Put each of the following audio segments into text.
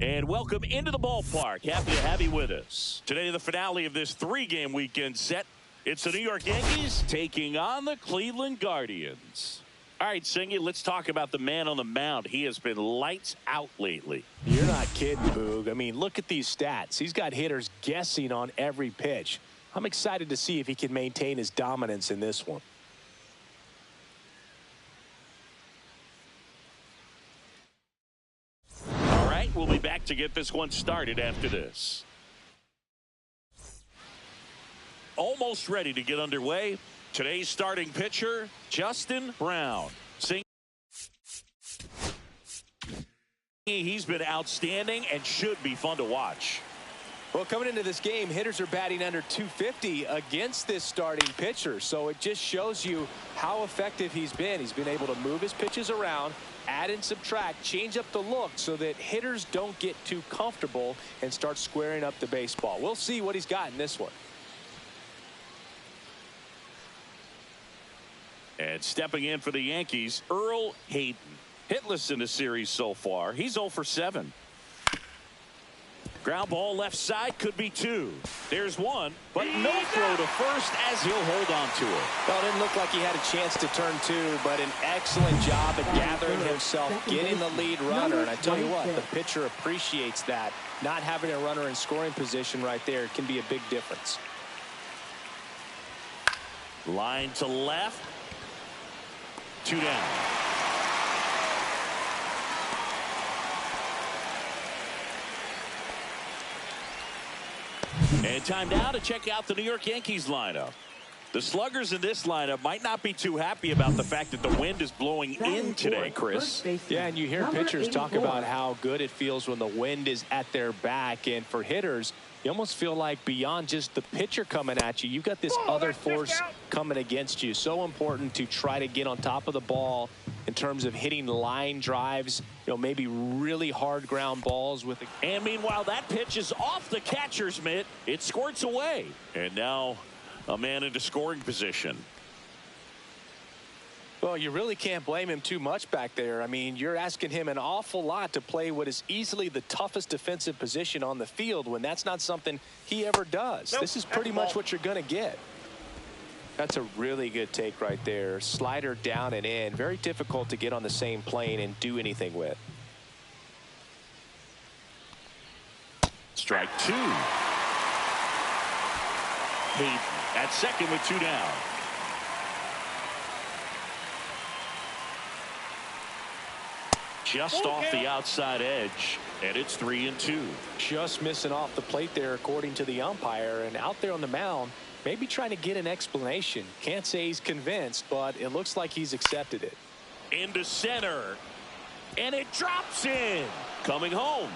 And welcome into the ballpark. Happy to have you with us. Today, the finale of this three-game weekend set. It's the New York Yankees taking on the Cleveland Guardians. All right, Singy, let's talk about the man on the mound. He has been lights out lately. You're not kidding, Boog. I mean, look at these stats. He's got hitters guessing on every pitch. I'm excited to see if he can maintain his dominance in this one. All right, we'll be back to get this one started after this. Almost ready to get underway. Today's starting pitcher, Justin Brown. He's been outstanding and should be fun to watch. Well, coming into this game, hitters are batting under 250 against this starting pitcher. So it just shows you how effective he's been. He's been able to move his pitches around, add and subtract, change up the look so that hitters don't get too comfortable and start squaring up the baseball. We'll see what he's got in this one. And stepping in for the Yankees, Earl Hayden. Hitless in the series so far. He's 0 for 7. Ground ball left side, could be 2. There's 1, but no throw to first as he'll hold on to it. Well, it didn't look like he had a chance to turn 2, but an excellent job at gathering himself, getting the lead runner. And I tell you what, the pitcher appreciates that. Not having a runner in scoring position right there can be a big difference. Line to left. 2 down. And time now to check out the New York Yankees lineup. The sluggers in this lineup might not be too happy about the fact that the wind is blowing in today, Chris. Yeah, and you hear pitchers talk about how good it feels when the wind is at their back. And for hitters, you almost feel like beyond just the pitcher coming at you, you've got this other force coming against you. So important to try to get on top of the ball in terms of hitting line drives, you know, maybe really hard ground balls with it. And meanwhile, that pitch is off the catcher's mitt. It squirts away. And now a man into scoring position. Well, you really can't blame him too much back there. I mean, you're asking him an awful lot to play what is easily the toughest defensive position on the field when that's not something he ever does. This is pretty much what you're going to get. That's a really good take right there. Slider down and in. Very difficult to get on the same plane and do anything with. Strike 2. Hayden at second with 2 down. Just off the outside edge, and it's 3-2. Just missing off the plate there, according to the umpire. And out there on the mound, maybe trying to get an explanation. Can't say he's convinced, but it looks like he's accepted it. Into center, and it drops in. Coming home.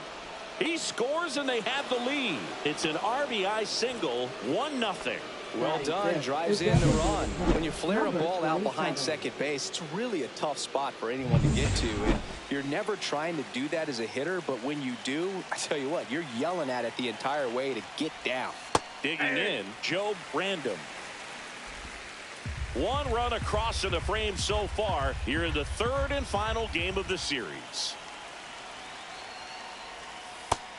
He scores, and they have the lead. It's an RBI single, 1-0. Well done, drives in the run. When you flare a ball out behind second base, it's really a tough spot for anyone to get to. And you're never trying to do that as a hitter, but when you do, I tell you what, you're yelling at it the entire way to get down. Digging in, Joe Brandon. 1 run across in the frame so far here in the 3rd and final game of the series.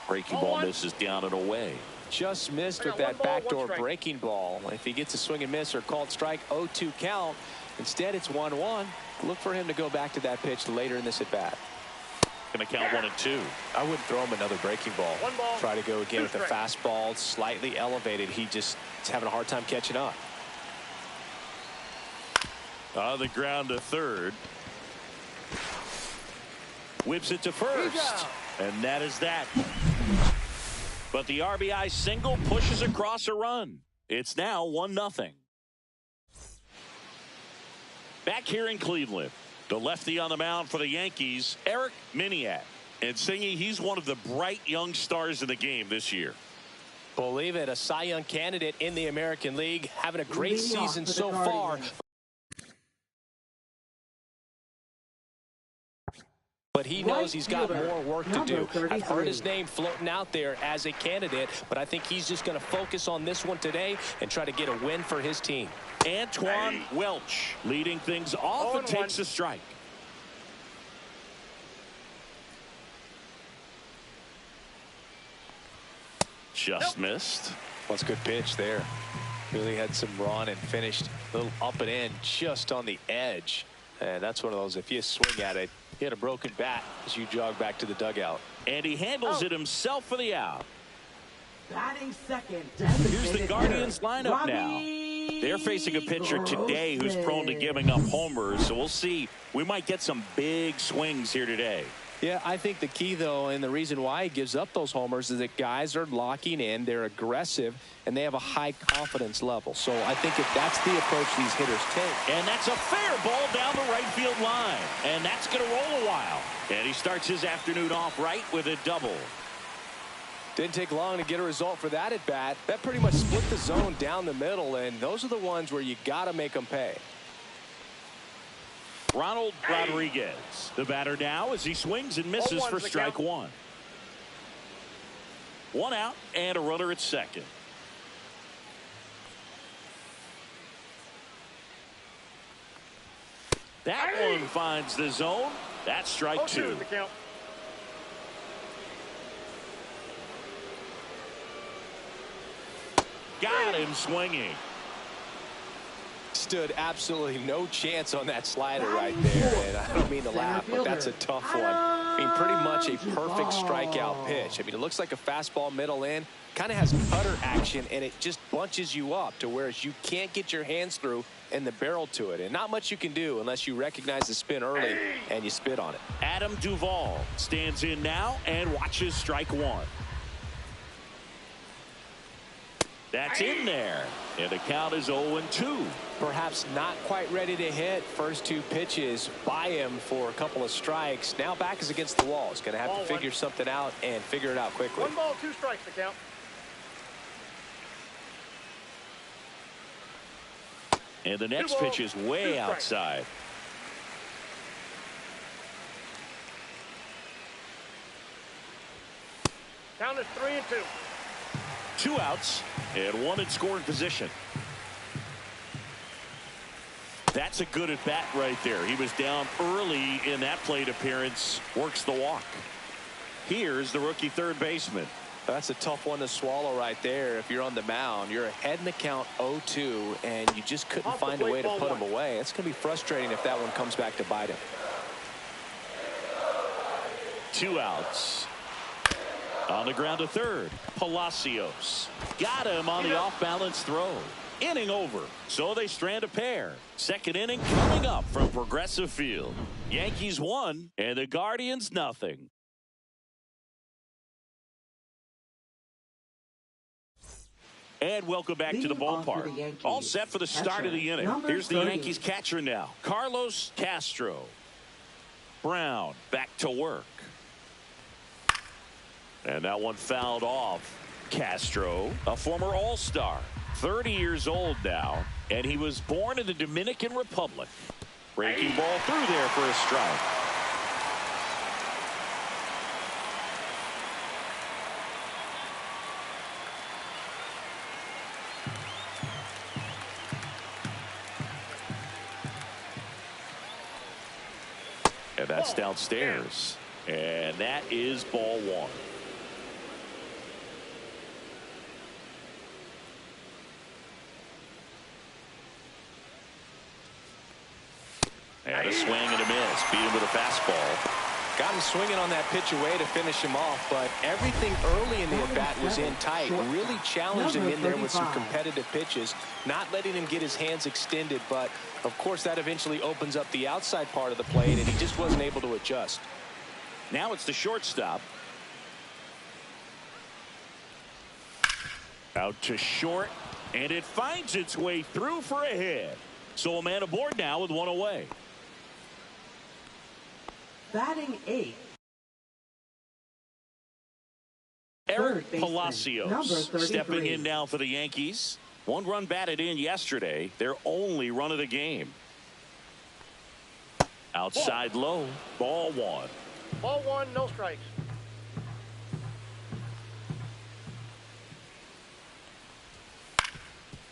Breaking ball misses down and away. Just missed with that backdoor breaking ball. If he gets a swing and miss or called strike, 0-2 count. Instead, it's 1-1. Look for him to go back to that pitch later in this at bat. Going to count 1 and 2. I wouldn't throw him another breaking ball. Try to go again with a fastball, slightly elevated. He just is having a hard time catching up. On the ground to third. Whips it to first. And that is that. But the RBI single pushes across a run. It's now 1-0. Back here in Cleveland, the lefty on the mound for the Yankees, Eric Miniak. And Singy, he's one of the bright young stars in the game this year. Believe it, a Cy Young candidate in the American League, having a great season so far. But he knows he's got more work to do. I've heard his name floating out there as a candidate, but I think he's just going to focus on this one today and try to get a win for his team. Antoine Welch leading things off and takes a strike. Just missed. That's a good pitch there. Really had some run and finished a little up and in just on the edge. And that's one of those, if you swing at it, you hit a broken bat as you jog back to the dugout. And he handles it himself for the out. Batting second. Here's the Guardians lineup now. They're facing a pitcher today who's prone to giving up homers. So we'll see. We might get some big swings here today. Yeah, I think the key, though, and the reason why he gives up those homers is that guys are locking in, they're aggressive, and they have a high confidence level. So I think if that's the approach these hitters take. And that's a fair ball down the right field line. And that's going to roll a while. And he starts his afternoon off right with a double. Didn't take long to get a result for that at bat. That pretty much split the zone down the middle, and those are the ones where you got to make them pay. Ronald Rodriguez, the batter now as he swings and misses for strike one. One out and a runner at second. That one finds the zone. That's strike two. Got him swinging. Stood absolutely no chance on that slider right there, and I don't mean to laugh, but that's a tough one. I mean, pretty much a perfect strikeout pitch. I mean, it looks like a fastball middle in, kind of has cutter action, and it just bunches you up to where you can't get your hands through and the barrel to it, and not much you can do unless you recognize the spin early and you spit on it. Adam Duvall stands in now and watches strike one. That's in there, and the count is 0-2. Perhaps not quite ready to hit. First two pitches by him for a couple of strikes. Now back is against the wall. He's going to have to figure something out and figure it out quickly. 1 ball, 2 strikes to count. And the next pitch is way outside. Count is 3-2. 2 outs and 1 in scoring position. That's a good at bat right there. He was down early in that plate appearance. Works the walk. Here's the rookie third baseman. That's a tough one to swallow right there. If you're on the mound, you're ahead in the count 0-2, and you just couldn't find a way to put him away. It's going to be frustrating if that one comes back to bite him. 2 outs. On the ground to third, Palacios. Got him on the off-balance throw. Inning over, so they strand a pair. Second inning coming up from Progressive Field. Yankees 1 and the Guardians nothing. And welcome back to the ballpark. All set for the start of the inning. Here's the Yankees catcher now, Carlos Castro. Brown back to work. And that one fouled off. Castro, a former All-Star, 30 years old now, and he was born in the Dominican Republic. Breaking ball through there for a strike. And that's downstairs. And that is ball 1. And a swing and a miss. Beat him with a fastball. Got him swinging on that pitch away to finish him off, but everything early in the at-bat was in tight. Really challenged him in there with some competitive pitches, not letting him get his hands extended, but of course that eventually opens up the outside part of the plate, and he just wasn't able to adjust. Now it's the shortstop. Out to short, and it finds its way through for a hit. So a man aboard now with 1 away. Batting 8. Eric Palacios stepping in now for the Yankees. 1 run batted in yesterday. Their only run of the game. Outside low. Ball 1. Ball 1, no strikes.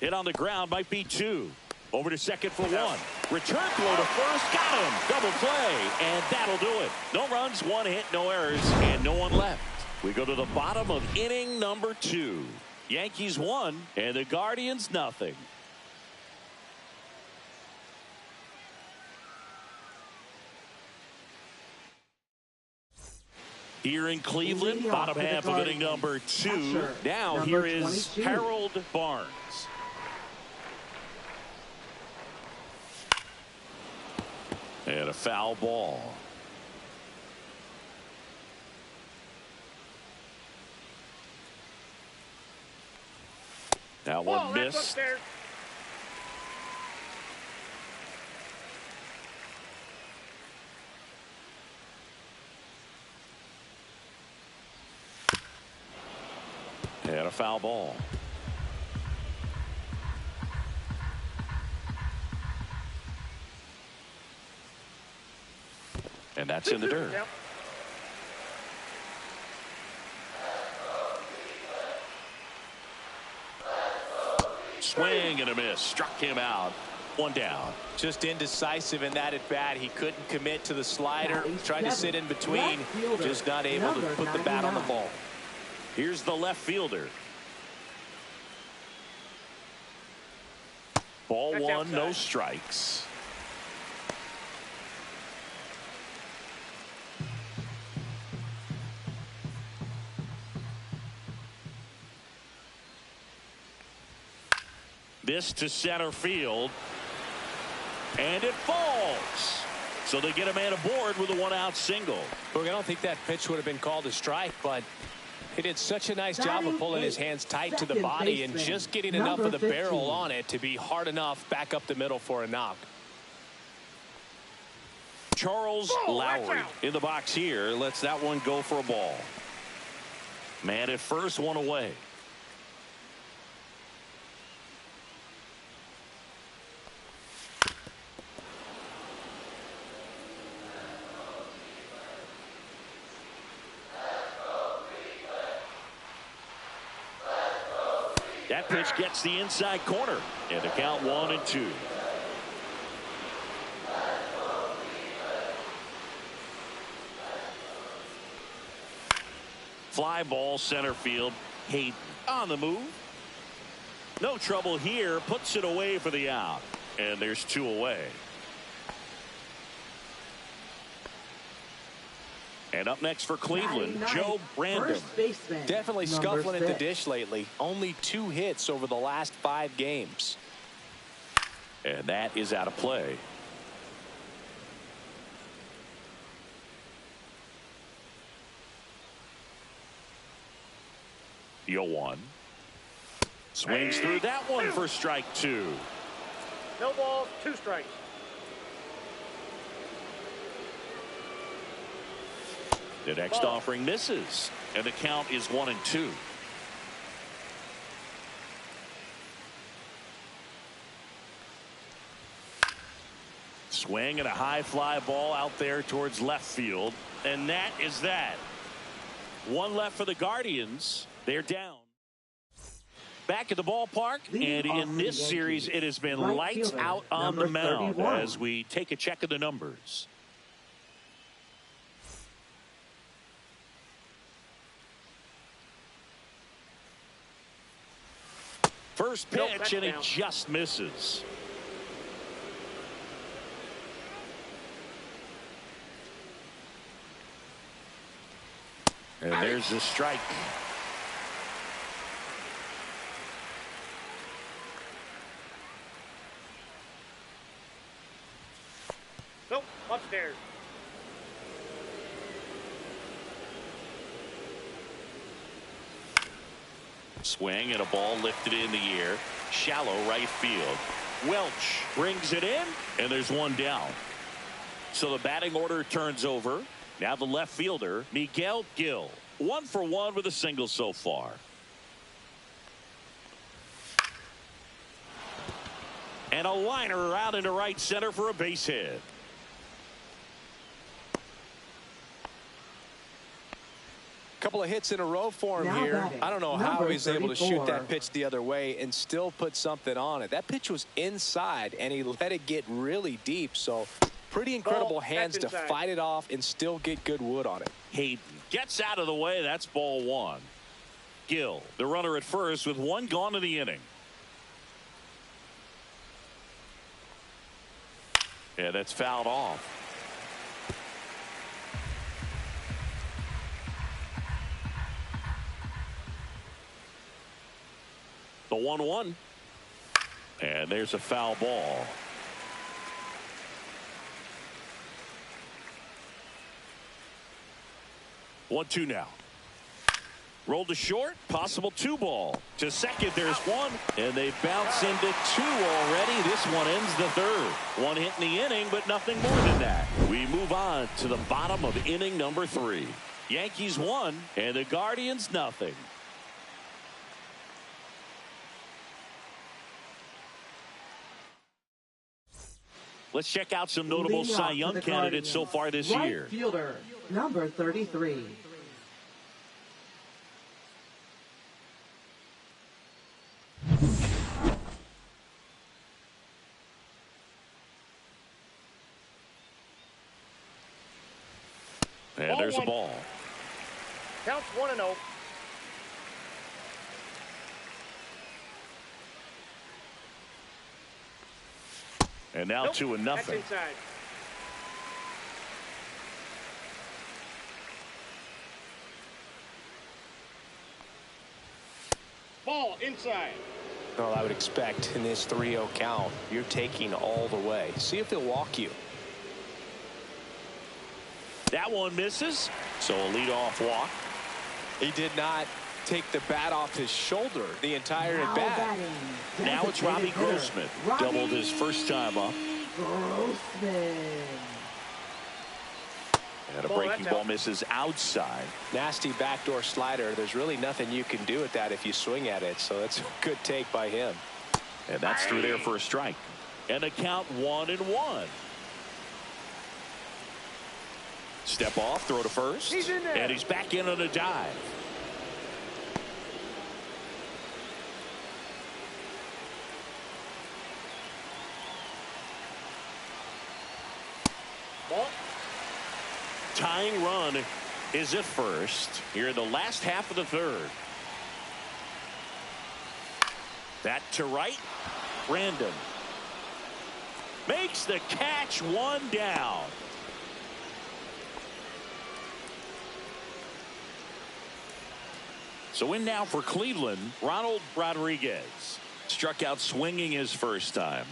Hit on the ground, might be 2. Over to second for 1. Return throw to first. Got him. Double play. And that'll do it. No runs, 1 hit, no errors, and no one left. We go to the bottom of inning number 2. Yankees 1 and the Guardians nothing. Here in Cleveland, bottom half of inning number 2. Now here is 22. Harold Barnes. And a foul ball. That one missed. And a foul ball. And that's in the dirt. Swing and a miss. Struck him out. One down. Just indecisive in that at bat. He couldn't commit to the slider. Tried to sit in between. Just not able to put the bat on the ball. Here's the left fielder. Ball one, no strikes. This to center field. And it falls. So they get a man aboard with a one-out single. Look, I don't think that pitch would have been called a strike, but he did such a nice job of pulling his hands tight to the body and just getting enough of the barrel on it to be hard enough back up the middle for a knock. Charles Lowry in the box here. Lets that one go for a ball. Man at first, one away. That pitch gets the inside corner. And the count 1-2. Fly ball center field. Hayden on the move. No trouble here. Puts it away for the out. And there's 2 away. And up next for Cleveland, Joe Brandon. Definitely scuffling at the dish lately. Only 2 hits over the last 5 games. And that is out of play. Yo 1. Swings through that one for strike 2. No balls, 2 strikes. The next offering misses, and the count is 1-2. Swing and a high fly ball out there towards left field, and that is that. 1 left for the Guardians. They're down. Back at the ballpark, and in this series, it has been lights out on the mound as we take a check of the numbers. First pitch, and he just misses. And there's the strike. Nope, upstairs. Swing and a ball lifted in the air. Shallow right field. Welch brings it in, and there's 1 down. So the batting order turns over. Now the left fielder, Miguel Gil. 1 for 1 with a single so far. And a liner out into right center for a base hit. Couple of hits in a row for him here. I don't know how he's able to shoot that pitch the other way and still put something on it. That pitch was inside, and he let it get really deep. So Pretty incredible Ball, hands to inside. fight it off and still get good wood on it. Hayden gets out of the way. That's ball one. Gill, the runner at first with one gone in the inning. Yeah, that's fouled off. The 1-1. And there's a foul ball. One, two now. Rolled to short, possible 2 ball. To second, there's one, and they bounce into 2 already. This one ends the third. One hit in the inning, but nothing more than that. We move on to the bottom of inning number 3. Yankees 1, and the Guardians nothing. Let's check out some notable Leading Cy off Young for the candidates so Guardians, far this right year. Fielder, number 33. And Ball there's a one. ball. Counts 1-0. And now Nope, 2-0. that's inside. Ball inside. Well, I would expect in this 3-0 count, you're taking all the way. See if they'll walk you. That one misses, so a leadoff walk. He did not take the bat off his shoulder the entire at bat. batting, Now it's Robbie designated hitter, Grossman. Robbie Doubled his first time up. Grossman. And a Ball, breaking that's ball out. misses outside. Nasty backdoor slider. There's really nothing you can do with that if you swing at it. So that's a good take by him. And that's through there for a strike. And a count 1-1. Step off, throw to first. He's in there. And he's back in on a dive. Ball. Tying run is at first here in the last half of the third. That to right. Brandon makes the catch, 1 down. So in now for Cleveland, Ronald Rodriguez. Struck out swinging his first time.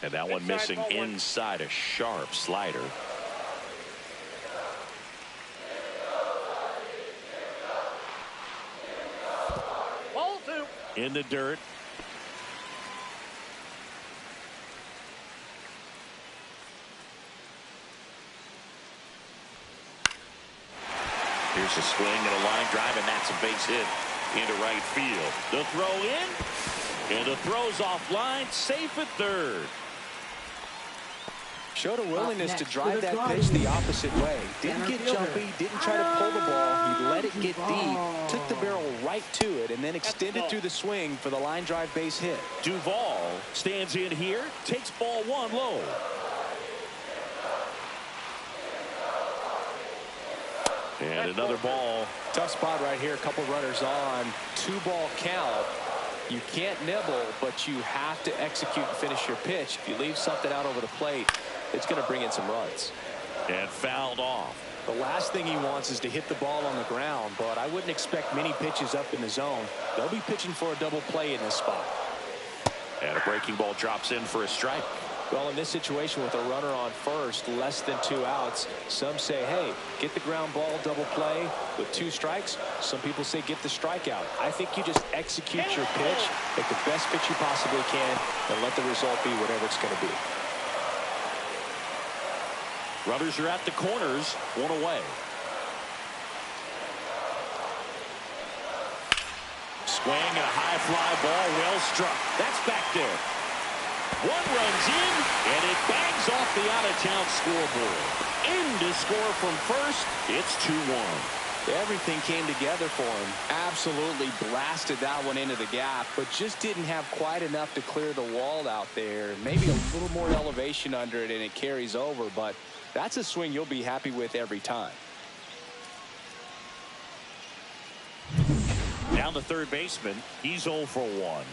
And that one Inside, missing ball one. inside, a sharp slider. Ball 2. In the dirt. Here's a swing and a line drive, and that's a base hit into right field. The throw in, and the throw's offline, safe at third. Showed a willingness to next drive for the that pitch the Guardians. opposite way. Didn't Center get fielder. jumpy, didn't try to pull the ball. He let it get Duvall. deep, took the barrel right to it, and then extended ball. through the swing for the line drive base hit. Duvall stands in here, takes ball 1 low. And another ball. Tough spot right here. A couple runners on. 2-ball count. You can't nibble, but you have to execute and finish your pitch. If you leave something out over the plate, it's going to bring in some runs. And fouled off. The last thing he wants is to hit the ball on the ground, but I wouldn't expect many pitches up in the zone. They'll be pitching for a double play in this spot. And a breaking ball drops in for a strike. Well, in this situation with a runner on first, less than 2 outs, some say, hey, get the ground ball, double play with 2 strikes. Some people say get the strikeout. I think you just execute your pitch, make the best pitch you possibly can, and let the result be whatever it's going to be. Runners are at the corners, 1 away. Swing and a high fly ball, well struck. That's back there. 1 runs in, and it bangs off the out-of-town scoreboard. In to score from first, it's 2-1. Everything came together for him. Absolutely blasted that one into the gap, but just didn't have quite enough to clear the wall out there. Maybe a little more elevation under it and it carries over, but that's a swing you'll be happy with every time. Down the third baseman. He's 0 for 1.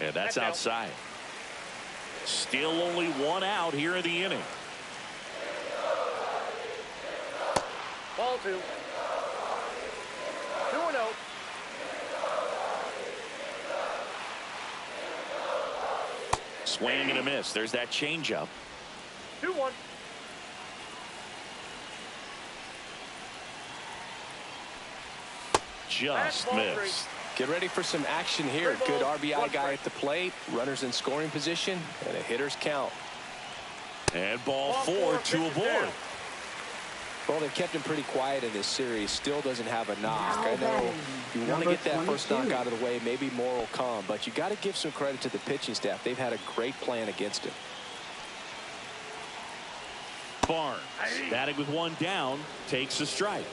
And that's outside. Still only 1 out here in the inning. Ball 2. 2-0. Swing and a miss. There's that changeup. 2-1. Just missed. Get ready for some action here. Good RBI guy at the plate. Runners in scoring position and a hitter's count. And ball 4, 2 aboard. Well, they've kept him pretty quiet in this series. Still doesn't have a knock. I know you want to get that first knock out of the way. Maybe more will come, but you got to give some credit to the pitching staff. They've had a great plan against him. Barnes, batting with 1 down, takes a strike.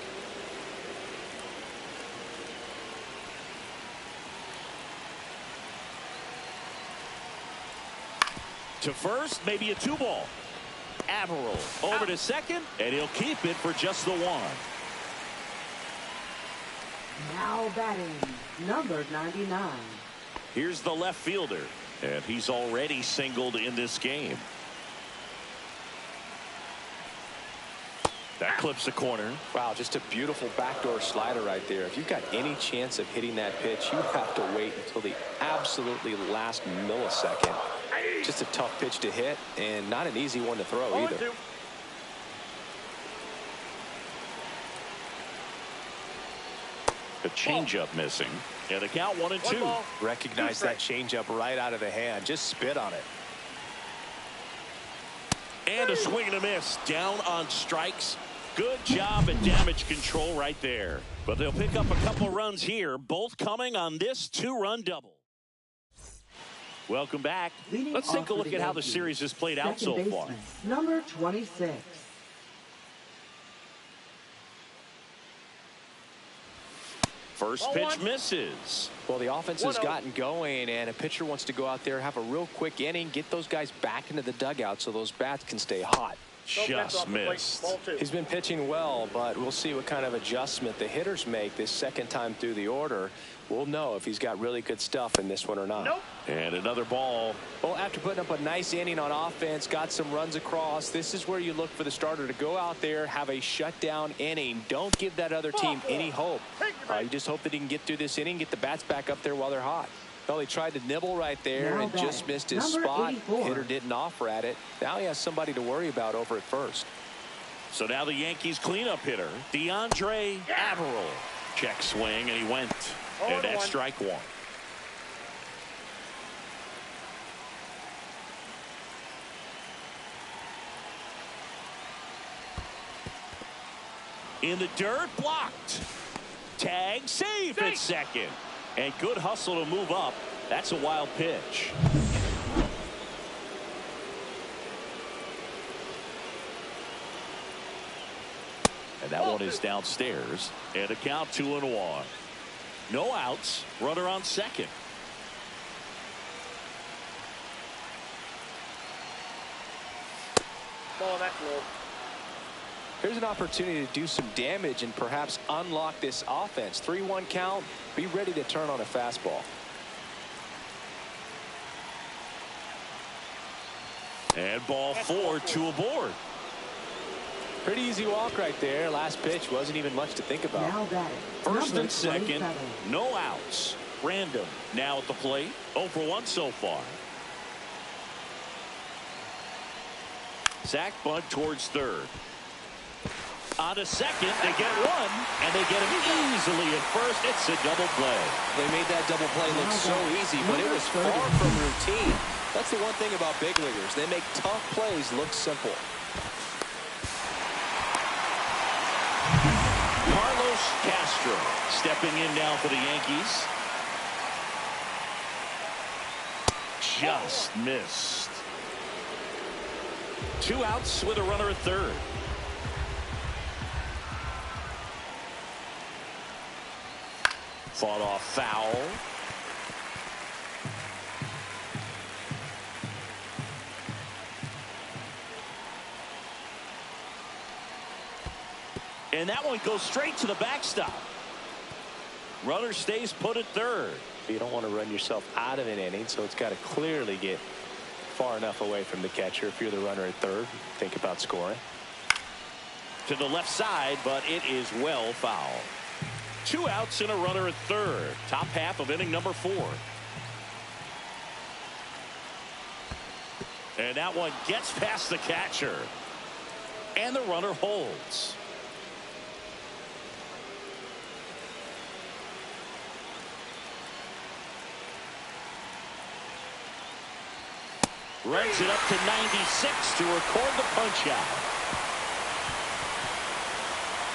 To first, maybe a 2-ball. Averill over to second, and he'll keep it for just the 1. Now batting, number 99. Here's the left fielder, and he's already singled in this game. That clips the corner. Wow, just a beautiful backdoor slider right there. If you've got any chance of hitting that pitch, you have to wait until the absolutely last millisecond. Just a tough pitch to hit and not an easy one to throw either. 0-2. A changeup missing, and the count 1-2. Recognize that changeup right out of the hand. Just spit on it. And a swing and a miss. Down on strikes. Good job at damage control right there. But they'll pick up a couple runs here, both coming on this 2-run double. Welcome back. Let's take a look at how the series has played out so far. Number 26. First pitch misses. Well, the offense has gotten going, and a pitcher wants to go out there, have a real quick inning, get those guys back into the dugout so those bats can stay hot. Just missed. He's been pitching well, but we'll see what kind of adjustment the hitters make this second time through the order. We'll know if he's got really good stuff in this one or not. And another ball. Well, after putting up a nice inning on offense, got some runs across, this is where you look for the starter to go out there, have a shutdown inning. Don't give that other team any hope. You just hope that he can get through this inning, get the bats back up there while they're hot. Well, he tried to nibble right there and just missed his spot. 84. Hitter didn't offer at it. Now he has somebody to worry about over at first. So now the Yankees cleanup hitter, DeAndre Averill. Check swing, and he went. And that's strike 1. In the dirt, blocked. Tag, safe at second. And good hustle to move up. That's a wild pitch. And that one is downstairs. And a count 2-1. No outs. Runner on second. Ball that low. Here's an opportunity to do some damage and perhaps unlock this offense. 3-1 count. Be ready to turn on a fastball. And ball 4, 2 aboard. Pretty easy walk right there. Last pitch wasn't even much to think about. Now batting, First number and second. 27. No outs. Random now at the plate. 0 for 1 so far. Zach bunt towards third. On to second, they get one, and they get him easily at first. It's a double play. They made that double play look so easy, but it was far from routine. That's the one thing about big leaguers. They make tough plays look simple. Carlos Castro stepping in now for the Yankees. Just missed. 2 outs with a runner at third. Fought off foul. And that one goes straight to the backstop. Runner stays put at third. You don't want to run yourself out of an inning, so it's got to clearly get far enough away from the catcher. If you're the runner at third, think about scoring. To the left side, but it is well foul. 2 outs and a runner at third. Top half of inning number 4. And that one gets past the catcher. And the runner holds. Runs it up to 96 to record the punch out.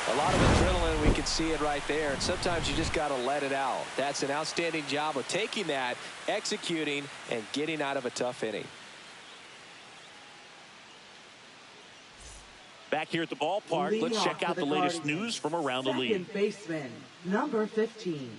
A lot of adrenaline, we can see it right there, and sometimes you just got to let it out. That's an outstanding job of taking that, executing, and getting out of a tough inning. Back here at the ballpark, let's check out the latest news from around the league. Second baseman, number 15.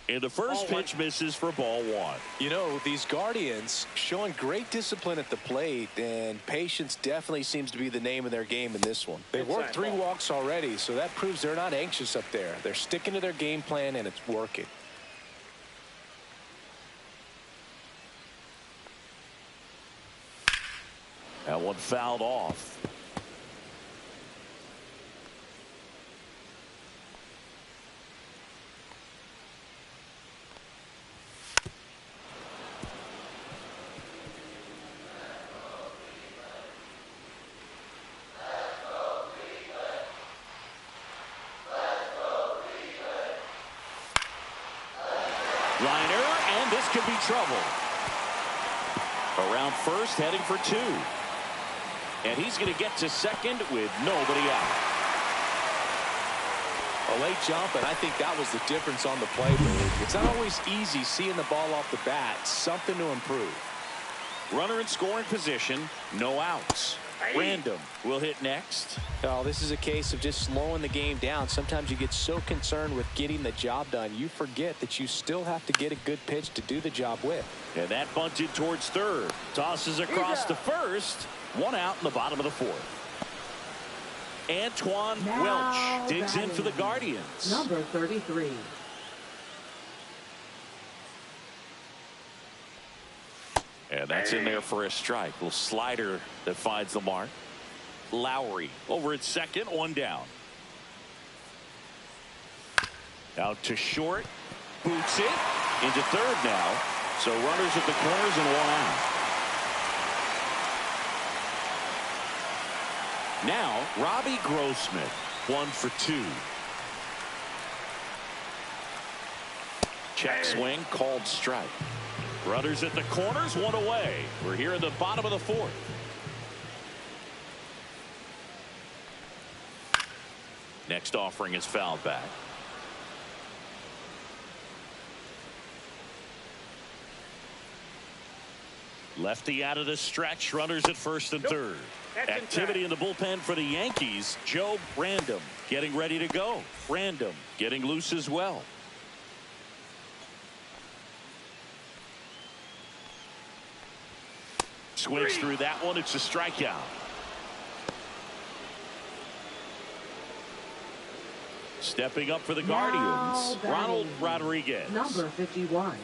And the first pitch misses for ball 1. You know, these Guardians showing great discipline at the plate, and patience definitely seems to be the name of their game in this one. They've worked 3 walks already, so that proves they're not anxious up there. They're sticking to their game plan, and it's working. That one fouled off. Liner, and this could be trouble. Around first, heading for 2. And he's going to get to second with nobody out. A late jump, and I think that was the difference on the play. It's not always easy seeing the ball off the bat. Something to improve. Runner in scoring position, no outs. Random will hit next. Oh, this is a case of just slowing the game down. Sometimes you get so concerned with getting the job done, you forget that you still have to get a good pitch to do the job with. And that bunted towards third. Tosses across to first. 1 out in the bottom of the 4th. Antoine Now Welch digs in for the Guardians. Number 33. And that's in there for a strike. Little slider that finds the mark. Lowry over at second, 1 down. Out to short. Boots it into third now. So runners at the corners and 1 out. Now Robbie Grossman, 1 for 2. Check swing, called strike. Runners at the corners, 1 away. We're here in the bottom of the 4th. Next offering is fouled back. Lefty out of the stretch. Runners at first and third. Activity in the bullpen for the Yankees. Joe Random getting ready to go. Random getting loose as well. Swings through that one. It's a strikeout. Stepping up for the Guardians, Ronald Rodriguez. Number 51.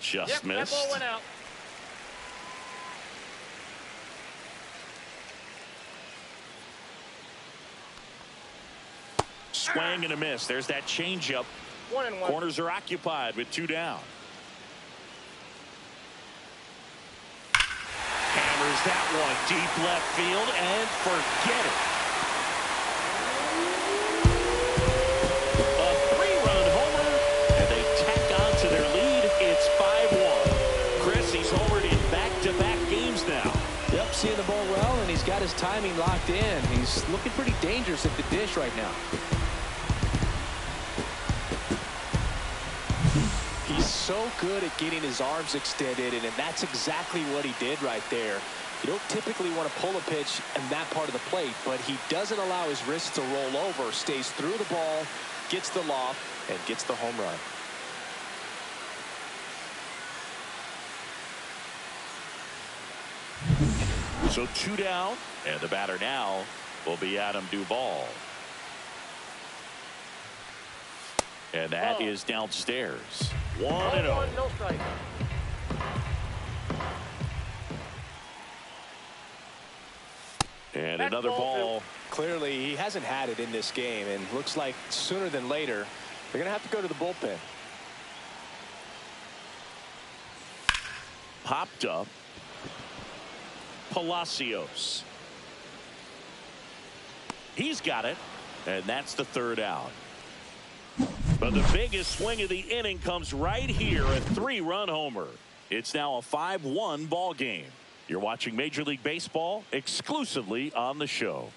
Just missed. That ball went out. Swing and a miss. There's that changeup. 1-1. Corners are occupied with 2 down. Hammers that one deep left field and forget it. A 3-run homer, and they tack on to their lead. It's 5-1. Chris, he's homered in back-to-back games now. Yep, seeing the ball well, and he's got his timing locked in. He's looking pretty dangerous at the dish right now. so good at getting his arms extended, and that's exactly what he did right there. You don't typically want to pull a pitch in that part of the plate, but he doesn't allow his wrist to roll over, stays through the ball, gets the loft, and gets the home run. So 2 down, and the batter now will be Adam Duvall. And that is downstairs. 1-0. No strike. And That's another ball. Clearly, he hasn't had it in this game, and looks like sooner than later, they're going to have to go to the bullpen. Popped up. Palacios. He's got it, and that's the 3rd out. But the biggest swing of the inning comes right here, a 3-run homer. It's now a 5-1 ball game. You're watching Major League Baseball exclusively on the show.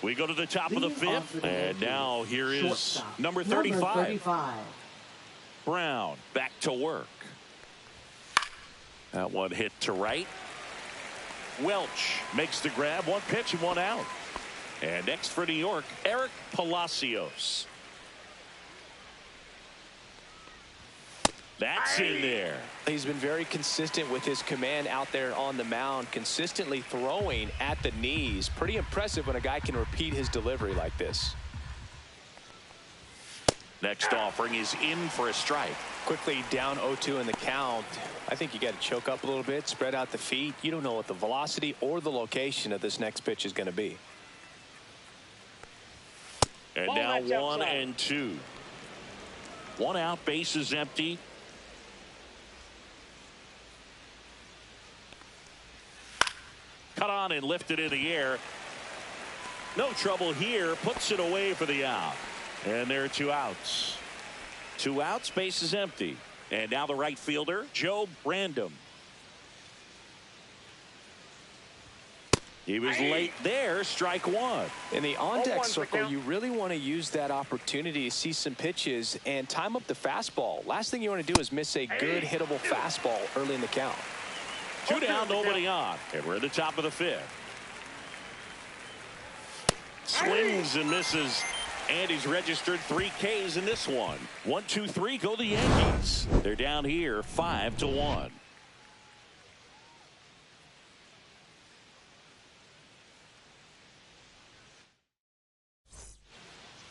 We go to the top of the 5th, and now here is number 35. Brown back to work. That one hit to right. Welch makes the grab. 1 pitch and 1 out. And next for New York, Eric Palacios. That's in there. He's been very consistent with his command out there on the mound, consistently throwing at the knees. Pretty impressive when a guy can repeat his delivery like this. Next offering is in for a strike. Quickly down 0-2 in the count. I think you got to choke up a little bit, spread out the feet. You don't know what the velocity or the location of this next pitch is going to be. And now 1-2. 1 out, base is empty. Cut on and lifted in the air. No trouble here. Puts it away for the out. And there are 2 outs. 2 outs, base is empty. And now the right fielder, Joe Brandom. He was late there, strike 1. In the on-deck circle, you really want to use that opportunity to see some pitches and time up the fastball. Last thing you want to do is miss a good hittable fastball early in the count. 2 down, nobody on. And we're at the top of the 5th. Swings and misses. And he's registered 3 Ks in this one. 1, 2, 3 go the Yankees. They're down here 5-1.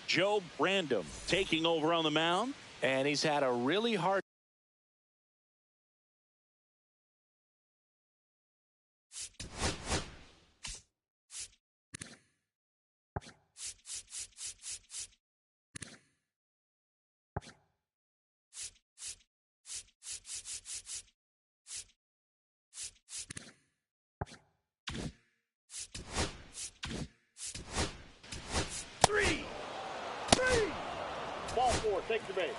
Joe Brandom taking over on the mound. And he's had a really hard Ball 4, take the base.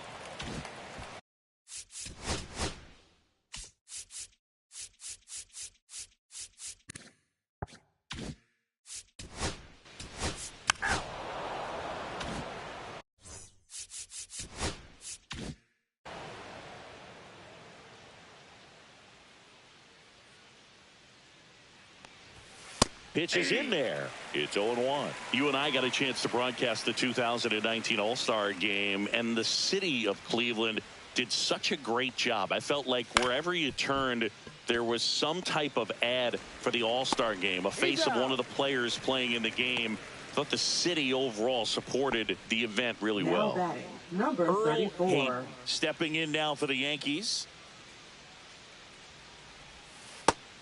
Pitch is in there. It's 0-1. You and I got a chance to broadcast the 2019 All-Star Game, and the city of Cleveland did such a great job. I felt like wherever you turned, there was some type of ad for the All-Star Game, a face of one of the players playing in the game. I thought the city overall supported the event really well. Batting, number 34. Hayden stepping in now for the Yankees.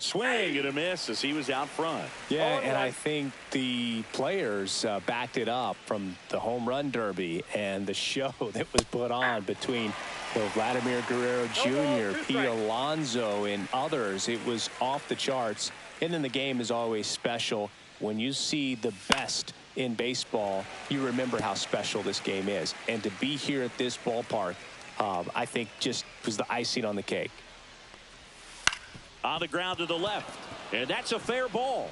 Swing and a miss as he was out front. Yeah, and I think the players backed it up from the home run derby and the show that was put on between Vladimir Guerrero Jr., Pete Alonso, and others. It was off the charts. And then the game is always special. When you see the best in baseball, you remember how special this game is. And to be here at this ballpark, I think just was the icing on the cake. On the ground to the left, and that's a fair ball.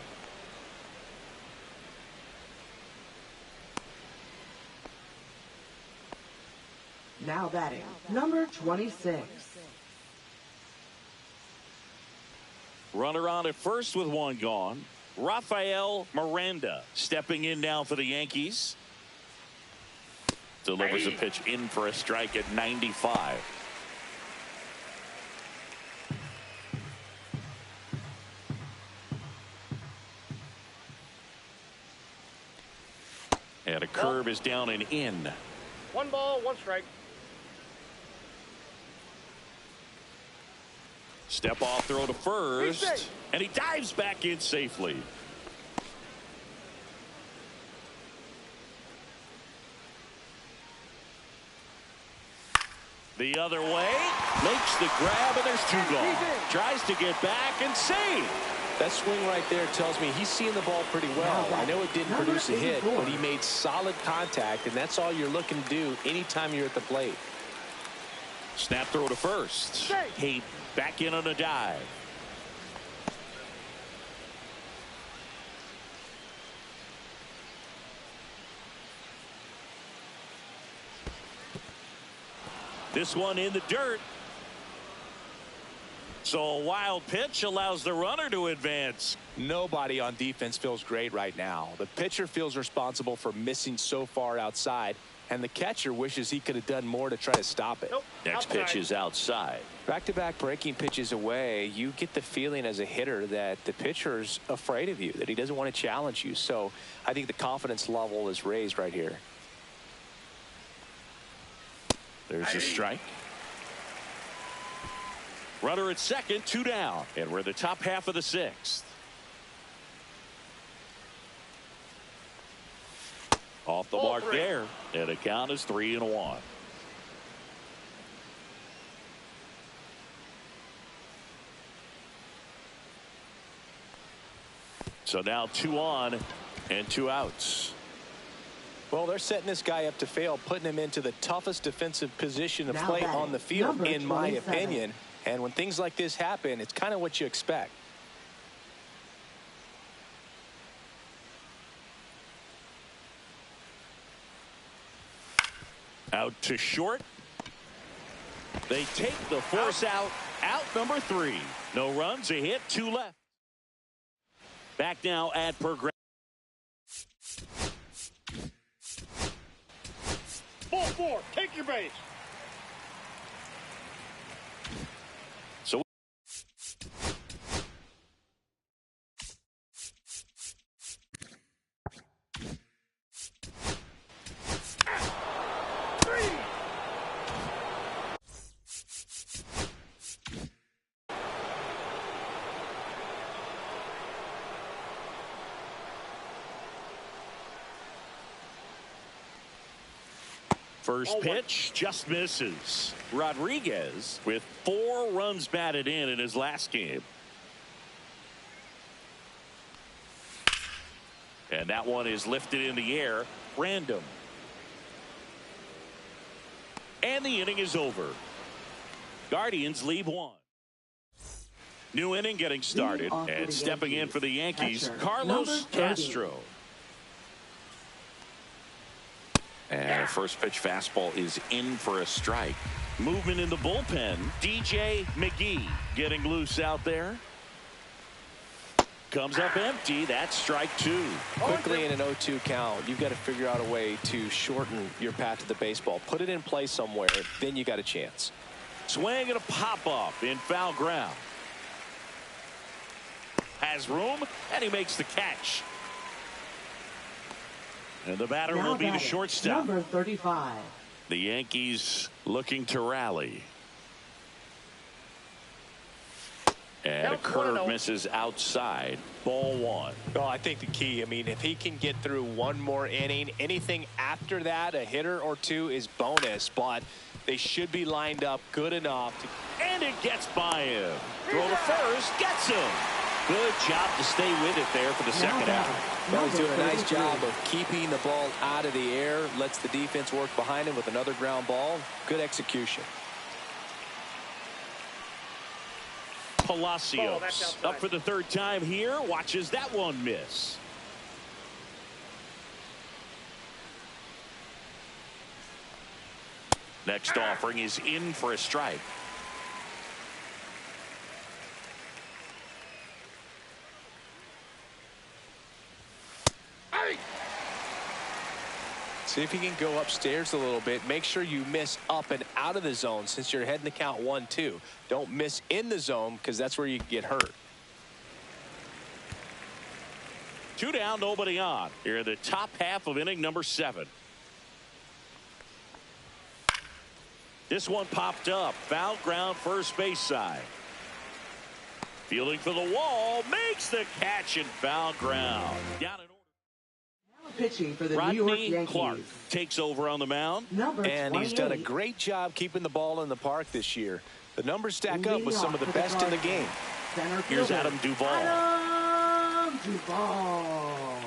Now batting, number 26. Runner on at first with one gone. Rafael Miranda stepping in now for the Yankees. Delivers a pitch in for a strike at 95. And a curve is down and in. 1 ball, 1 strike. Step off throw to first. And he dives back in safely. The other way. Makes the grab and there's 2 gone. Tries to get back and save. That swing right there tells me he's seeing the ball pretty well. I know it didn't produce a hit, but he made solid contact, and that's all you're looking to do anytime you're at the plate. Snap throw to first. Hayden back in on a dive. This one in the dirt. So a wild pitch allows the runner to advance. Nobody on defense feels great right now. The pitcher feels responsible for missing so far outside, and the catcher wishes he could have done more to try to stop it. Next pitch is outside. Back-to-back breaking pitches away, you get the feeling as a hitter that the pitcher's afraid of you, that he doesn't want to challenge you. So I think the confidence level is raised right here. There's a strike. Runner at second, 2 down. And we're in the top half of the 6th. Off the mark there. And the count is 3-1. So now 2 on and 2 outs. Well, they're setting this guy up to fail, putting him into the toughest defensive position to play on the field, in my opinion. And when things like this happen, it's kind of what you expect. Out to short. They take the force out. Out number 3. No runs, a hit, 2 left. Back now at progress. Ball 4, take your base. So first pitch just misses. Rodriguez with 4 runs batted in his last game. And that one is lifted in the air. Random. And the inning is over. Guardians leave 1. New inning getting started. And stepping in for the Yankees, Carlos Castro. And first pitch fastball is in for a strike. Movement in the bullpen. DJ McGee getting loose out there. Comes up empty. That's strike 2. Quickly in an 0-2 count, you've got to figure out a way to shorten your path to the baseball. Put it in play somewhere, then you got a chance. Swing and a pop-up in foul ground. Has room, and he makes the catch. And the batter will be the shortstop. Number 35. The Yankees looking to rally. And a curve misses outside. Ball 1. Well, I think the key, I mean, if he can get through one more inning, anything after that, a hitter or 2 is bonus. But they should be lined up good enough. And it gets by him. Throw to first. Gets him. Good job to stay with it there for the second half. Well, he's doing a nice job of keeping the ball out of the air. Lets the defense work behind him with another ground ball. Good execution. Palacios up for the 3rd time here. Watches that one miss. Next offering is in for a strike. See if you can go upstairs a little bit. Make sure you miss up and out of the zone since you're heading to count 1-2. Don't miss in the zone because that's where you get hurt. 2 down, nobody on. Here in the top half of inning number 7. This one popped up. Foul ground, first base side. Fielding for the wall, makes the catch and foul ground. Down in order. Pitching for the Rodney New York Yankees. Clark takes over on the mound. Number And he's done a 28. great job keeping the ball in the park this year. The numbers stack up with Leading some of off the for best in the game. Center Here's fielder, Adam Duvall. Adam Duvall.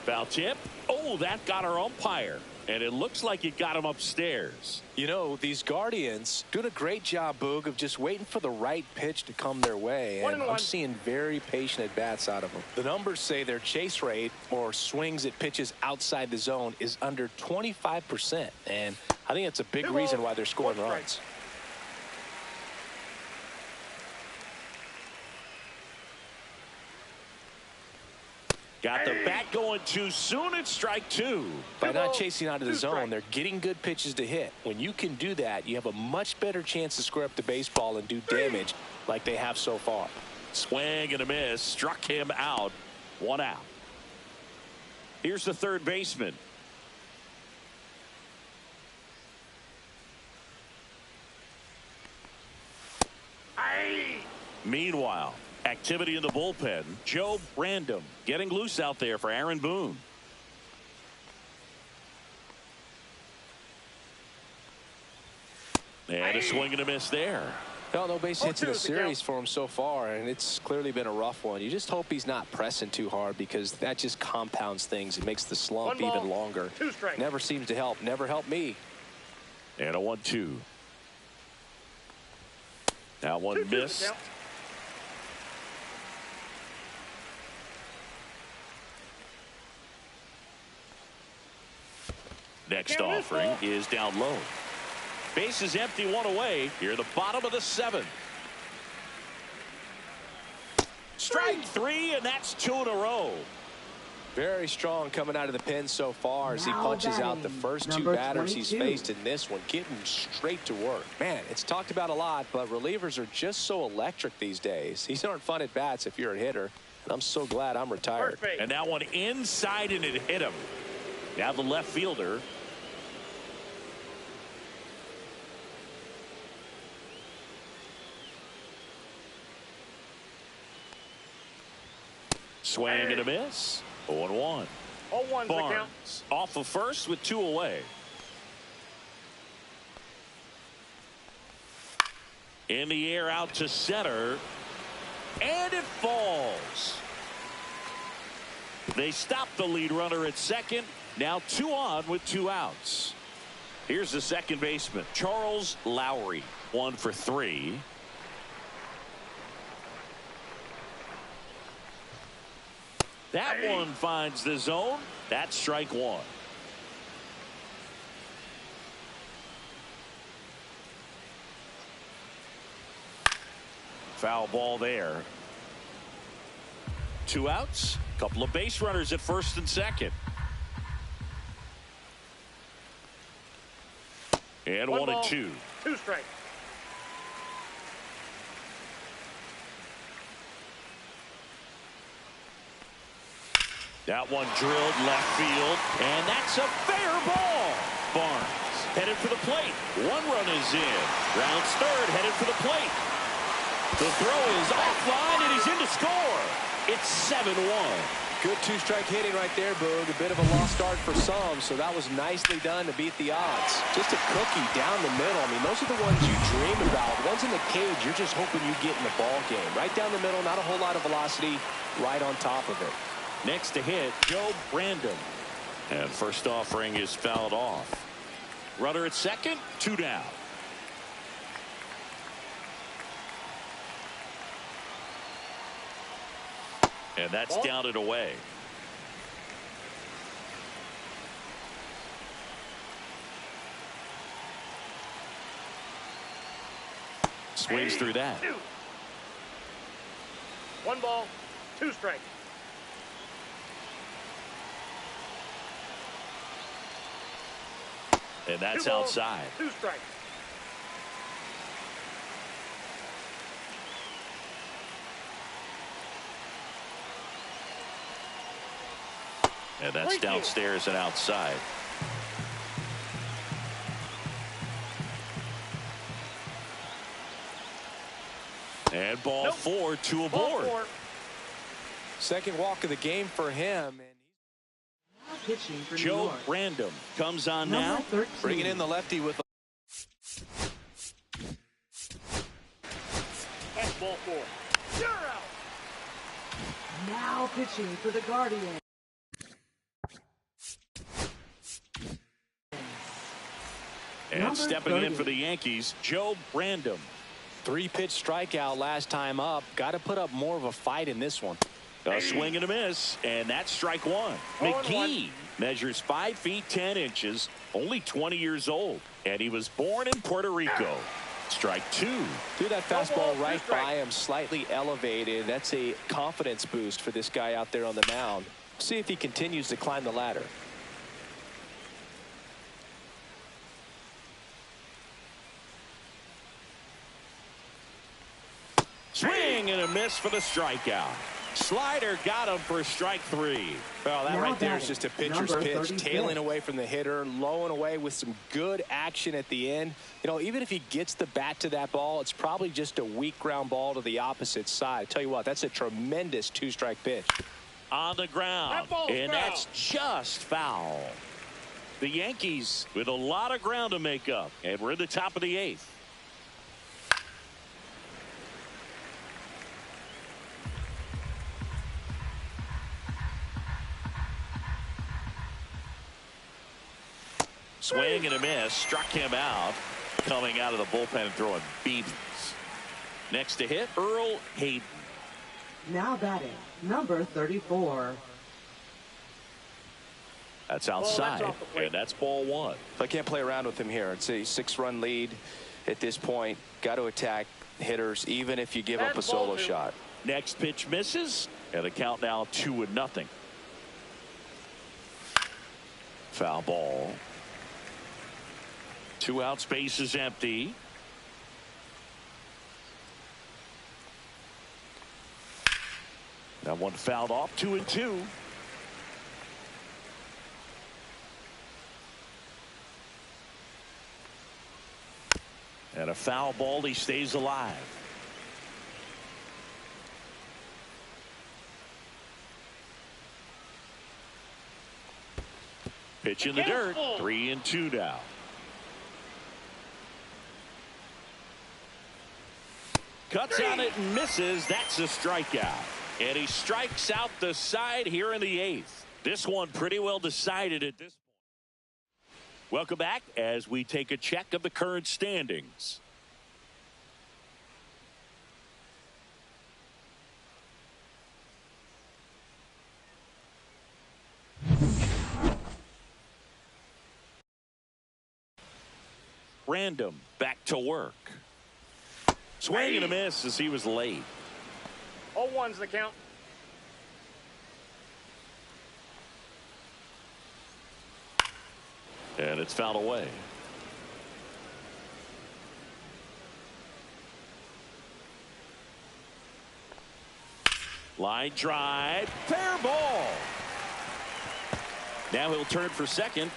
Foul tip. Oh, that got our umpire. And it looks like it got him upstairs. You know, these Guardians doing a great job, Boog, of just waiting for the right pitch to come their way. And I'm seeing very patient at-bats out of them. The numbers say their chase rate, or swings at pitches outside the zone, is under 25%. And I think that's a big reason why they're scoring runs. Got the bat going too soon. It's strike 2. By not chasing out of the zone, they're getting good pitches to hit. When you can do that, you have a much better chance to square up the baseball and do damage like they have so far. Swing and a miss. Struck him out. 1 out. Here's the third baseman. Meanwhile, activity in the bullpen. Joe Random getting loose out there for Aaron Boone. And a swing and a miss there. Well, no base hits in the series for him so far, and it's clearly been a rough one. You just hope he's not pressing too hard because that just compounds things. It makes the slump even longer. Never seems to help. Never helped me. And a 1-2. Now one missed. Next offering is down low. Base is empty, 1 away. Here at the bottom of the 7th. Strike 3, and that's 2 in a row. Very strong coming out of the pen so far as he Now punches out batting, the first 2 number batters he's 22. faced in this one, getting straight to work. Man, it's talked about a lot, but relievers are just so electric these days. These aren't fun at bats if you're a hitter, and I'm so glad I'm retired. And that one inside, and it hit him. Now the left fielder. Swing and a miss. 0-1. 0-1's the count. Barnes off of first with 2 away. In the air out to center. And it falls. They stop the lead runner at second. Now 2 on with 2 outs. Here's the second baseman, Charles Lowry. 1 for 3. That one finds the zone. That's strike 1. Foul ball there. 2 outs. Couple of base runners at first and second. And 1 and 2. 2 strikes. That one drilled left field, and that's a fair ball. Barnes headed for the plate. 1 run is in. Rounds third, headed for the plate. The throw is offline, and he's in to score. It's 7-1. Good 2-strike hitting right there, Boog. A bit of a lost start for some, so that was nicely done to beat the odds. Just a cookie down the middle. I mean, those are the ones you dream about. Ones in the cage, you're just hoping you get in the ball game. Right down the middle, not a whole lot of velocity, right on top of it. Next to hit, Joe Brandon. And first offering is fouled off. Runner at second, 2 down. And that's down and away. Swings through that. 2. 1 ball, 2 strikes. And that's 2 balls, outside. 2 strikes. And that's downstairs and outside. And ball 4, 2 aboard. 4. Second walk of the game for him. Now pitching for New Joe York. Random comes on Number now. 13. Bringing in the lefty with That's ball 4. You're out. Now pitching for the Guardians. And Number stepping 30. in for the Yankees, Joe Random. 3-pitch strikeout last time up. Got to put up more of a fight in this one. A swing and a miss, and that's strike 1. 0-1. McGee measures 5 feet 10 inches, only 20 years old, and he was born in Puerto Rico. Strike 2. Threw that No fastball ball, right 2 strikes. by him, slightly elevated. That's a confidence boost for this guy out there on the mound. See if he continues to climb the ladder. Swing and a miss for the strikeout. Slider got him for strike 3. Well, that Now right there is batting, just a pitcher's number pitch. 36. Tailing away from the hitter, lowing away with some good action at the end. You know, even if he gets the bat to that ball, it's probably just a weak ground ball to the opposite side. Tell you what, that's a tremendous 2-strike pitch. On the ground, That ball's and foul. that's just foul. The Yankees with a lot of ground to make up, and we're in the top of the 8th. Swing and a miss, struck him out, coming out of the bullpen and throwing beatings. Next to hit, Earl Hayden. Now batting, number 34. That's outside, off the plate. and that's ball 1. I can't play around with him here. It's a 6-run lead at this point. Got to attack hitters, even if you give up a That's ball solo 2. shot. Next pitch misses, and the count now 2-0. Foul ball. 2 out, space is empty. That one fouled off, 2-2. And a foul ball, he stays alive. Pitch in the dirt, 3-2 now. Cuts on it and misses. That's a strikeout. And he strikes out the side here in the 8th. This one pretty well decided at this point. Welcome back as we take a check of the current standings. Random back to work. Swing and a miss as he was late. 0-1's the count. And it's fouled away. Line drive. Fair ball. Now he'll turn for second.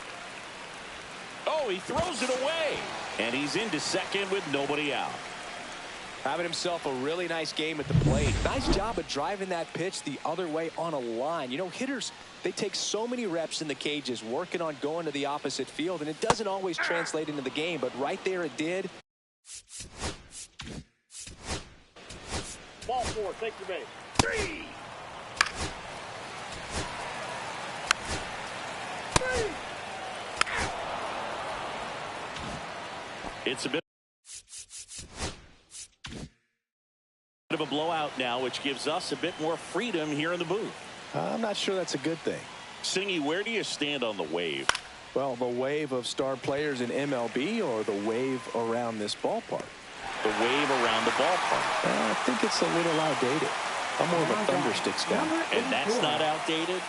Oh, he throws it away. And he's into second with nobody out. Having himself a really nice game at the plate. Nice job of driving that pitch the other way on a line. You know, hitters, they take so many reps in the cages working on going to the opposite field, and it doesn't always translate into the game, but right there it did. Ball 4, take your base. 3. It's a bit of a blowout now, which gives us a bit more freedom here in the booth. I'm not sure that's a good thing. Singy, where do you stand on the wave? Well, the wave of star players in MLB or the wave around this ballpark? the wave around the ballpark. I think it's a little outdated. I'm more of a thundersticks guy. And that's not outdated.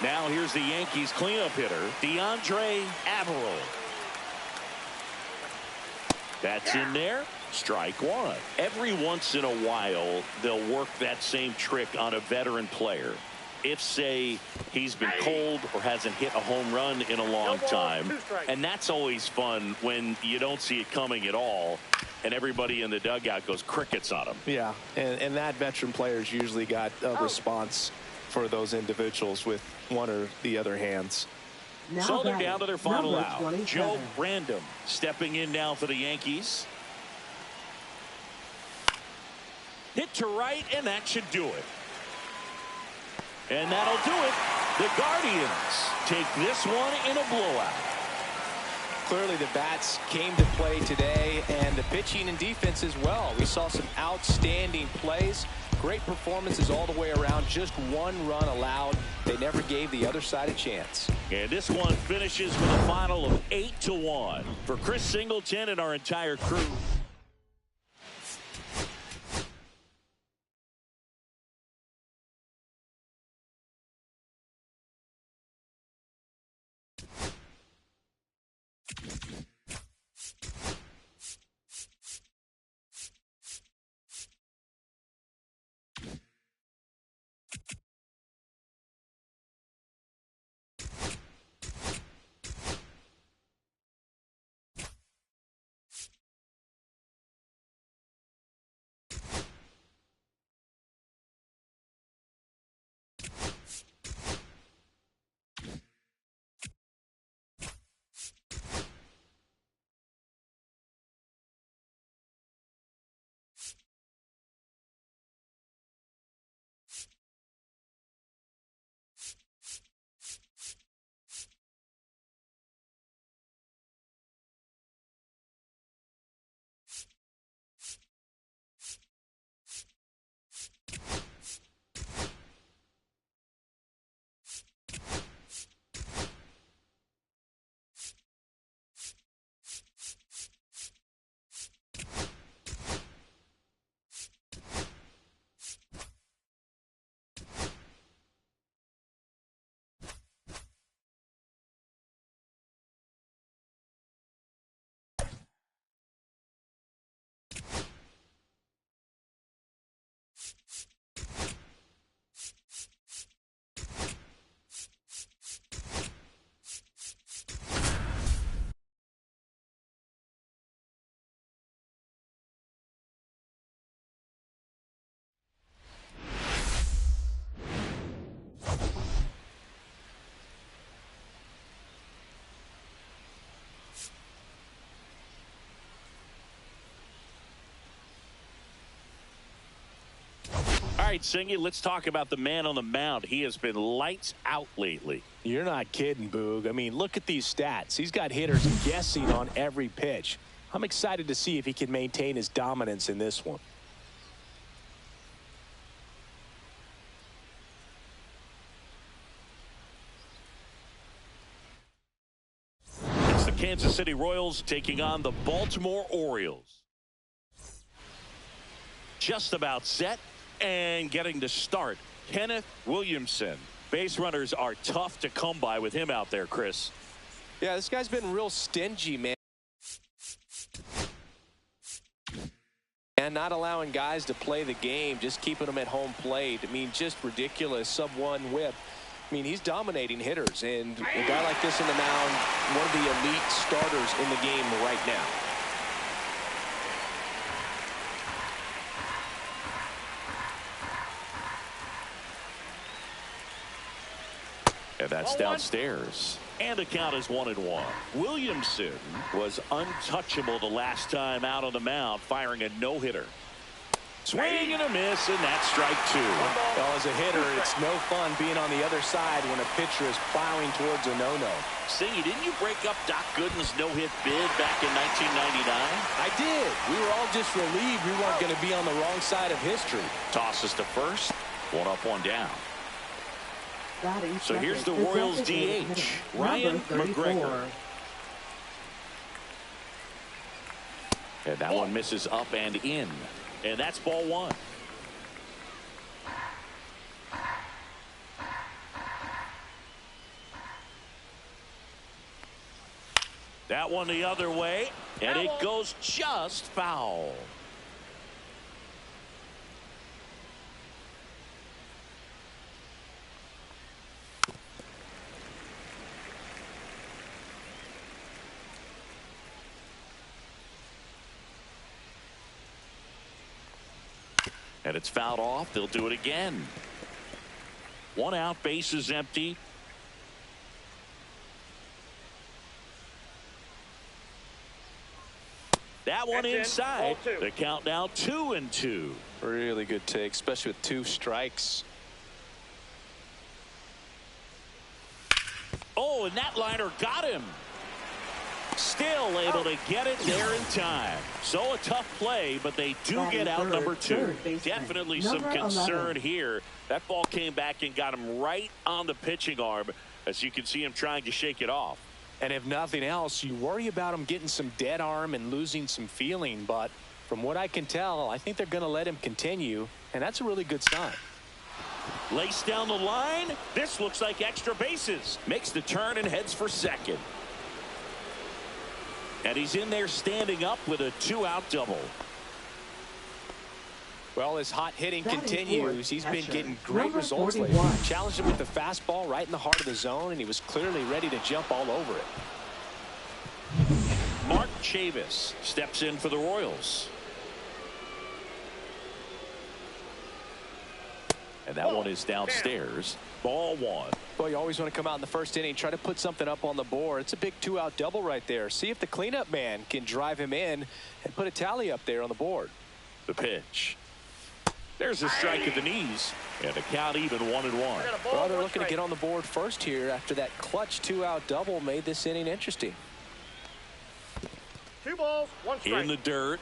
Now here's the Yankees cleanup hitter, DeAndre Averill. That's in there. Strike one. Every once in a while, they'll work that same trick on a veteran player. If, say, he's been cold or hasn't hit a home run in a long time. And that's always fun when you don't see it coming at all. And everybody in the dugout goes crickets on him. Yeah, and that veteran player's usually got a response for those individuals with one or the other hands. So they're down to their final out. Joe Random stepping in now for the Yankees. Hit to right, and that should do it. And that'll do it. The Guardians take this one in a blowout. Clearly the bats came to play today, and the pitching and defense as well. We saw some outstanding plays. Great performances all the way around. Just one run allowed. They never gave the other side a chance. And this one finishes with a final of 8-1. For Chris Singleton and our entire crew. All right, Singy, let's talk about the man on the mound. He has been lights out lately. You're not kidding, Boog. I mean, look at these stats. He's got hitters guessing on every pitch. I'm excited to see if he can maintain his dominance in this one. It's the Kansas City Royals taking on the Baltimore Orioles. Just about set. And getting to start, Kenneth Williamson. Base runners are tough to come by with him out there, Chris. Yeah, this guy's been real stingy, man. And not allowing guys to play the game, just keeping them at home plate. I mean, just ridiculous. Sub-1 whip. I mean, he's dominating hitters. And a guy like this in the mound, one of the elite starters in the game right now. And that's downstairs. And the count is 1-1. Williamson was untouchable the last time out on the mound, firing a no-hitter. Swing and a miss, and that's strike two. Well, as a hitter, it's no fun being on the other side when a pitcher is plowing towards a no-no. Singy, didn't you break up Doc Gooden's no-hit bid back in 1999? I did. We were all just relieved we weren't going to be on the wrong side of history. Tosses to first. One up, one down. So here's the is Royals DH, Ryan McGregor. And that one misses up and in. And that's ball one. That one the other way, and it goes just foul. And it's fouled off. They'll do it again. One out, base is empty. That one inside. The count now 2-2. Really good take, especially with 2 strikes. Oh, and that liner got him. Still able to get it there in time. So a tough play, but they do get out number 2. Definitely some concern here. That ball came back and got him right on the pitching arm, as you can see him trying to shake it off. And if nothing else, you worry about him getting some dead arm and losing some feeling. But from what I can tell, I think they're going to let him continue, and that's a really good sign. Lace down the line. This looks like extra bases. Makes the turn and heads for second. And he's in there standing up with a 2-out double. Well, his hot hitting continues. He's been getting great results 41. lately. Challenged him with the fastball right in the heart of the zone, and he was clearly ready to jump all over it. Mark Chavis steps in for the Royals. And that one is downstairs. Ball one. Well, you always want to come out in the first inning, try to put something up on the board. It's a big 2-out double right there. See if the cleanup man can drive him in and put a tally up there on the board. The pitch. There's a strike at the knees, and a count even 1-1. Well, they're looking to get on the board first here after that clutch 2-out double made this inning interesting. 2 balls, 1 strike. In the dirt.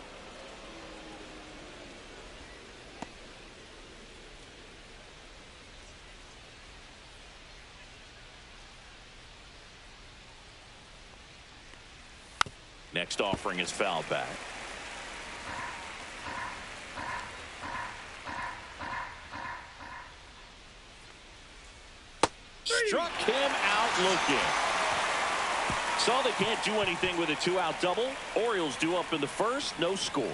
Next offering is fouled back. Struck him out looking. So they can't do anything with a 2-out double. Orioles due up in the first. No score.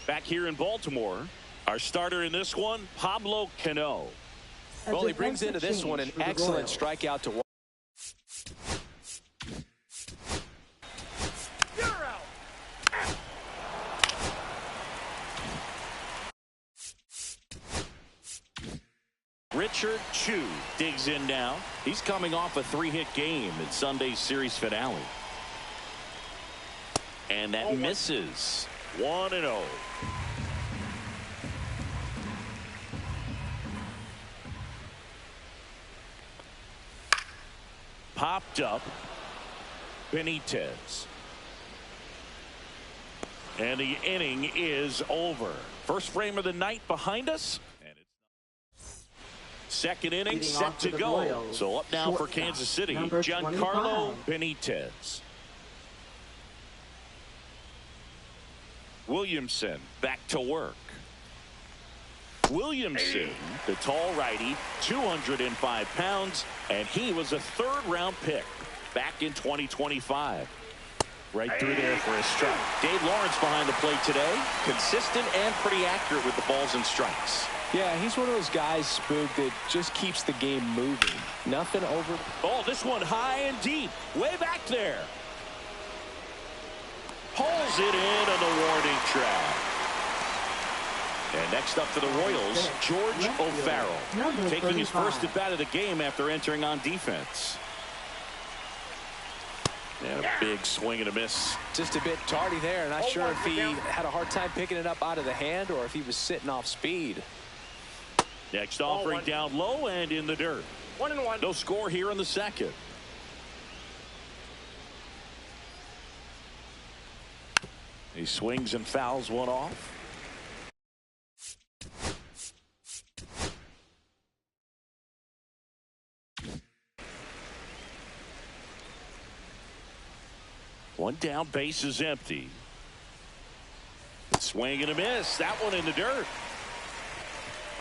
Back here in Baltimore, our starter in this one, Pablo Cano. Well, he brings into this one an excellent strikeout to watch. You're out. Richard Chu digs in now. He's coming off a 3-hit game in Sunday's series finale. And that misses. 1-0. Popped up. Benitez. And the inning is over. First frame of the night behind us. And it's second inning Leading set off to for the go. Royals, So up now for shortstop, Kansas City, number Giancarlo 25. Benitez. Williamson back to work. Williamson, the tall righty, 205 pounds, and he was a 3rd-round pick back in 2025. Right through there for a strike. Dave Lawrence behind the plate today. Consistent and pretty accurate with the balls and strikes. Yeah, he's one of those guys, Spook, that just keeps the game moving. Nothing over. Oh, this one high and deep. Way back there. Pulls it in on the warning track. And next up for the Royals, George O'Farrell, taking his first at bat of the game after entering on defense. And a big swing and a miss. Just a bit tardy there. Not sure if he had a hard time picking it up out of the hand or if he was sitting off speed. Next offering down low and in the dirt. 1-1. No score here in the second. He swings and fouls one off. One down, base is empty. Swing and a miss. That one in the dirt.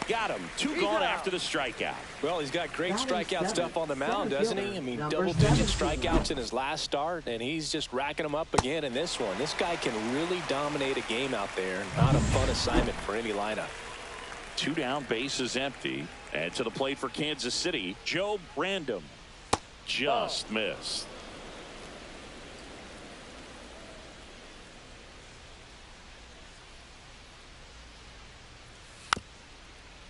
Got him. Two gone after the strikeout. Well, he's got great strikeout stuff on the mound, doesn't he? I mean, Number double-digit 17. strikeouts in his last start, and he's just racking them up again in this one. This guy can really dominate a game out there. Not a fun assignment for any lineup. Two down, base is empty. And to the plate for Kansas City, Joe Brandon. Just missed.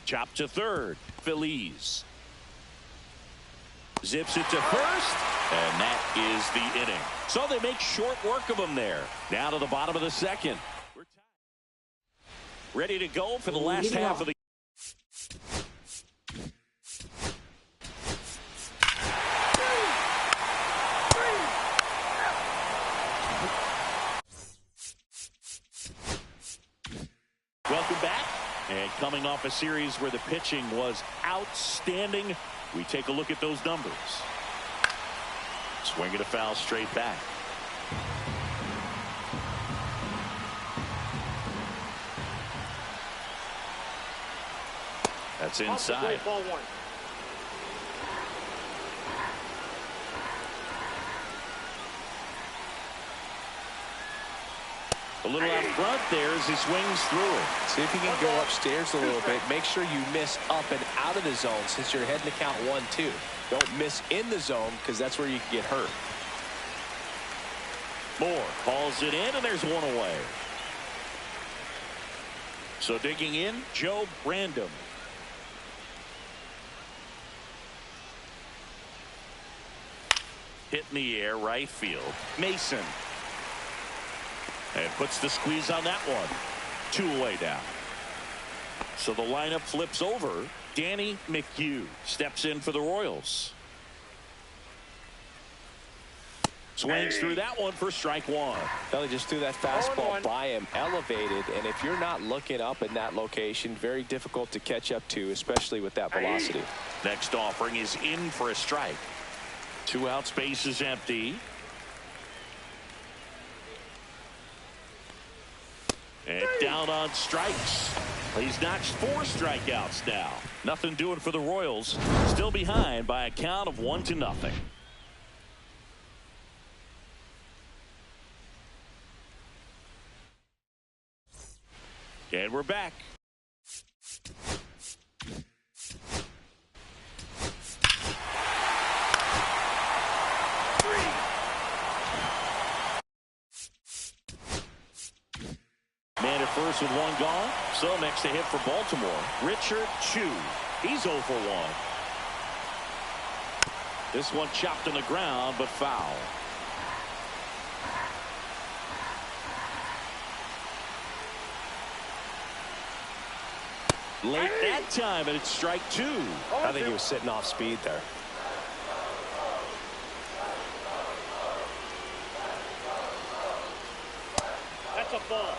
Chop to third. Phillies. Zips it to first. And that is the inning. So they make short work of him there. Now to the bottom of the second. We're ready to go for the last half of the Welcome back. And coming off a series where the pitching was outstanding, we take a look at those numbers. Swing and a foul straight back. That's inside. Ball one. A little out front there as he swings through it. See if you can go upstairs a little bit. Make sure you miss up and out of the zone since you're heading to count 1-2. Don't miss in the zone because that's where you can get hurt. Moore hauls it in, and there's one away. So digging in, Joe Brandon. Hit in the air, right field. Mason. And puts the squeeze on that one. Two away now. So the lineup flips over. Danny McHugh steps in for the Royals. Swings through that one for strike one. Belly just threw that fastball by him, elevated, and if you're not looking up in that location, very difficult to catch up to, especially with that velocity. Next offering is in for a strike. Two outs, base is empty. And down on strikes. He's notched 4 strikeouts now. Nothing doing for the Royals. Still behind by a count of 1-0. And we're back. Man at first with one gone. So next to hit for Baltimore, Richard Chu. He's 0 for 1. This one chopped on the ground, but foul. Late that time, and it's strike 2. I think he was sitting off speed there. That's a ball.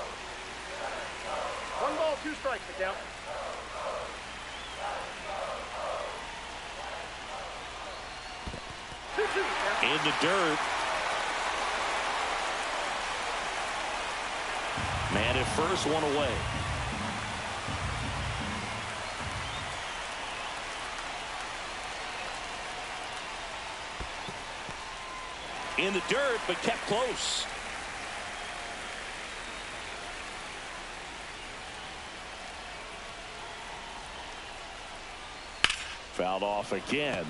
1 ball, 2 strikes to count. In the dirt. Man at first, one away. In the dirt, but kept close. Fouled off again,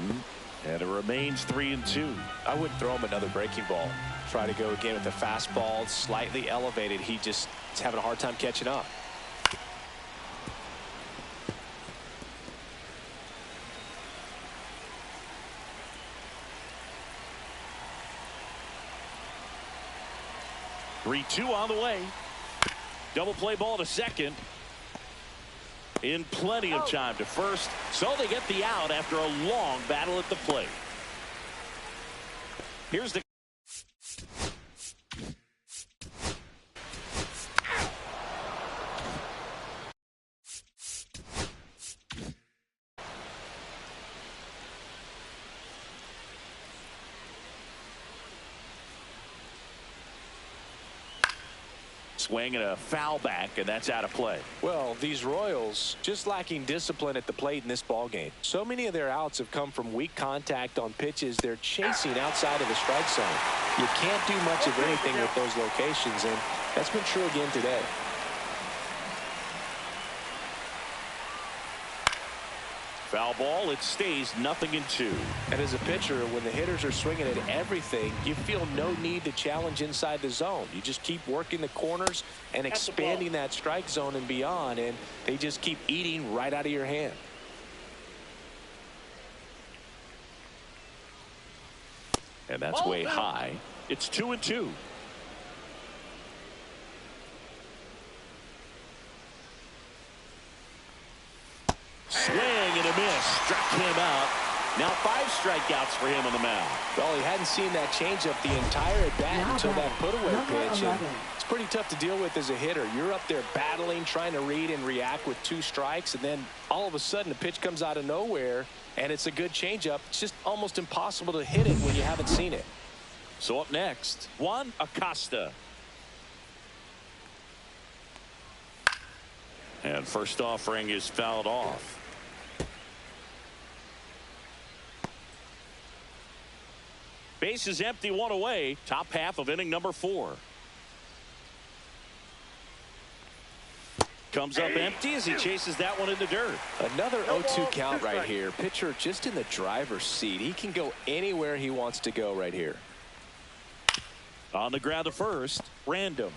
and it remains 3-2. I wouldn't throw him another breaking ball. Try to go again with the fastball, slightly elevated. He just is having a hard time catching up. Three-two on the way. Double play ball to second. In plenty of time to first, so they get the out after a long battle at the plate. Here's the Swing and a foul back, and that's out of play. Well, these Royals just lacking discipline at the plate in this ball game. So many of their outs have come from weak contact on pitches they're chasing outside of the strike zone. You can't do much of anything with those locations, and that's been true again today. Foul ball. It stays 0-2. And as a pitcher, when the hitters are swinging at everything, you feel no need to challenge inside the zone. You just keep working the corners and expanding that strike zone and beyond, and they just keep eating right out of your hand. And that's way high. It's 2-2. Swing and a miss. Struck him out. Now 5 strikeouts for him on the mound. Well, he hadn't seen that changeup the entire at bat until that put-away pitch. And it's pretty tough to deal with as a hitter. You're up there battling, trying to read and react with 2 strikes, and then all of a sudden a pitch comes out of nowhere, and it's a good changeup. It's just almost impossible to hit it when you haven't seen it. So up next, Juan Acosta. And first offering is fouled off. Base is empty, 1 away. Top half of inning number 4. Comes up empty as he chases that one in the dirt. Another 0-2 count right here. Pitcher just in the driver's seat. He can go anywhere he wants to go right here. On the ground to first, Random.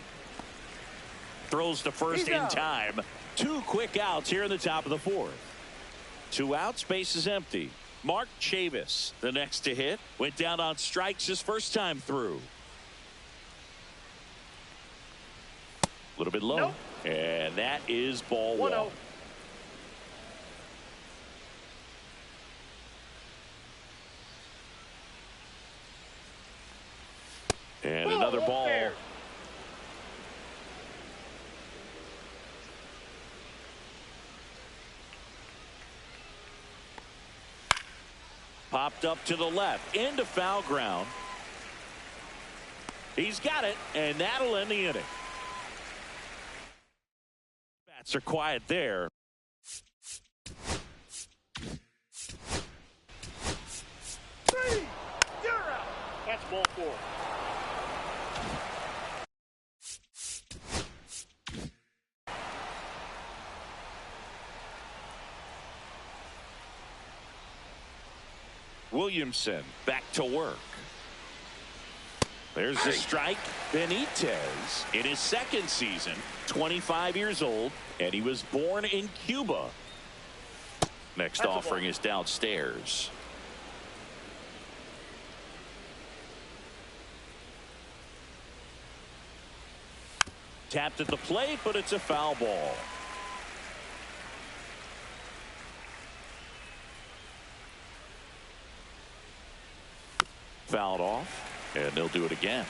Throws to first in time. 2 quick outs here in the top of the 4th. 2 outs, base is empty. Mark Chavis, the next to hit, went down on strikes his first time through. A little bit low. Nope. And that is ball 1. And another ball. There. Popped up to the left into foul ground. He's got it, and that'll end the inning. Bats are quiet there. You're out. That's ball 4. Williamson back to work. There's the strike. Benitez in his 2nd season, 25 years old, and he was born in Cuba. Next offering is downstairs. Tapped at the plate, but it's a foul ball. Fouled off, and they'll do it again.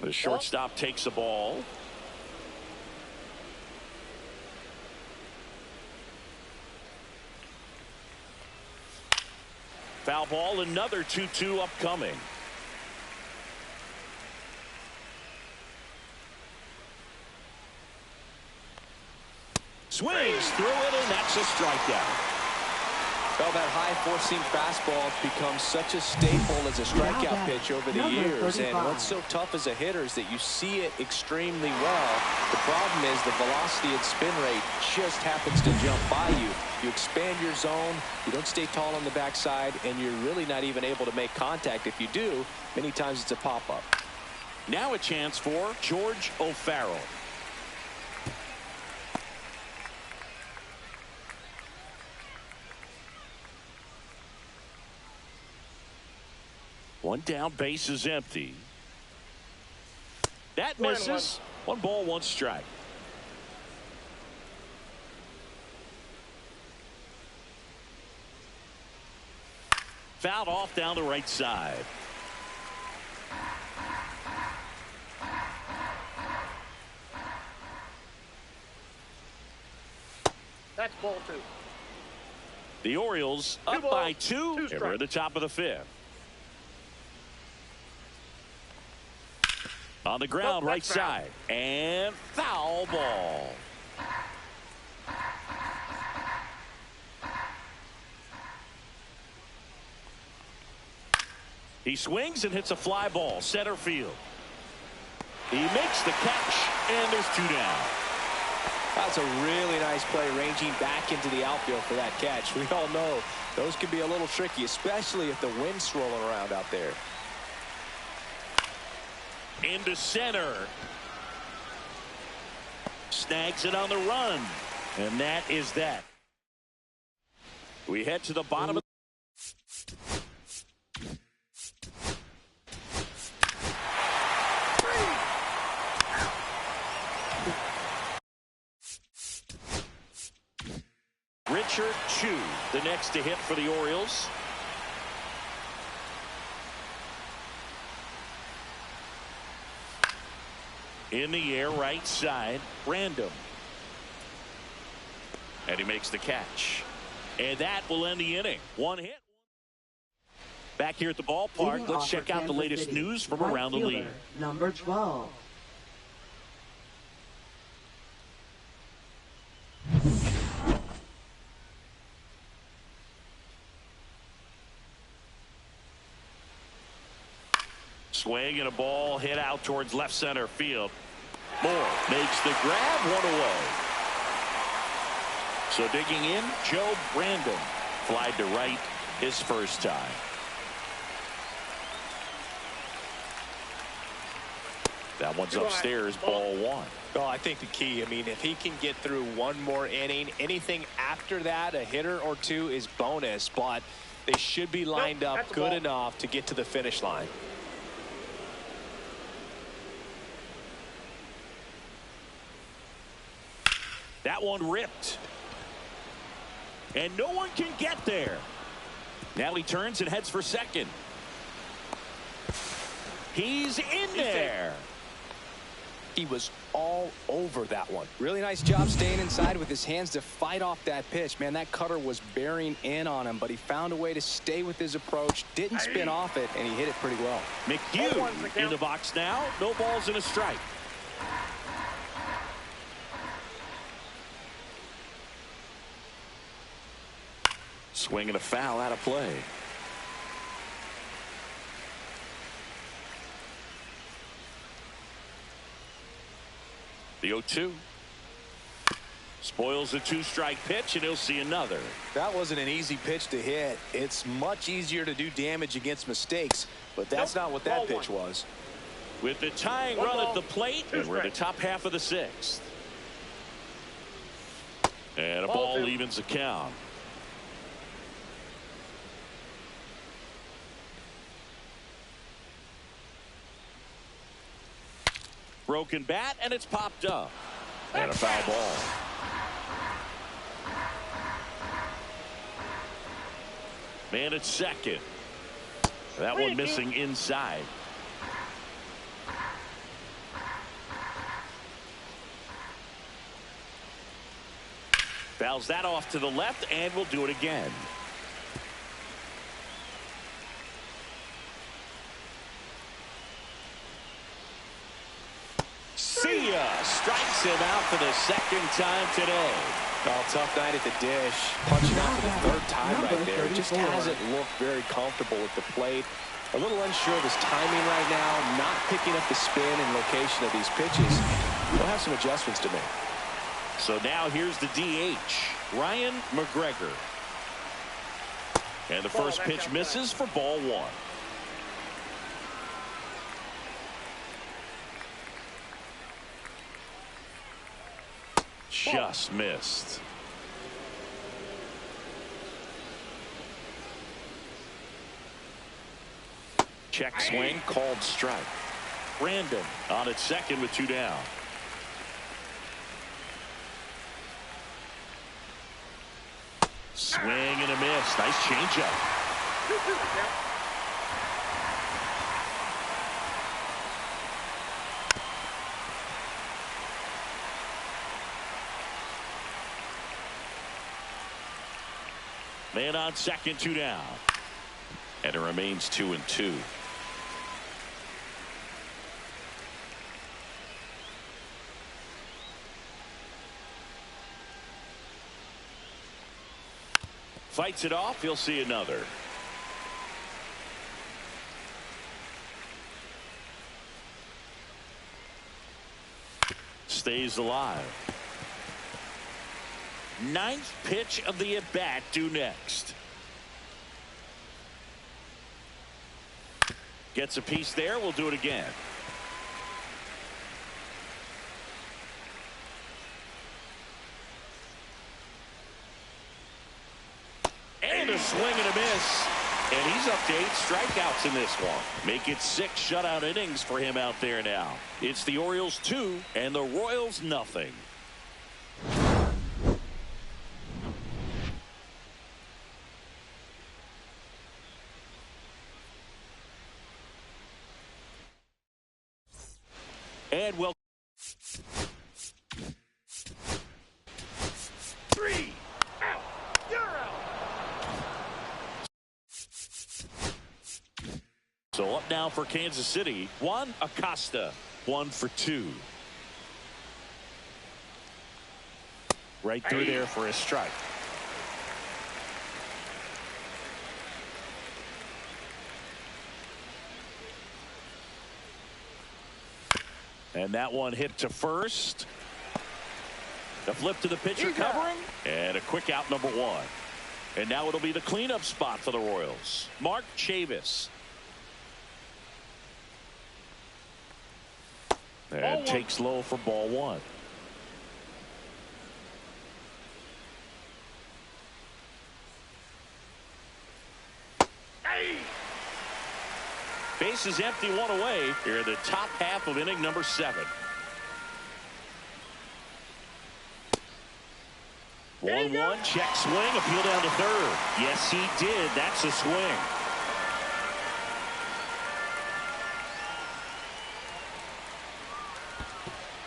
The shortstop takes the ball. Foul ball, another 2-2 upcoming. Swings through it, and that's a strikeout. Well, that high four-seam fastball has become such a staple as a strikeout pitch over the years. And what's so tough as a hitter is that you see it extremely well. The problem is the velocity and spin rate just happens to jump by you. You expand your zone, you don't stay tall on the backside, and you're really not even able to make contact. If you do, many times it's a pop-up. Now a chance for George O'Farrell. One down, base is empty. That misses. 1 ball, 1 strike. Fouled off down the right side. That's ball 2. The Orioles up by 2, and we're at the top of the 5th. On the ground, right side, and foul ball. He swings and hits a fly ball, center field. He makes the catch, and there's 2 down. That's a really nice play, ranging back into the outfield for that catch. We all know those can be a little tricky, especially if the wind's swirling around out there. Into center. Snags it on the run. And that is that. We head to the bottom of Richard Chu, the next to hit for the Orioles. In the air, right side, random. And he makes the catch. And that will end the inning. 1 hit. Back here at the ballpark, let's check out the latest news from around the league. Number 12. Swing and a ball hit out towards left center field. Moore makes the grab, 1 away. So digging in, Joe Brandon. Flied to right his first time. That one's upstairs, ball 1. Oh, I think the key, I mean, if he can get through 1 more inning, anything after that, a hitter or 2 is bonus, but they should be lined up good enough to get to the finish line. That one ripped. And no one can get there. Now he turns and heads for second. He's in there. He was all over that one. Really nice job staying inside with his hands to fight off that pitch. Man, that cutter was bearing in on him, but he found a way to stay with his approach, didn't spin off it, and he hit it pretty well. McHugh in the box now. No balls and a strike. Swing and a foul out of play. The 0-2. Spoils the 2-strike pitch, and he'll see another. That wasn't an easy pitch to hit. It's much easier to do damage against mistakes, but that's not what that pitch was. With the tying run at the plate, and we're in the top half of the 6th. And a ball evens the count. Broken bat, and it's popped up. And a foul ball. Man at second. That one missing inside. Fouls that off to the left, and we'll do it again. See ya. Strikes him out for the 2nd time today. Oh, tough night at the dish. Punching out for the 3rd time right there. Just hasn't looked very comfortable at the plate. A little unsure of his timing right now. Not picking up the spin and location of these pitches. He'll have some adjustments to make. So now here's the DH, Ryan McGregor. And the first pitch misses for ball 1. Just missed. Check swing, called strike. Brandon on at second with 2 down. Swing and a miss. Nice changeup. Man on second, 2 down. And it remains 2-2. Fights it off. He'll see another. Stays alive. Ninth pitch of the at-bat due next. Gets a piece there. We'll do it again. And a swing and a miss. And he's up to 8 strikeouts in this one. Make it 6 shutout innings for him out there now. It's the Orioles 2 and the Royals nothing. And well, 3 out. You're out. So up now for Kansas City. Juan Acosta, 1 for 2. Right through there for a strike. And that one hit to first. The flip to the pitcher covering. And a quick out, number 1. And now it'll be the cleanup spot for the Royals. Mark Chavis. And takes low for ball 1. Base is empty, 1 away. Here in the top half of inning number 7. 1-1, check swing, appeal down to third. Yes, he did. That's a swing.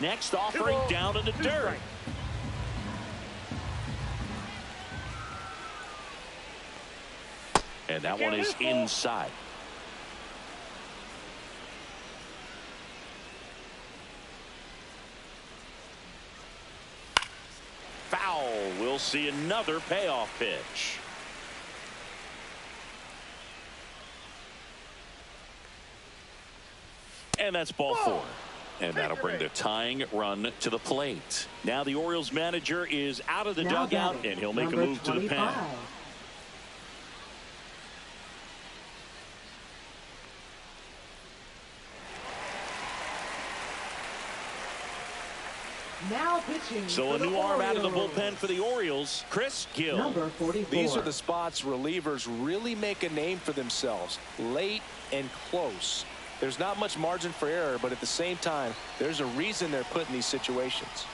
Next offering down in the dirt. And that one is inside. Foul. We'll see another payoff pitch. And that's ball 4. And that'll bring the tying run to the plate. Now the Orioles manager is out of the dugout, and he'll make a move to the pen. Now pitching. So a new arm out of the bullpen for the Orioles, Chris Gill. Number 44. These are the spots relievers really make a name for themselves. Late and close. There's not much margin for error, but at the same time, there's a reason they're put in these situations.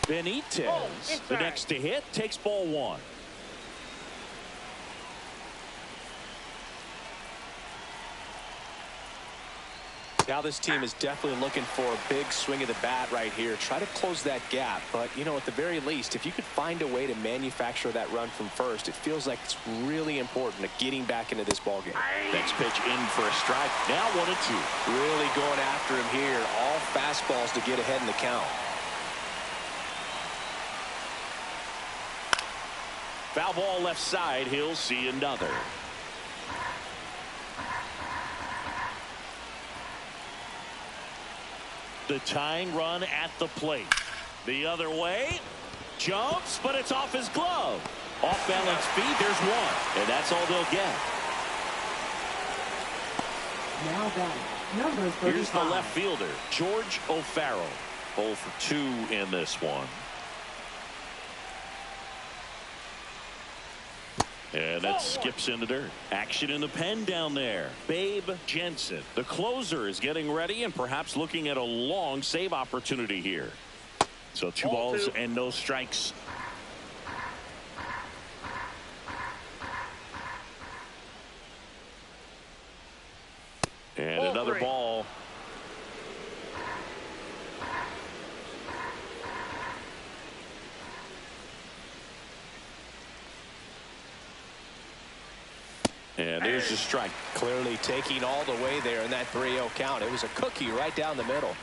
Benitez, the next to hit, takes ball 1. Now this team is definitely looking for a big swing of the bat right here. Try to close that gap. But, you know, at the very least, if you could find a way to manufacture that run from first, it feels like it's really important to getting back into this ballgame. Next pitch in for a strike. Now 1-2. Really going after him here. All fastballs to get ahead in the count. Foul ball left side. He'll see another. The tying run at the plate. The other way. Jumps, but it's off his glove. Off balance feet. There's 1. And that's all they'll get. Now batting, number 35. Here's the left fielder, George O'Farrell. 0 for 2 in this one. And that skips in the dirt. Action in the pen down there. Babe Jensen, the closer, is getting ready and perhaps looking at a long save opportunity here. So 2 balls and no strikes. And another ball. And there's the strike. Clearly taking all the way there in that 3-0 count. It was a cookie right down the middle.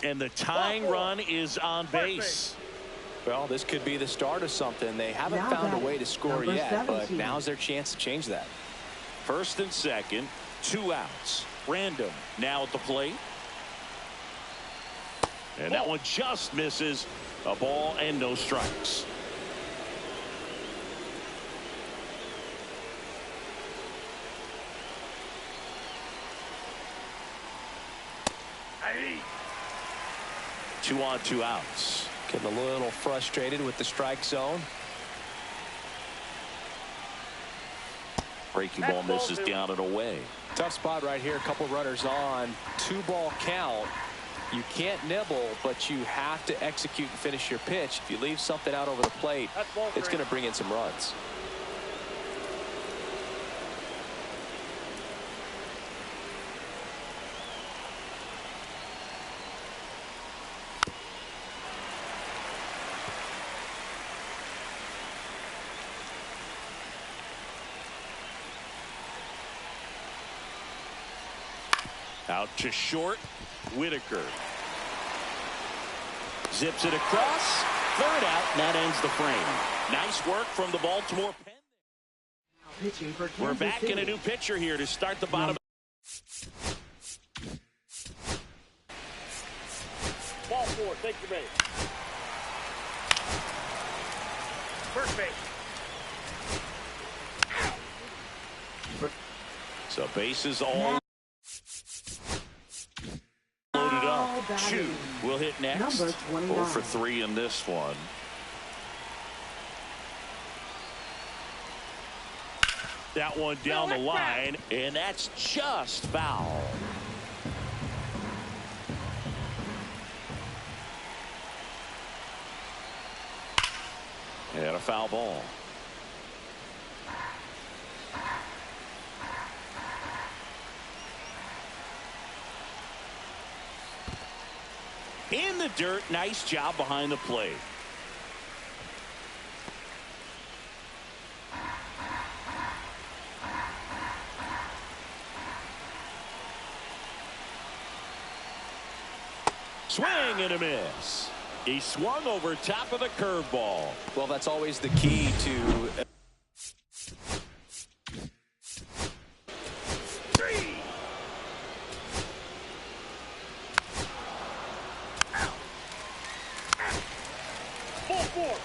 And the tying run is on base. Well, this could be the start of something. They haven't found a way to score yet, but now's their chance to change that. First and second, 2 outs. Random now at the plate. And that one just misses. A ball and no strikes. Hey. 2 on, 2 outs. Getting a little frustrated with the strike zone. Breaking ball misses down and away. Tough spot right here. A couple runners on. 2-ball count. You can't nibble, but you have to execute and finish your pitch. If you leave something out over the plate, it's going to bring in some runs. Out to short. Whitaker zips it across. 3rd out, and that ends the frame. Nice work from the Baltimore Pen. We're back in a new pitcher here to start the bottom. Ball 4, take your base. First base. So bases all loaded up. Chu will hit next. 0 for 3 in this one. That one down the line, and that's just foul. And a foul ball. In the dirt. Nice job behind the plate. Swing and a miss. He swung over top of the curveball. Well, that's always the key to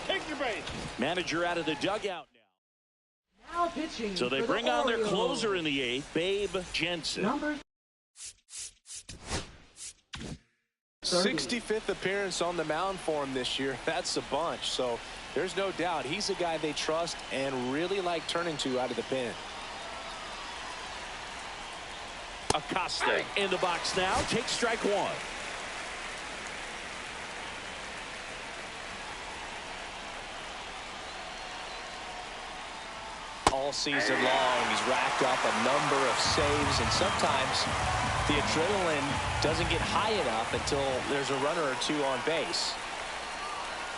Take your base. Manager out of the dugout now. Now pitching. So they bring on their closer in the 8th, Babe Jensen. Number 65th appearance on the mound for him this year. That's a bunch. So there's no doubt he's a guy they trust and really like turning to out of the pen. Acosta in the box now. Takes strike 1. All season long, he's racked up a number of saves, and sometimes the adrenaline doesn't get high enough until there's a runner or 2 on base.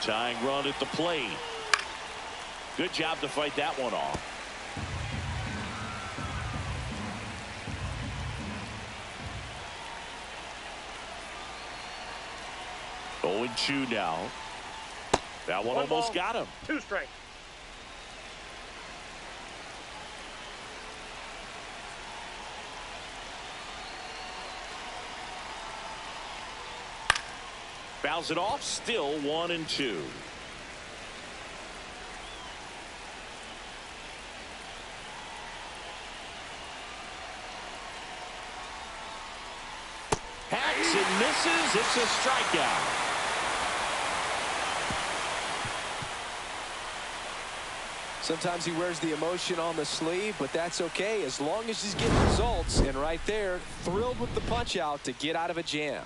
Tying run at the plate. Good job to fight that one off. Going 2 now. That one almost got him. 2 strikes. Fouls it off. Still 1 and 2. Hacks and misses. It's a strikeout. Sometimes he wears the emotion on the sleeve, but that's okay as long as he's getting results. And right there, thrilled with the punch out to get out of a jam.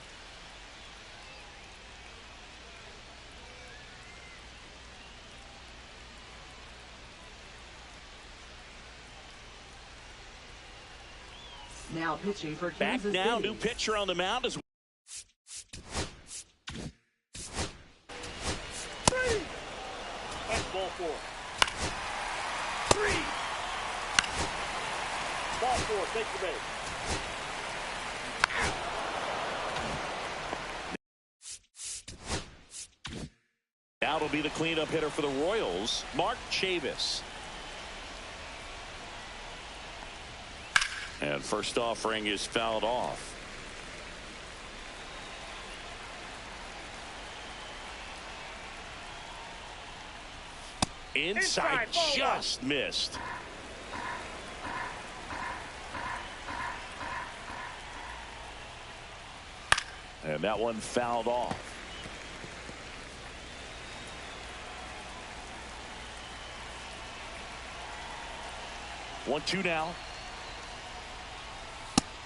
now pitching for Back Kansas now, City. new pitcher on the mound as That's ball 4. Ball 4, take the base. Now it'll be the cleanup hitter for the Royals, Mark Chavis. And first offering is fouled off. Inside just missed. And that one fouled off. One, two now.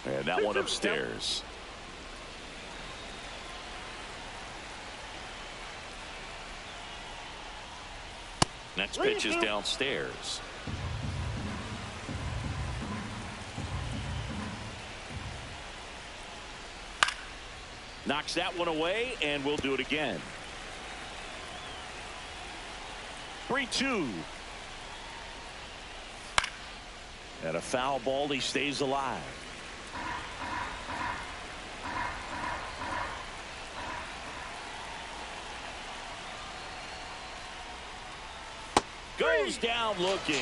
And that one upstairs. Next pitch is downstairs. Knocks that one away, and we'll do it again. 3-2. And a foul ball. He stays alive. Goes down looking.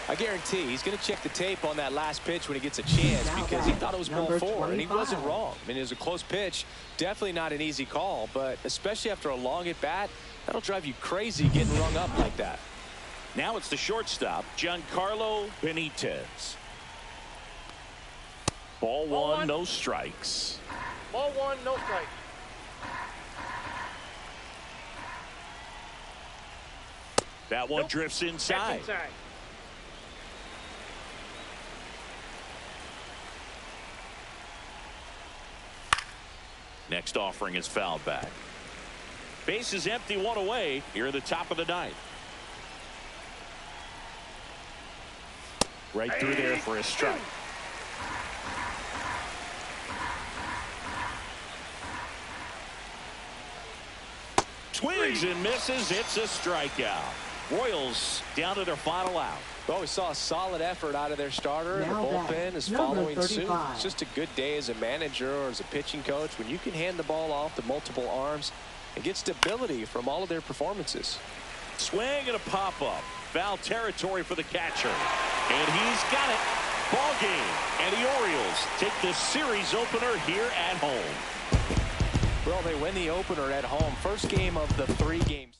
I guarantee he's going to check the tape on that last pitch when he gets a chance, because he thought it was ball 4, and he wasn't wrong. I mean, it was a close pitch. Definitely not an easy call, but especially after a long at bat, that'll drive you crazy getting rung up like that. Now it's the shortstop, Giancarlo Benitez. Ball one, no strikes. Ball 1, no strike. That one drifts inside. That's inside. Next offering is fouled back. Base is empty, one away here in the top of the ninth. Right through there for a strike. Swings and misses. It's a strikeout. Royals down to their final out. Well, we saw a solid effort out of their starter. The bullpen is following suit. It's just a good day as a manager or as a pitching coach when you can hand the ball off to multiple arms and get stability from all of their performances. Swing and a pop-up. Foul territory for the catcher. And he's got it. Ball game. And the Orioles take the series opener here at home. Well, they win the opener at home. First game of the 3-game series.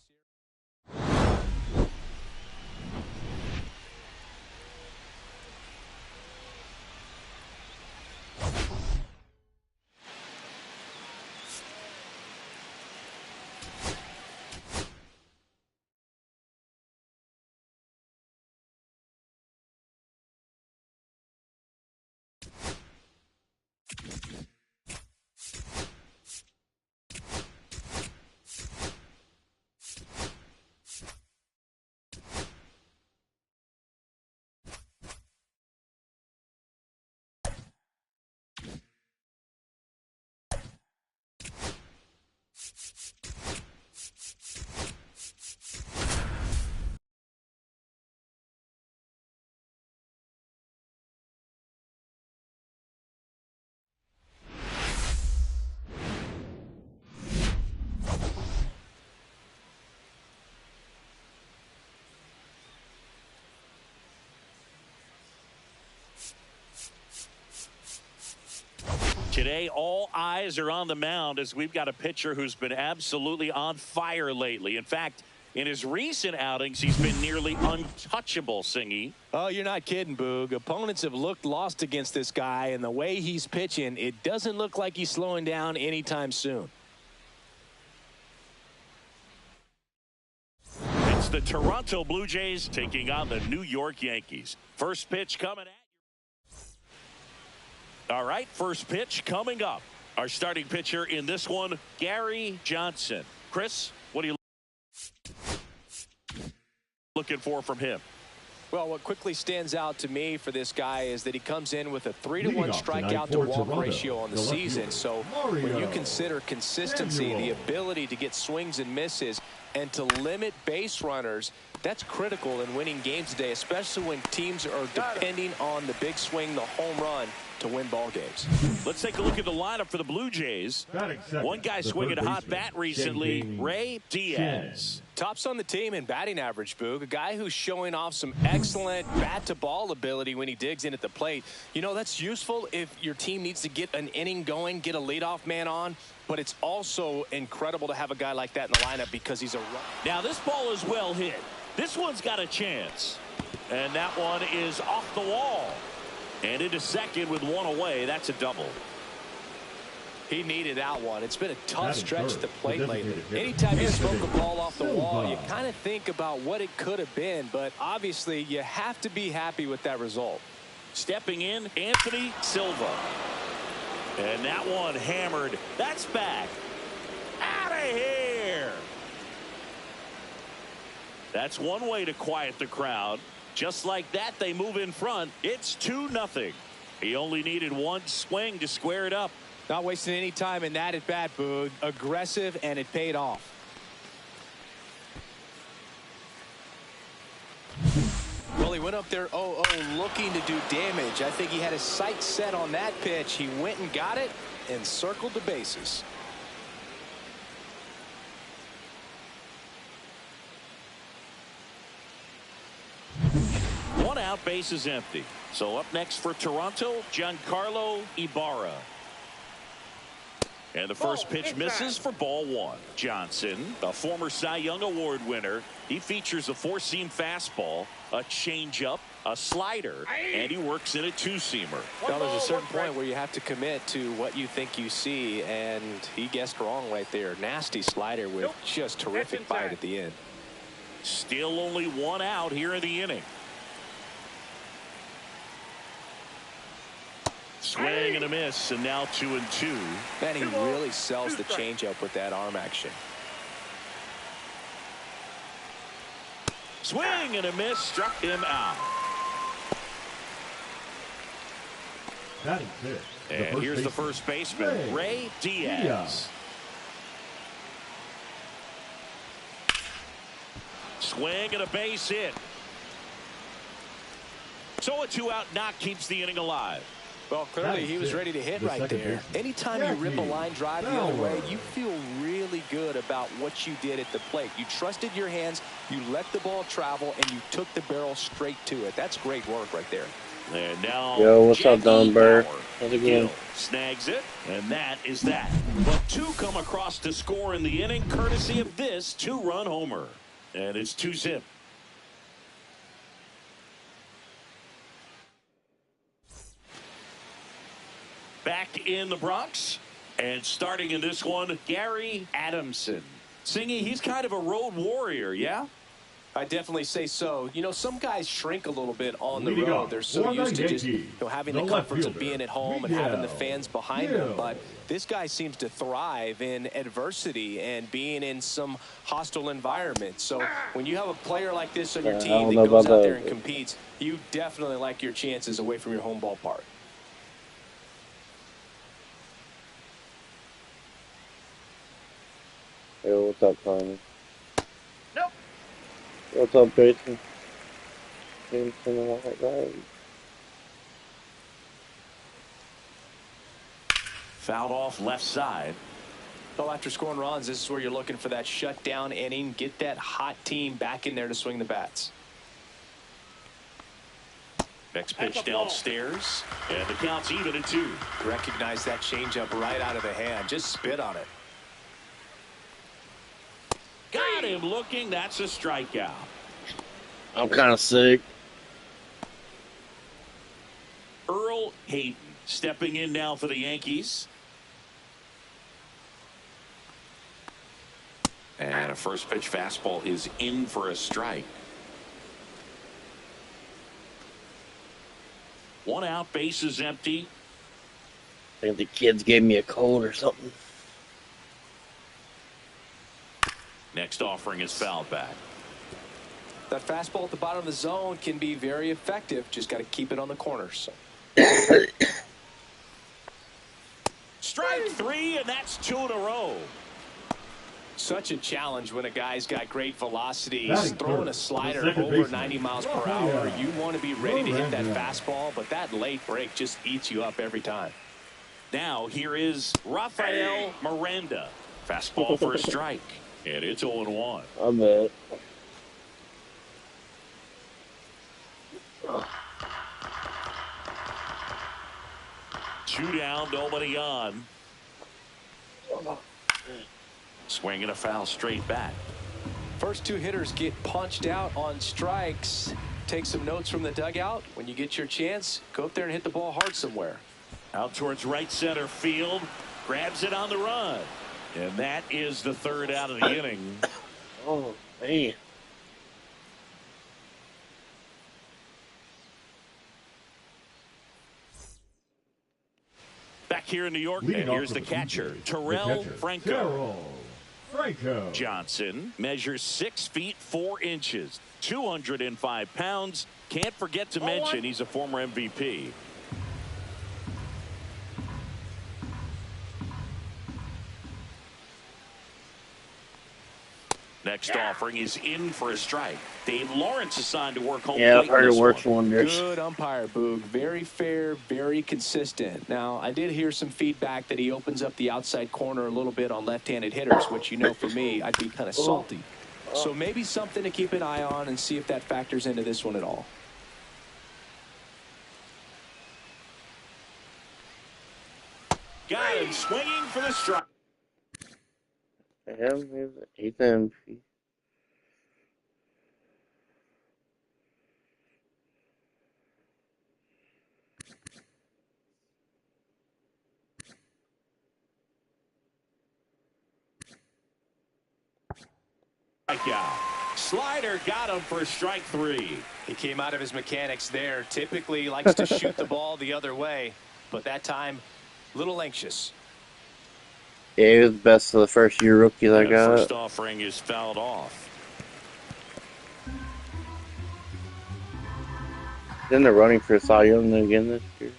Today, all eyes are on the mound as we've got a pitcher who's been absolutely on fire lately. In fact, in his recent outings, he's been nearly untouchable, Singy. Oh, you're not kidding, Boog. Opponents have looked lost against this guy, and the way he's pitching, it doesn't look like he's slowing down anytime soon. It's the Toronto Blue Jays taking on the New York Yankees. First pitch coming at you. All right, first pitch coming up. Our starting pitcher in this one, Gary Johnson. Chris, what are you looking for from him? Well, what quickly stands out to me for this guy is that he comes in with a 3-to-1 strikeout to walk ratio on the season. So when you consider consistency, the ability to get swings and misses, and to limit base runners, That's critical in winning games today, especially when teams are depending on the big swing, the home run, to win ball games. Let's take a look at the lineup for the Blue Jays. One guy swinging a hot bat recently, Ray Diaz. Tops on the team in batting average, Boog. A guy who's showing off some excellent bat-to-ball ability when he digs in at the plate. You know, that's useful if your team needs to get an inning going, get a leadoff man on. But it's also incredible to have a guy like that in the lineup because he's a run. Now, this ball is well hit. This one's got a chance. And that one is off the wall. And into second with one away. That's a double. He needed that one. It's been a tough stretch at the plate lately. Anytime you smoke a ball off the wall, you kind of think about what it could have been. But obviously, you have to be happy with that result. Stepping in, Anthony Silva. And that one hammered. That's back. Out of here. That's one way to quiet the crowd. Just like that, they move in front. It's 2-0. He only needed one swing to square it up. Not wasting any time in that at bat, Boog. Aggressive, and it paid off. Well, he went up there 0-0 looking to do damage. I think he had his sights set on that pitch. He went and got it and circled the bases. One out, base is empty. So up next for Toronto, Giancarlo Ibarra. And the first pitch misses for ball one. Johnson, a former Cy Young Award winner, he features a four-seam fastball, a changeup, a slider, and he works in a two-seamer. Well, there's a certain point where you have to commit to what you think you see, and he guessed wrong right there. Nasty slider with just terrific bite at the end. Still only one out here in the inning. Swing and a miss, and now 2-2. Man, he really sells the changeup with that arm action. Swing and a miss, struck him out. And here's the first baseman, Ray Diaz. Swing and a base hit. So a two-out knock keeps the inning alive. Well, clearly he was ready to hit right there. Anytime you rip a line drive the other way, you feel really good about what you did at the plate. You trusted your hands, you let the ball travel, and you took the barrel straight to it. That's great work right there. And now, yo, what's up, Don Burr? How's it going? Snags it, and that is that. But two come across to score in the inning, courtesy of this two-run homer. And it's 2-zip. Back in the Bronx, and starting in this one, Gary Adamson. Singy, he's kind of a road warrior, yeah? I definitely say so. You know, some guys shrink a little bit on the road. They're so used to just having the comforts of being at home and having the fans behind them. But this guy seems to thrive in adversity and being in some hostile environment. So when you have a player like this on your team that goes out there and competes, you definitely like your chances away from your home ballpark. Yo, what's up, Tommy? Nope. What's up, Jason? Jason, right. Fouled off left side. Well, after scoring runs, this is where you're looking for that shutdown inning. Get that hot team back in there to swing the bats. Next pitch downstairs, and the count's even at 2. Recognize that changeup right out of the hand. Just spit on it. Got him looking. That's a strikeout. I'm kind of sick. Earl Hayden stepping in now for the Yankees. And a first pitch fastball is in for a strike. One out, base is empty. I think the kids gave me a cold or something. Next offering is fouled back. That fastball at the bottom of the zone can be very effective. Just got to keep it on the corners. Strike 3, and that's 2 in a row. Such a challenge when a guy's got great velocity. He's throwing a slider over 90 miles per hour. You want to be ready to hit that fastball, but that late break just eats you up every time. Now here is Rafael Miranda. Fastball for a strike. And it's 0-1. I bet. Two down, nobody on. Swinging a foul straight back. First two hitters get punched out on strikes. Take some notes from the dugout. When you get your chance, go up there and hit the ball hard somewhere. Out towards right center field. Grabs it on the run. And that is the third out of the inning. Oh, man. Back here in New York, and here's the catcher, Terrell Franco. Johnson measures 6 feet 4 inches, 205 pounds. Can't forget to mention he's a former MVP. Next offering is in for a strike. Dave Lawrence assigned to work home. Yeah, I've heard it works wonders. Good umpire, Boog. Very fair, very consistent. Now, I did hear some feedback that he opens up the outside corner a little bit on left-handed hitters, which, you know, for me, I'd be kind of salty. So maybe something to keep an eye on and see if that factors into this one at all. Got him swinging for the strike. He's MVP. Slider got him for strike 3. He came out of his mechanics there. Typically likes to shoot the ball the other way, but that time, a little anxious. Yeah, he was the best of the first-year rookies I got. First offering is fouled off. Then they're running for Cy Young again this year.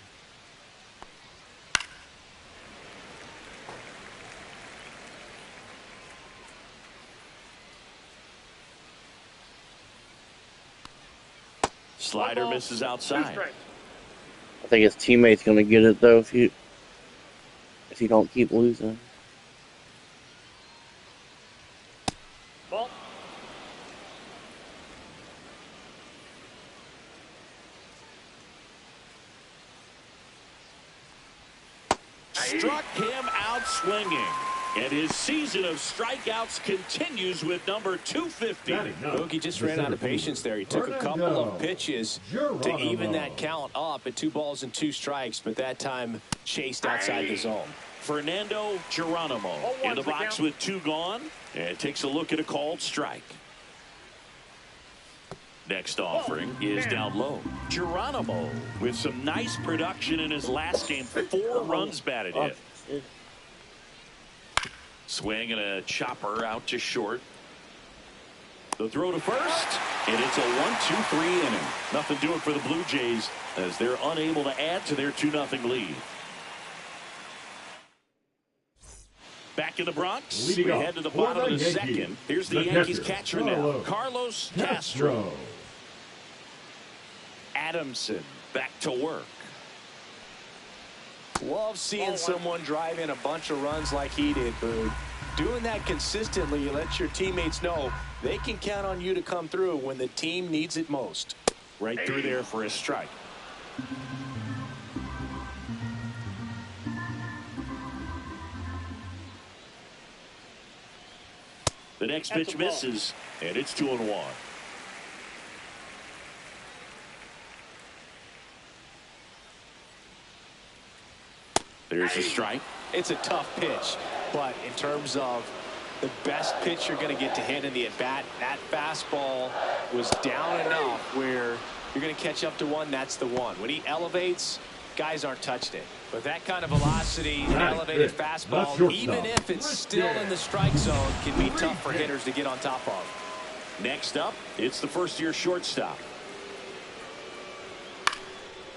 Slider misses outside. I think his teammate's gonna get it though if he don't keep losing. Ball. Struck him out swinging. And his season of strikeouts continues with number 250. Boogie just ran out of patience there. He took a couple of pitches to even that count up at 2 balls and 2 strikes, but that time chased outside the zone. Fernando Geronimo in the box with 2 gone, and takes a look at a called strike. Next offering is down low. Geronimo with some nice production in his last game. 4 runs batted in. Swing and a chopper out to short. The throw to first, and it's a 1-2-3 inning. Nothing doing for the Blue Jays as they're unable to add to their 2-0 lead. Back in the Bronx, we head to the bottom of the second. Here's the Yankees catcher now, Carlos Castro. Adamson back to work. Love seeing someone drive in a bunch of runs like he did, Boog. Doing that consistently lets your teammates know they can count on you to come through when the team needs it most. Right through there for a strike. The next pitch misses, and it's 2-1. There's a strike. It's a tough pitch, but in terms of the best pitch you're going to get to hit in the at-bat, that fastball was down enough where you're going to catch up to one, that's the one. When he elevates, guys aren't touched it. But that kind of velocity, an elevated fastball, even if it's still in the strike zone, can be tough for hitters to get on top of. Next up, it's the first-year shortstop.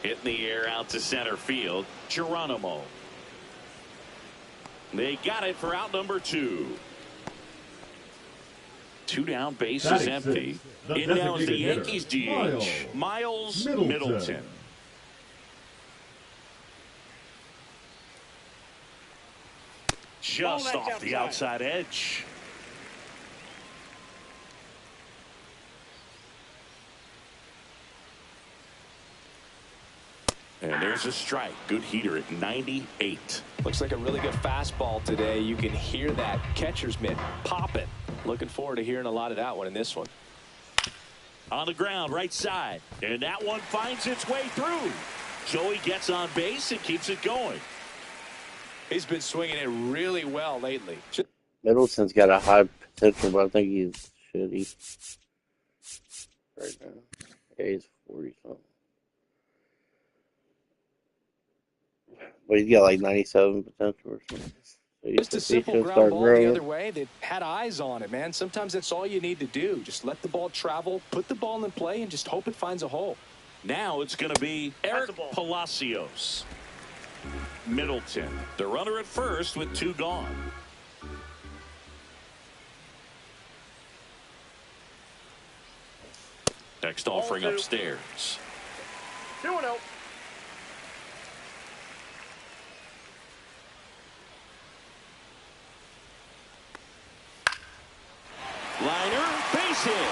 Hit in the air out to center field, Geronimo. They got it for out number 2. 2 down, bases empty. In now is the Yankees DH, Miles Middleton. Just off the outside edge. And there's a strike. Good heater at 98. Looks like a really good fastball today. You can hear that catcher's mitt popping. Looking forward to hearing a lot of that one in this one. On the ground, right side. And that one finds its way through. Joey gets on base and keeps it going. He's been swinging it really well lately. Middleton's got a high potential, but I think he's shitty right now. Yeah, he's 40-something. But he's got like 97 potential or something. So Just a simple ground ball the other way that had eyes on it, man. Sometimes that's all you need to do. Just let the ball travel, put the ball in play, and just hope it finds a hole. Now it's going to be Eric Palacios. Middleton, the runner at first with 2 gone. Next offering upstairs. 2-0. Liner, base hit.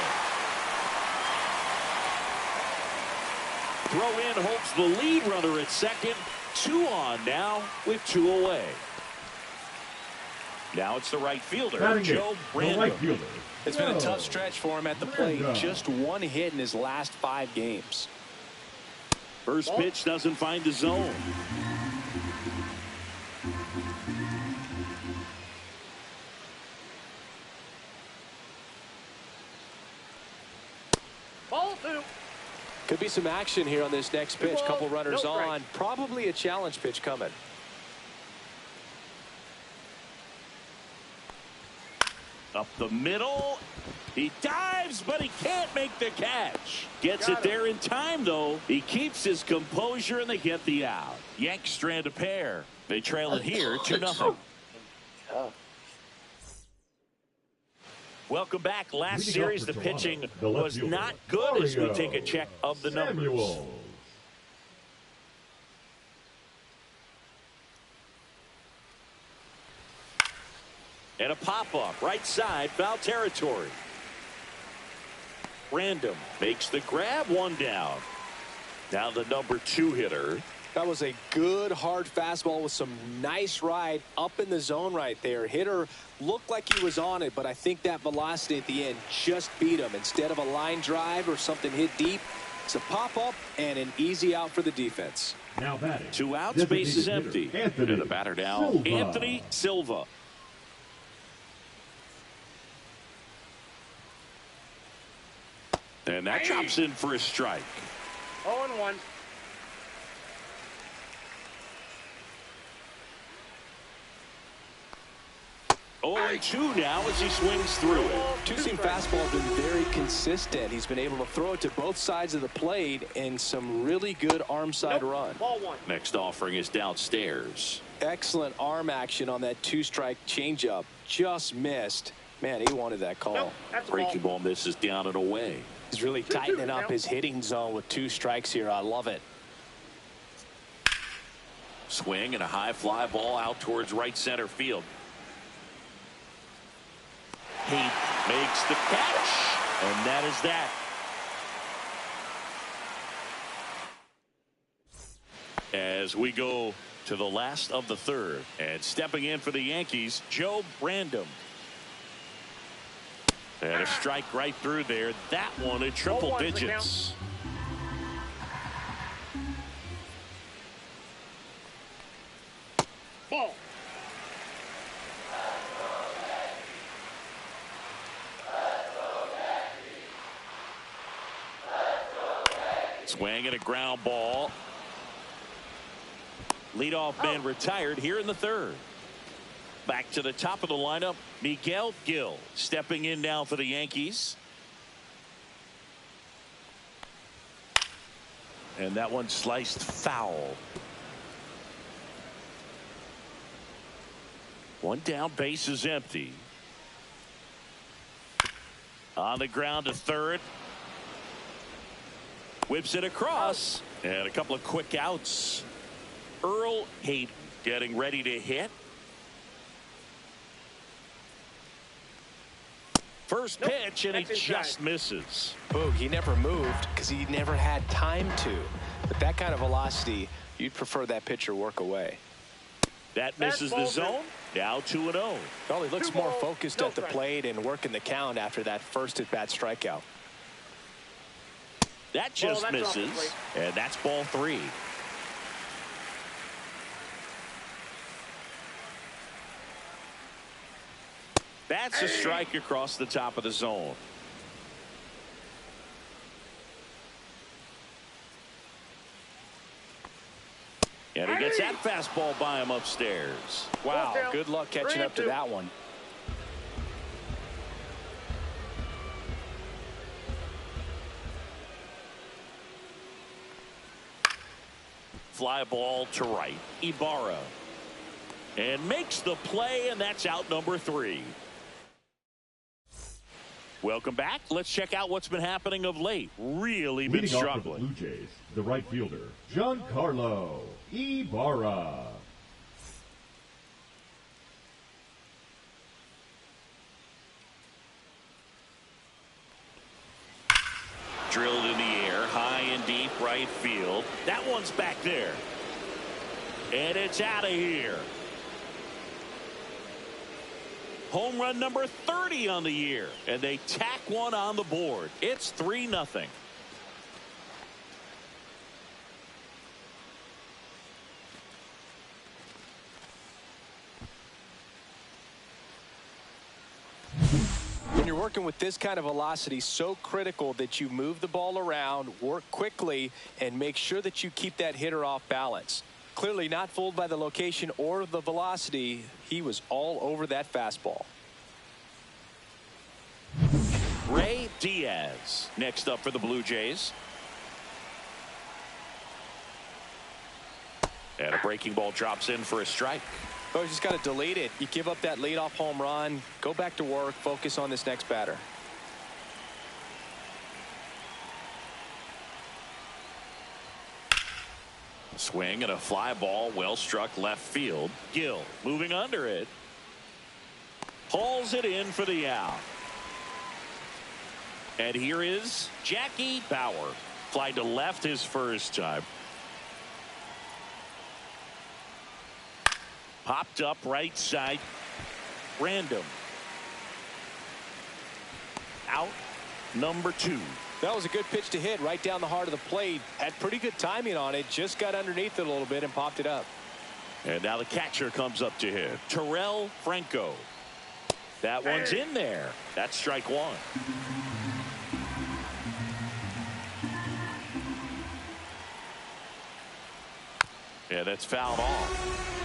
Throw in hopes the lead runner at second. 2 on now with 2 away. Now it's the right fielder, Joe Random. It's been a tough stretch for him at the plate. Just 1 hit in his last 5 games. First pitch doesn't find the zone. Ball 2. Could be some action here on this next pitch. Couple runners on. Probably a challenge pitch coming. Up the middle. He dives, but he can't make the catch. Gets it there in time, though. He keeps his composure, and they get the out. Yanks strand a pair. They trail it here 2-0. Welcome back. Last series, the pitching was not good as we take a check of the numbers. And a pop-up, right side, foul territory. Random makes the grab, 1 down. Now the number 2 hitter. That was a good hard fastball with some nice ride up in the zone right there. Hitter looked like he was on it, but I think that velocity at the end just beat him. Instead of a line drive or something hit deep, it's a pop-up and an easy out for the defense. Now batting. 2 outs, base is empty. And the batter now, Anthony Silva. And that drops in for a strike. 0-1. Oh, 2 now as he swings through it. Two-seam fastball has been very consistent. He's been able to throw it to both sides of the plate and some really good arm side run. Ball 1. Next offering is downstairs. Excellent arm action on that 2-strike changeup. Just missed. Man, he wanted that call. Breaking ball misses down and away. He's really tightening up his hitting zone with 2 strikes here. I love it. Swing and a high fly ball out towards right center field. He makes the catch, and that is that. As we go to the last of the 3rd, and stepping in for the Yankees, Joe Random. And a strike right through there. That one at triple digits. Ball. Swing and a ground ball. Leadoff man retired here in the 3rd. Back to the top of the lineup, Miguel Gil stepping in now for the Yankees. And that one sliced foul. 1 down, base is empty. On the ground to third. Whips it across. And a couple of quick outs. Earl Hayden getting ready to hit. First pitch, and he just misses. Boog, he never moved because he never had time to. But that kind of velocity, you'd prefer that pitcher work away. That misses the zone. Now 2-0. Well, he looks more focused at the plate and working the count after that first at-bat strikeout. That just misses, and that's ball 3. That's a strike across the top of the zone. And he gets that fastball by him upstairs. Wow, good luck catching up to that one. Fly ball to right. Ibarra. And makes the play, and that's out number 3. Welcome back. Let's check out what's been happening of late. Really been struggling. Blue Jays, the right fielder, Giancarlo Ibarra. Drilled in the air, high and deep right field. That one's back there. And it's out of here. Home run number 30 on the year. And they tack one on the board. It's 3-0. When you're working with this kind of velocity, so critical that you move the ball around, work quickly, and make sure that you keep that hitter off balance. Clearly not fooled by the location or the velocity. He was all over that fastball. Ray Diaz next up for the Blue Jays. And a breaking ball drops in for a strike. Oh, you just got to delete it. You give up that leadoff home run. Go back to work. Focus on this next batter. Swing and a fly ball, well struck left field. Gill moving under it. Hauls it in for the out. And here is Jackie Bauer. Fly to left his first time. Popped up right side. Random. Out number 2. That was a good pitch to hit right down the heart of the plate. Had pretty good timing on it. Just got underneath it a little bit and popped it up. And now the catcher comes up to hit. Terrell Franco. That one's in there. That's strike 1. Yeah, that's fouled off.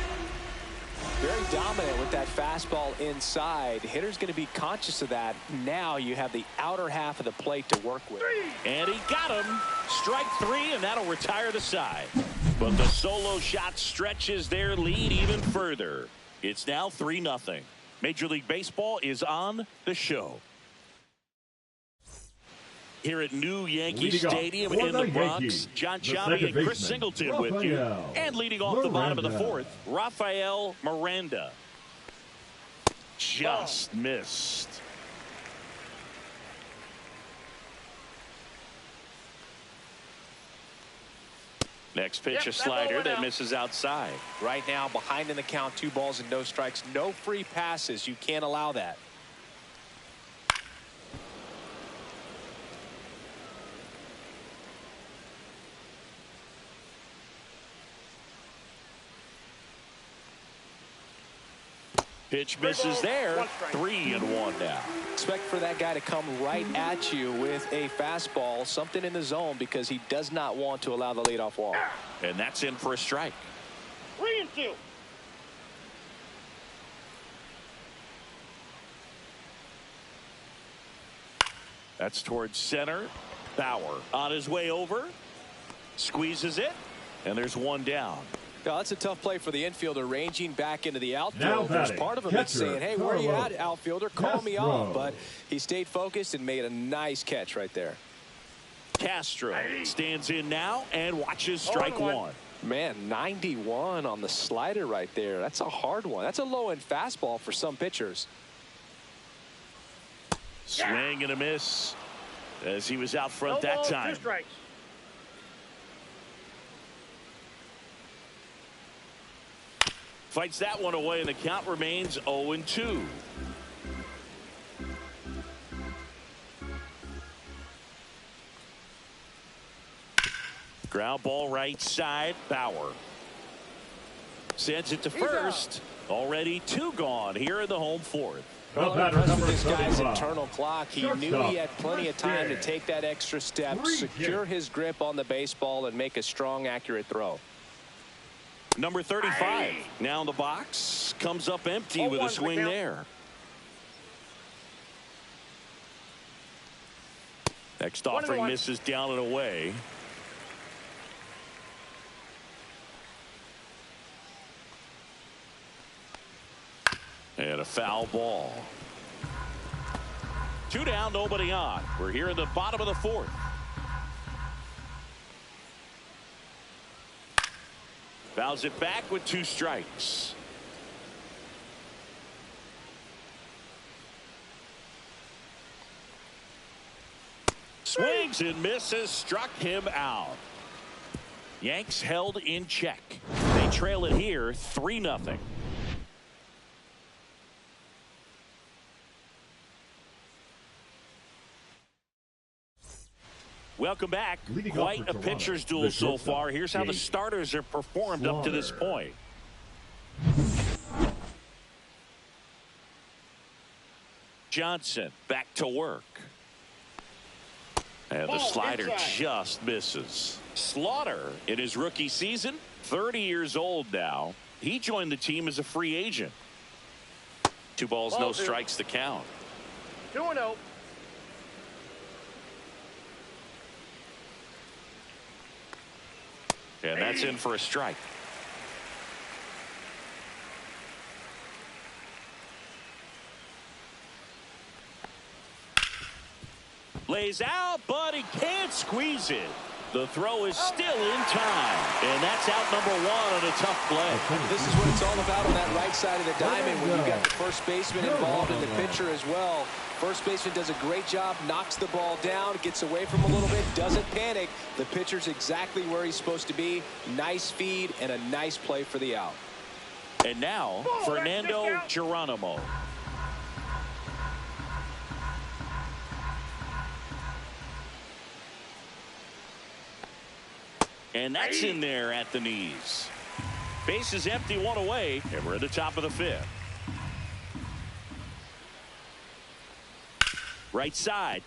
Very dominant with that fastball inside. The hitter's going to be conscious of that. Now you have the outer half of the plate to work with. And he got him. Strike 3, and that'll retire the side. But the solo shot stretches their lead even further. It's now 3-0. Major League Baseball is on the show. Here at New Yankee Stadium in the Bronx, John Sciambi and Chris Singleton with you. And leading off the bottom of the 4th, Rafael Miranda. Just missed. Next pitch, a slider that misses outside. Right now, behind in the count, 2 balls and no strikes. No free passes. You can't allow that. Pitch misses there. 3-1 now. Expect for that guy to come right at you with a fastball, something in the zone, because he does not want to allow the leadoff walk. And that's in for a strike. 3-2. That's towards center. Bauer on his way over. Squeezes it. And there's one down. Yeah, that's a tough play for the infielder, ranging back into the Now outfield. There's batting, part of him that's catcher, saying, hey, where are you Carlos at, outfielder? Call me Castro. off. But he stayed focused and made a nice catch right there. Castro stands in now and watches strike one. Man, 91 on the slider right there. That's a hard one. That's a low-end fastball for some pitchers. Swing and a miss as he was out front that time. 2 strikes. Fights that one away, and the count remains 0-2. Ground ball right side. Bauer sends it to first. Already 2 gone here in the home fourth. Well, batter, impressed with number this guy's 35. internal clock. He knew he had plenty of time to take that extra step, secure his grip on the baseball, and make a strong, accurate throw. Number 35 now in the box, comes up empty with a swing there. Next offering misses down and away. And a foul ball. 2 down, nobody on. We're here in the bottom of the fourth. Fouls it back with 2 strikes. Swings and misses, struck him out. Yanks held in check. They trail it here 3-0. Welcome back. Quite a pitcher's duel so far. Here's how the starters have performed up to this point. Johnson back to work. And the slider just misses. Slaughter in his rookie season, 30 years old now. He joined the team as a free agent. 2 balls, no strikes to count. 2-0. And that's in for a strike. Lays out, but he can't squeeze it. The throw is still in time. And that's out number 1 on a tough play. This is what it's all about on that right side of the diamond when you've got the first baseman involved and the pitcher as well. First baseman does a great job, knocks the ball down, gets away from a little bit, doesn't panic. The pitcher's exactly where he's supposed to be. Nice feed and a nice play for the out. And now, Fernando Geronimo. And that's in there at the knees. Base is empty, 1 away, and we're at the top of the 5th. Right side.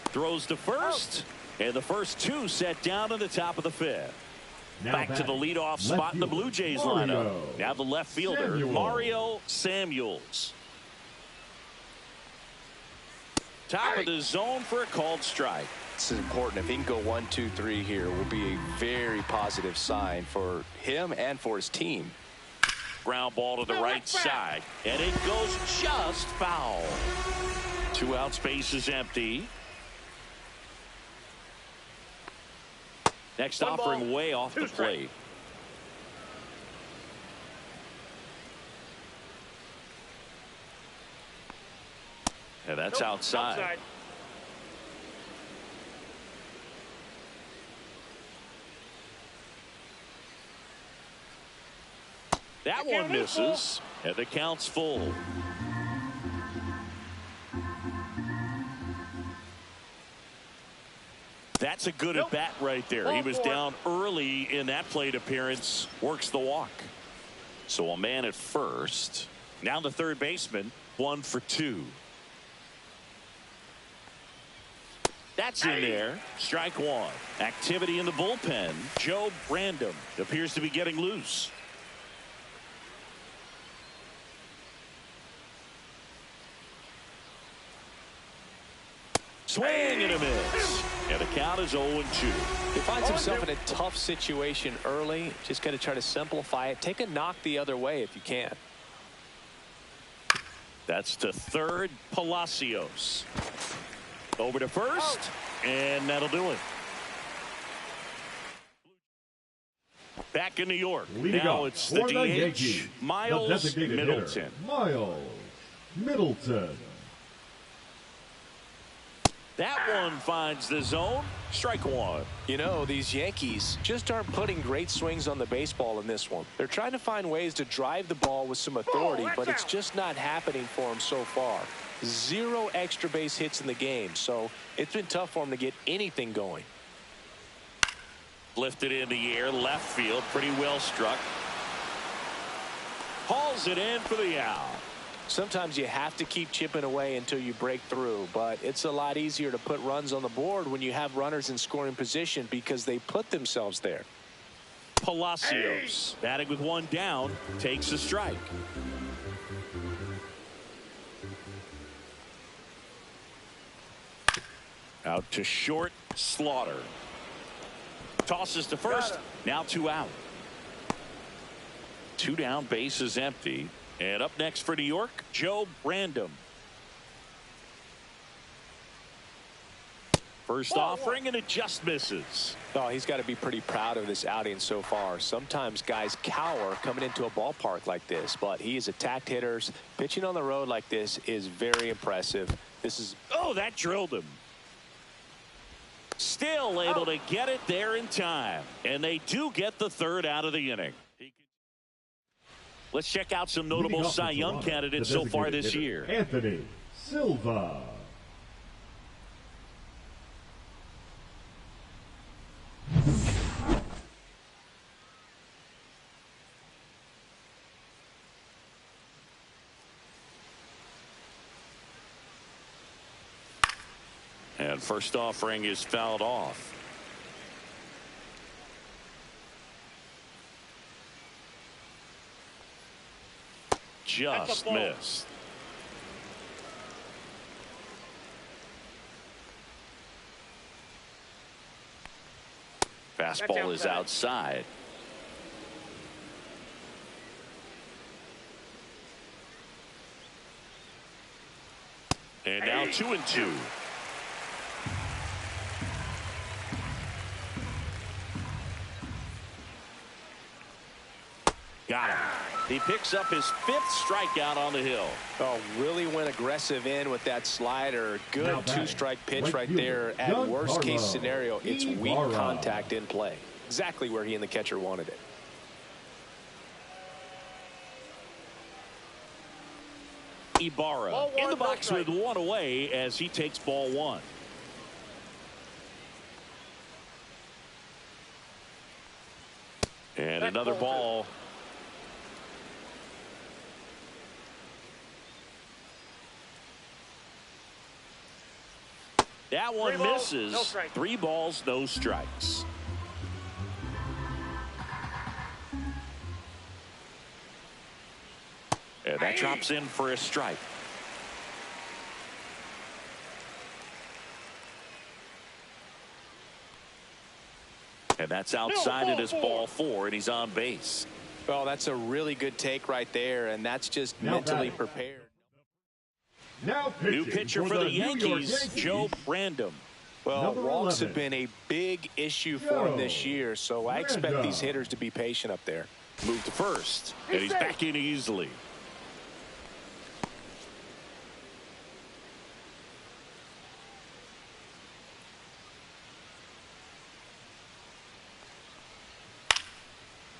Throws to first. And the first 2 set down in the top of the 5th. Back to the leadoff spot in the Blue Jays lineup. Now the left fielder, Mario Samuels. Top of the zone for a called strike. It's important. If he can go 1, 2, 3 here, will be a very positive sign for him and for his team. Ground ball to the right side, and it goes just foul. 2 out, space is empty. Next offering way off the plate. And that's outside. That one misses, and the count's full. That's a good at bat right there. He was down early in that plate appearance, works the walk. So a man at first. Now the third baseman, 1 for 2. That's in there. Strike 1. Activity in the bullpen. Joe Brandom appears to be getting loose. Swing and a miss. And the count is 0-2. He finds himself in a tough situation early. Just got to try to simplify it. Take a knock the other way if you can. That's to third. Palacios. Over to first. And that'll do it. Back in New York. Leading Now up it's the for the DH, Yankees, Miles the designated Middleton. hitter, Miles Middleton. That one finds the zone. Strike one. You know, these Yankees just aren't putting great swings on the baseball in this one. They're trying to find ways to drive the ball with some authority, but it's just not happening for them so far. 0 extra base hits in the game, so it's been tough for them to get anything going. Lifted in the air, left field, pretty well struck. Hauls it in for the out. Sometimes you have to keep chipping away until you break through, but it's a lot easier to put runs on the board when you have runners in scoring position because they put themselves there. Palacios, batting with one down, takes a strike. Out to short, Slaughter. Tosses to first, now 2 out. 2 down, base is empty. And up next for New York, Joe Brandon. First offering, and it just misses. Oh, he's got to be pretty proud of this outing so far. Sometimes guys cower coming into a ballpark like this, but he has attacked hitters. Pitching on the road like this is very impressive. This is... Oh, that drilled him. Still able to get it there in time. And they do get the third out of the inning. Let's check out some notable Cy Young candidates so far this year. Anthony Silva. And first offering is fouled off. Just missed. Fastball is outside. And now 2-2. Got him. He picks up his 5th strikeout on the hill. Oh, really went aggressive in with that slider. Good 2-strike pitch right there. At worst case scenario, it's weak contact in play. Exactly where he and the catcher wanted it. Ibarra in the box with 1 away as he takes ball 1. And another ball. That one misses. 3 balls, no strikes. And that drops in for a strike. And that's outside. It is ball 4, and he's on base. Well, that's a really good take right there, and that's just mentally prepared. Now new pitcher for the Yankees, Joe Brandon. Well, walks have been a big issue for him this year, so I expect these hitters to be patient up there. Move to first, and he's back in easily.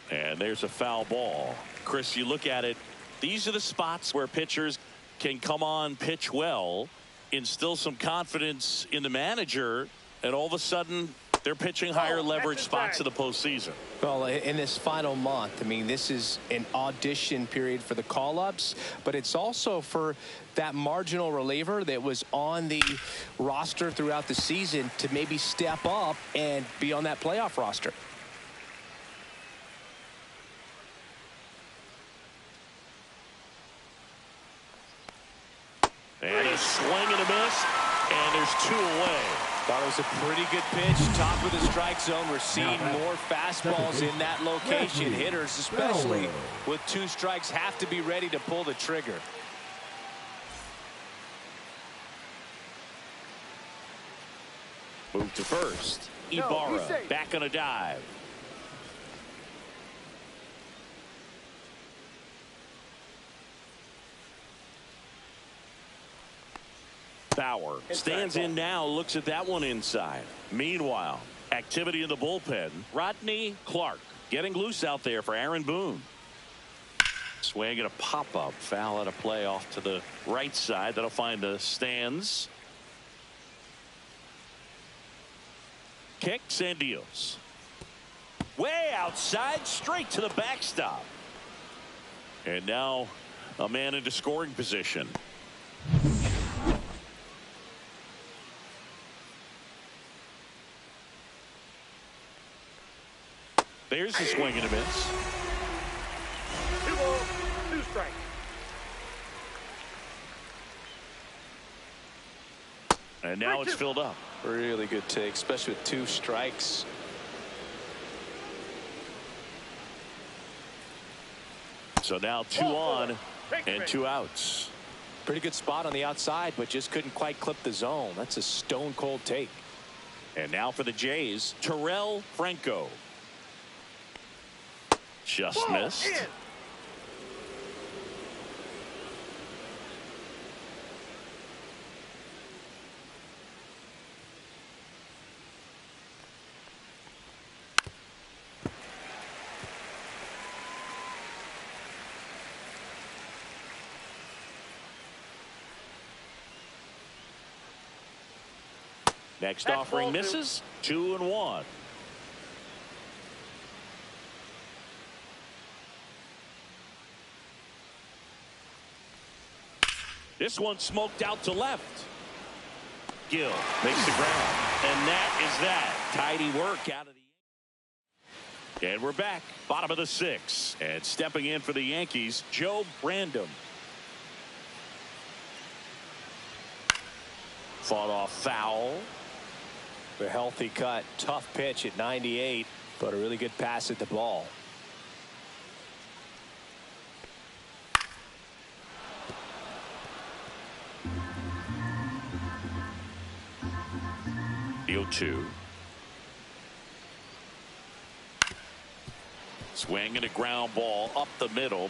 And there's a foul ball. Chris, you look at it, these are the spots where pitchers can come on, pitch well, instill some confidence in the manager, and all of a sudden they're pitching higher leverage spots in the postseason. Well, in this final month, I mean, this is an audition period for the call-ups, but it's also for that marginal reliever that was on the roster throughout the season to maybe step up and be on that playoff roster. And a swing and a miss. And there's 2 away. Thought it was a pretty good pitch. Top of the strike zone. We're seeing more fastballs in that location. Hitters, especially with 2 strikes, have to be ready to pull the trigger. Move to first. Ibarra back on a dive. Bauer stands in now, looks at that one inside. Meanwhile, activity in the bullpen. Rodney Clark getting loose out there for Aaron Boone. Swing and a pop-up. Foul out of play off to the right side. That'll find the stands. Kicks and deals. Way outside, straight to the backstop. And now a man into scoring position. There's the swing and a miss. 2 balls, 2 strikes. And now it's filled up. Really good take, especially with 2 strikes. So now 2 on and 2 outs. Pretty good spot on the outside, but just couldn't quite clip the zone. That's a stone cold take. And now for the Jays, Terrell Franco. Just missed. Next offering misses. 2-1. This one smoked out to left. Gill makes the ground. And that is that. Tidy work out of the. And we're back. Bottom of the 6th. And stepping in for the Yankees, Joe Brandom. Fought off foul. A healthy cut. Tough pitch at 98, but a really good pass at the ball. The 0-2. Swing and a ground ball up the middle.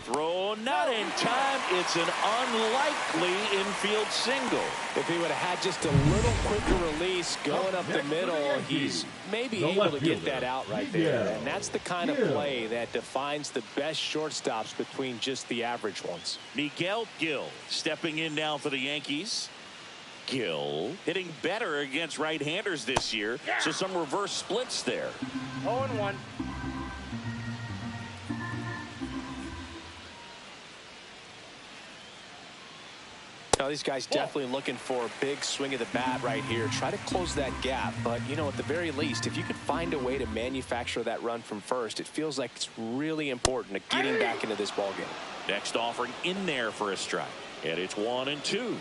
Throw not in time. It's an unlikely infield single. If he would have had just a little quicker release going up the middle, he's maybe able to get that out right there. And that's the kind of play that defines the best shortstops between just the average ones. Miguel Gil stepping in now for the Yankees. Gil hitting better against right-handers this year, so some reverse splits there. 0-1. Now these guys definitely looking for a big swing of the bat right here. Try to close that gap, but you know, at the very least, if you could find a way to manufacture that run from first, it feels like it's really important to getting back into this ball game. Next offering in there for a strike, and it's 1-2.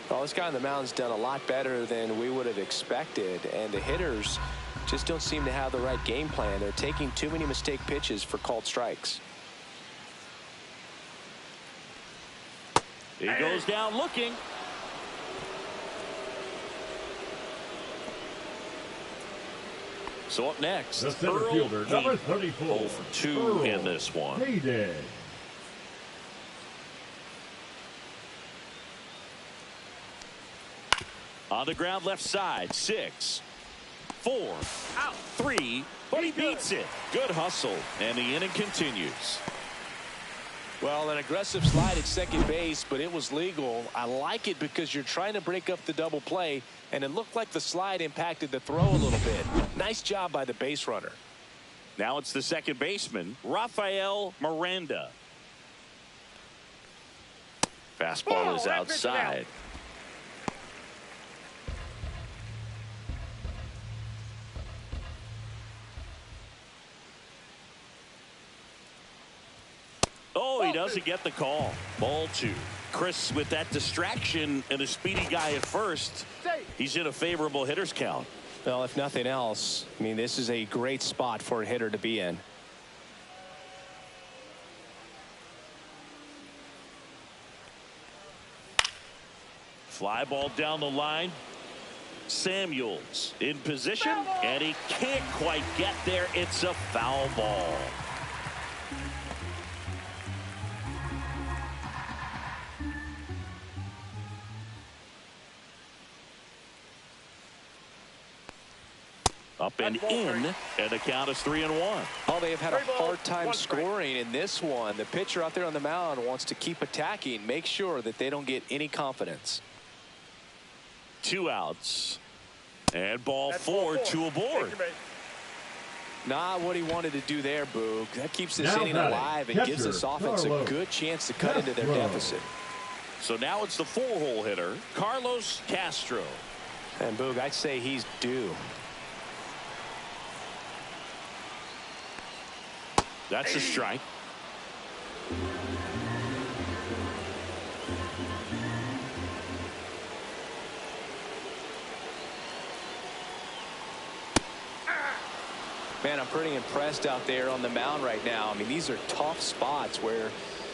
Well, this guy on the mound's done a lot better than we would have expected, and the hitters just don't seem to have the right game plan. They're taking too many mistake pitches for called strikes. He goes down looking. So up next, The center fielder, number 34. 0 for 2 in this one. Hayden. On the ground left side, 6, 4, out, 3, but he beats it. Good hustle, and the inning continues. Well, an aggressive slide at second base, but it was legal. I like it because you're trying to break up the double play, and it looked like the slide impacted the throw a little bit. Nice job by the base runner. Now it's the second baseman, Rafael Miranda. Fastball is outside. Oh, he doesn't get the call. Ball 2. Chris, with that distraction and a speedy guy at first, he's in a favorable hitter's count. Well, if nothing else, I mean, this is a great spot for a hitter to be in. Fly ball down the line. Samuels in position, and he can't quite get there. It's a foul ball. Up and in, and the count is 3-1. Oh, they have had a hard time scoring in this one. The pitcher out there on the mound wants to keep attacking, make sure that they don't get any confidence. 2 outs. And ball 4, 2 aboard. Not what he wanted to do there, Boog. That keeps this Now inning batting, alive and gives this offense a good chance to cut into their deficit. So now it's the 4-hole hitter, Carlos Castro. And Boog, I'd say he's due. That's a strike. Man, I'm pretty impressed out there on the mound right now. I mean, these are tough spots where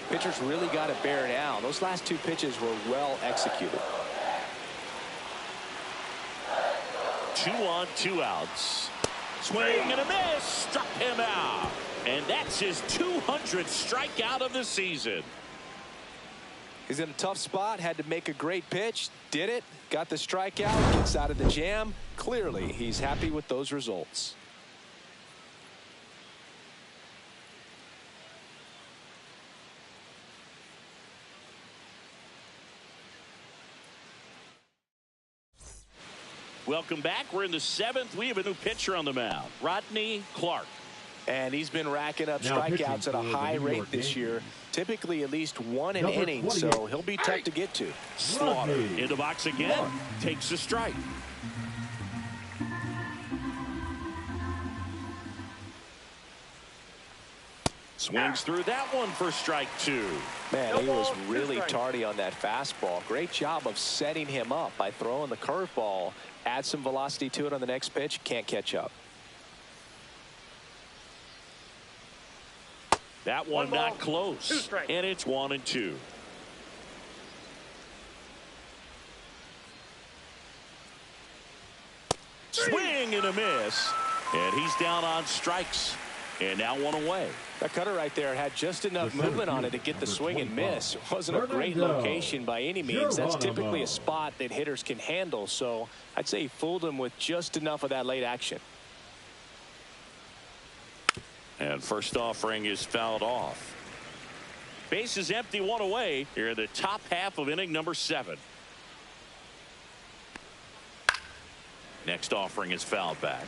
pitchers really got to bear down. Those last 2 pitches were well executed. 2 on, 2 outs. Swing and a miss. Struck him out. And that's his 200th strikeout of the season. He's in a tough spot. Had to make a great pitch. Did it. Got the strikeout. Gets out of the jam. Clearly, he's happy with those results. Welcome back. We're in the 7th. We have a new pitcher on the mound, Rodney Clark. And he's been racking up Now strikeouts at a pitching for high the New rate York this year. Yankees. Typically at least 1 an Number inning, 28. so he'll be tough to get to. Slaughter Rodney in the box again. Clark. Takes a strike. Swings through that one for strike 2. Man, he was really tardy on that fastball. Great job of setting him up by throwing the curveball. Add some velocity to it on the next pitch. Can't catch up. That one not close. And it's 1-2. Swing and a miss. And he's down on strikes. And now 1 away. That cutter right there had just enough movement on it to get the swing and miss. It wasn't a great location by any means. That's typically a spot that hitters can handle. So I'd say he fooled him with just enough of that late action. And first offering is fouled off. Base is empty, 1 away here in the top half of inning number 7. Next offering is fouled back.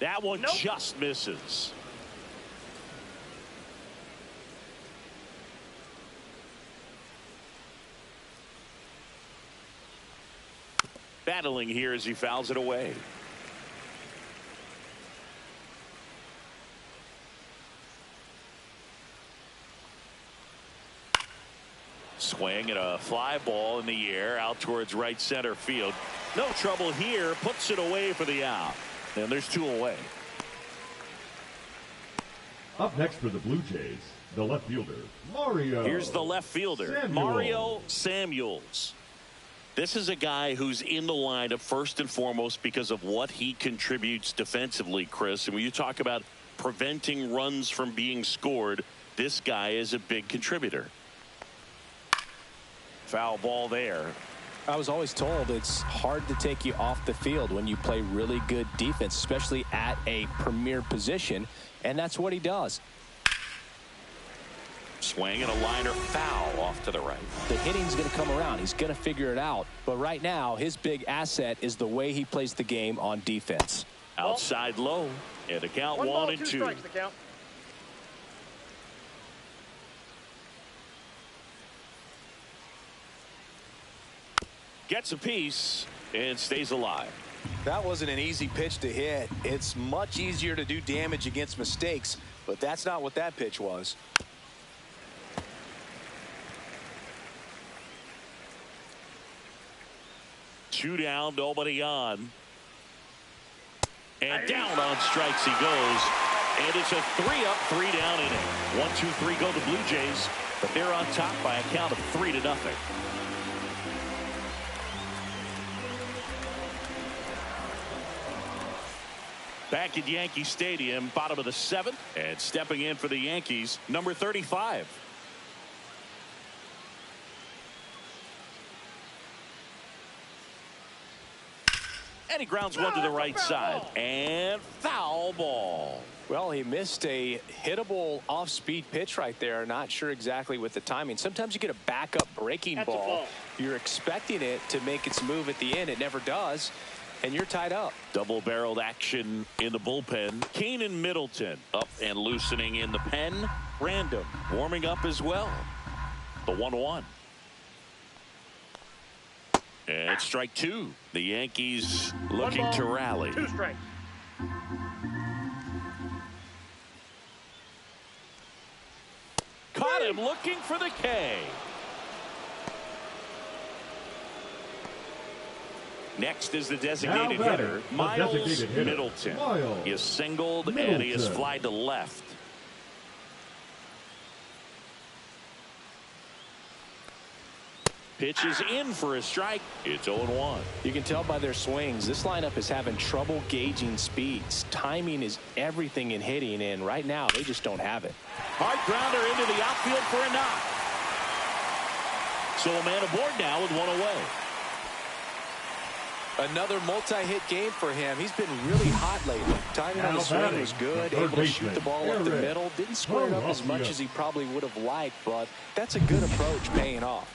That one just misses. Battling here as he fouls it away. Swing and a fly ball in the air out towards right center field. No trouble here. Puts it away for the out. And there's 2 away. Up next for the Blue Jays, the left fielder, Mario. Here's the left fielder, Samuels. Mario Samuels. This is a guy who's in the lineup first and foremost because of what he contributes defensively, Chris. And when you talk about preventing runs from being scored, this guy is a big contributor. Foul ball there. I was always told it's hard to take you off the field when you play really good defense, especially at a premier position, and that's what he does. Swing and a liner foul off to the right. The hitting's going to come around. He's going to figure it out. But right now, his big asset is the way he plays the game on defense. Outside low, and the count 1 and 2. Strikes, the count. Gets a piece and stays alive. That wasn't an easy pitch to hit. It's much easier to do damage against mistakes, but that's not what that pitch was. Two down, nobody on. And down on strikes he goes. And it's a 3-up, 3-down inning. 1-2-3 go the Blue Jays, but they're on top by a count of 3-0. Back at Yankee Stadium, bottom of the 7th, and stepping in for the Yankees, number 35. And he grounds one to the right side. And foul ball. Well, he missed a hittable off-speed pitch right there. Not sure exactly with the timing. Sometimes you get a backup breaking ball. You're expecting it to make its move at the end. It never does. And you're tied up. Double-barreled action in the bullpen. Keenan Middleton up and loosening in the pen. Random warming up as well. The 1-1. And strike 2. The Yankees looking to rally. 2 strikes. Caught him looking for the K. Next is the designated hitter, Miles Middleton. He is singled and he is flied to left. Pitch is in for a strike. It's 0-1. You can tell by their swings, this lineup is having trouble gauging speeds. Timing is everything in hitting, and right now they just don't have it. Hard grounder into the outfield for a knock. So a man aboard now with one away. Another multi-hit game for him. He's been really hot lately. Timing on the swing was good. Able to shoot the ball up the middle. Didn't square it up as much as he probably would have liked, but that's a good approach, paying off.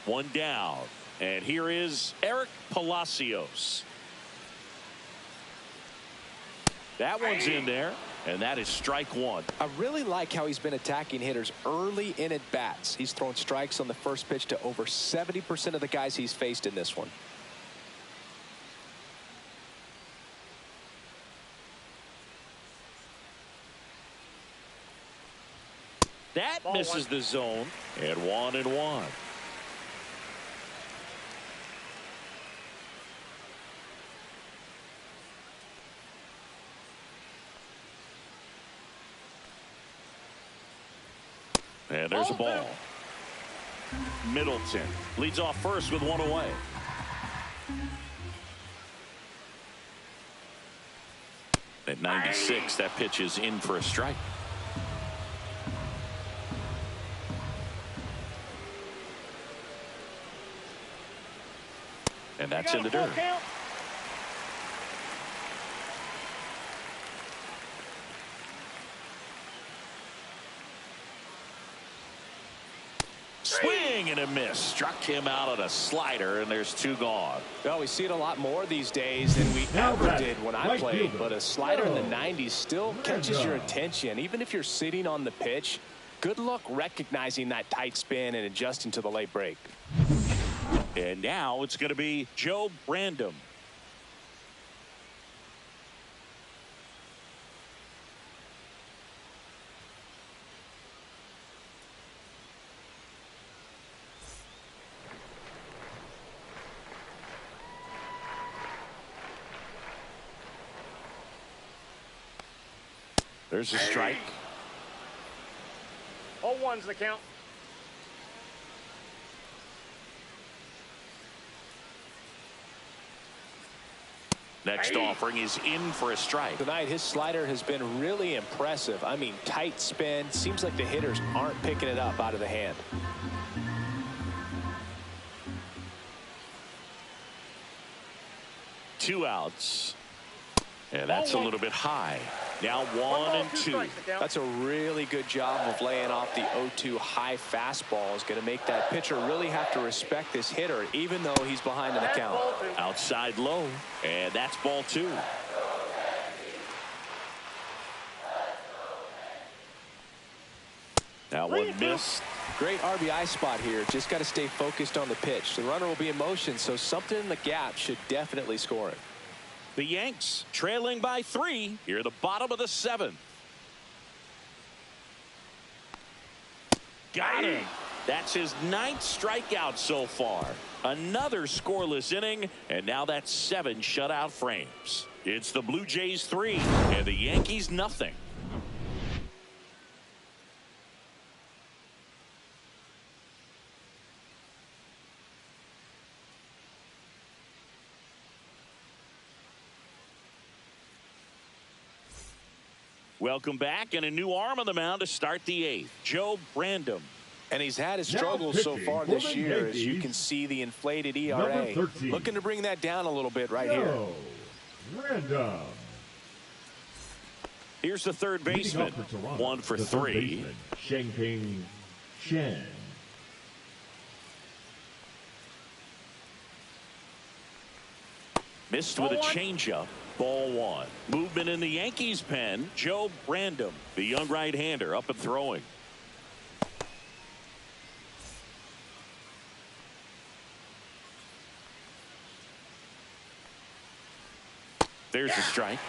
One down. And here is Eric Palacios. That one's in there. And that is strike 1. I really like how he's been attacking hitters early in at bats. He's thrown strikes on the first pitch to over 70% of the guys he's faced in this one. That misses the zone. And 1-1. And there's a ball. Middleton leads off first with one away. At 96, that pitch is in for a strike. And that's in the dirt. Swing and a miss. Struck him out on a slider, and there's 2 gone. Well, we see it a lot more these days than we ever did when I played, but a slider in the 90s still catches your attention. Even if you're sitting on the pitch, good luck recognizing that tight spin and adjusting to the late break. And now it's going to be Joe Brandom. There's a strike. 0-1's the count. Next offering is in for a strike. Tonight, his slider has been really impressive. I mean, tight spin. Seems like the hitters aren't picking it up out of the hand. Two outs. And that's a little bit high. Now 1-2. That's a really good job of laying off the 0-2 high fastball. Is going to make that pitcher really have to respect this hitter, even though he's behind in the count. Outside low. And that's ball 2. That one missed. Great RBI spot here. Just got to stay focused on the pitch. The runner will be in motion, so something in the gap should definitely score it. The Yanks trailing by 3 here at the bottom of the 7th. Got him. That's his 9th strikeout so far. Another scoreless inning, and now that's 7 shutout frames. It's the Blue Jays 3 and the Yankees nothing. Welcome back, and a new arm on the mound to start the 8th. Joe Brandom. And he's had his struggles so far this year, as you can see the inflated ERA. Looking to bring that down a little bit right here. Random. Here's the third baseman. 1 for 3. Shanking Shen. Missed with a changeup. Ball 1. Movement in the Yankees pen. Joe Brandom, the young right-hander, up and throwing. There's the strike.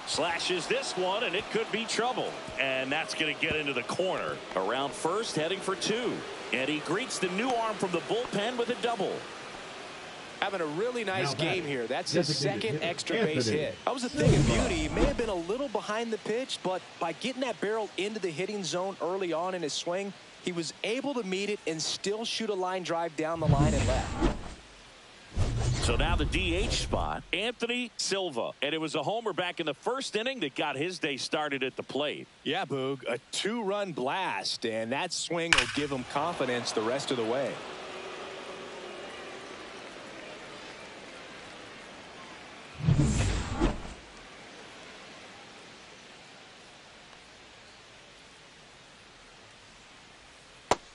Slashes this one, and it could be trouble. And that's going to get into the corner. Around first, heading for 2. And he greets the new arm from the bullpen with a double. Having a really nice game here. That's his second extra base hit. That was a thing of beauty. He may have been a little behind the pitch, but by getting that barrel into the hitting zone early on in his swing, he was able to meet it and still shoot a line drive down the line and left. So now the DH spot, Anthony Silva. And it was a homer back in the first inning that got his day started at the plate. Yeah, Boog, a 2-run blast, and that swing will give him confidence the rest of the way.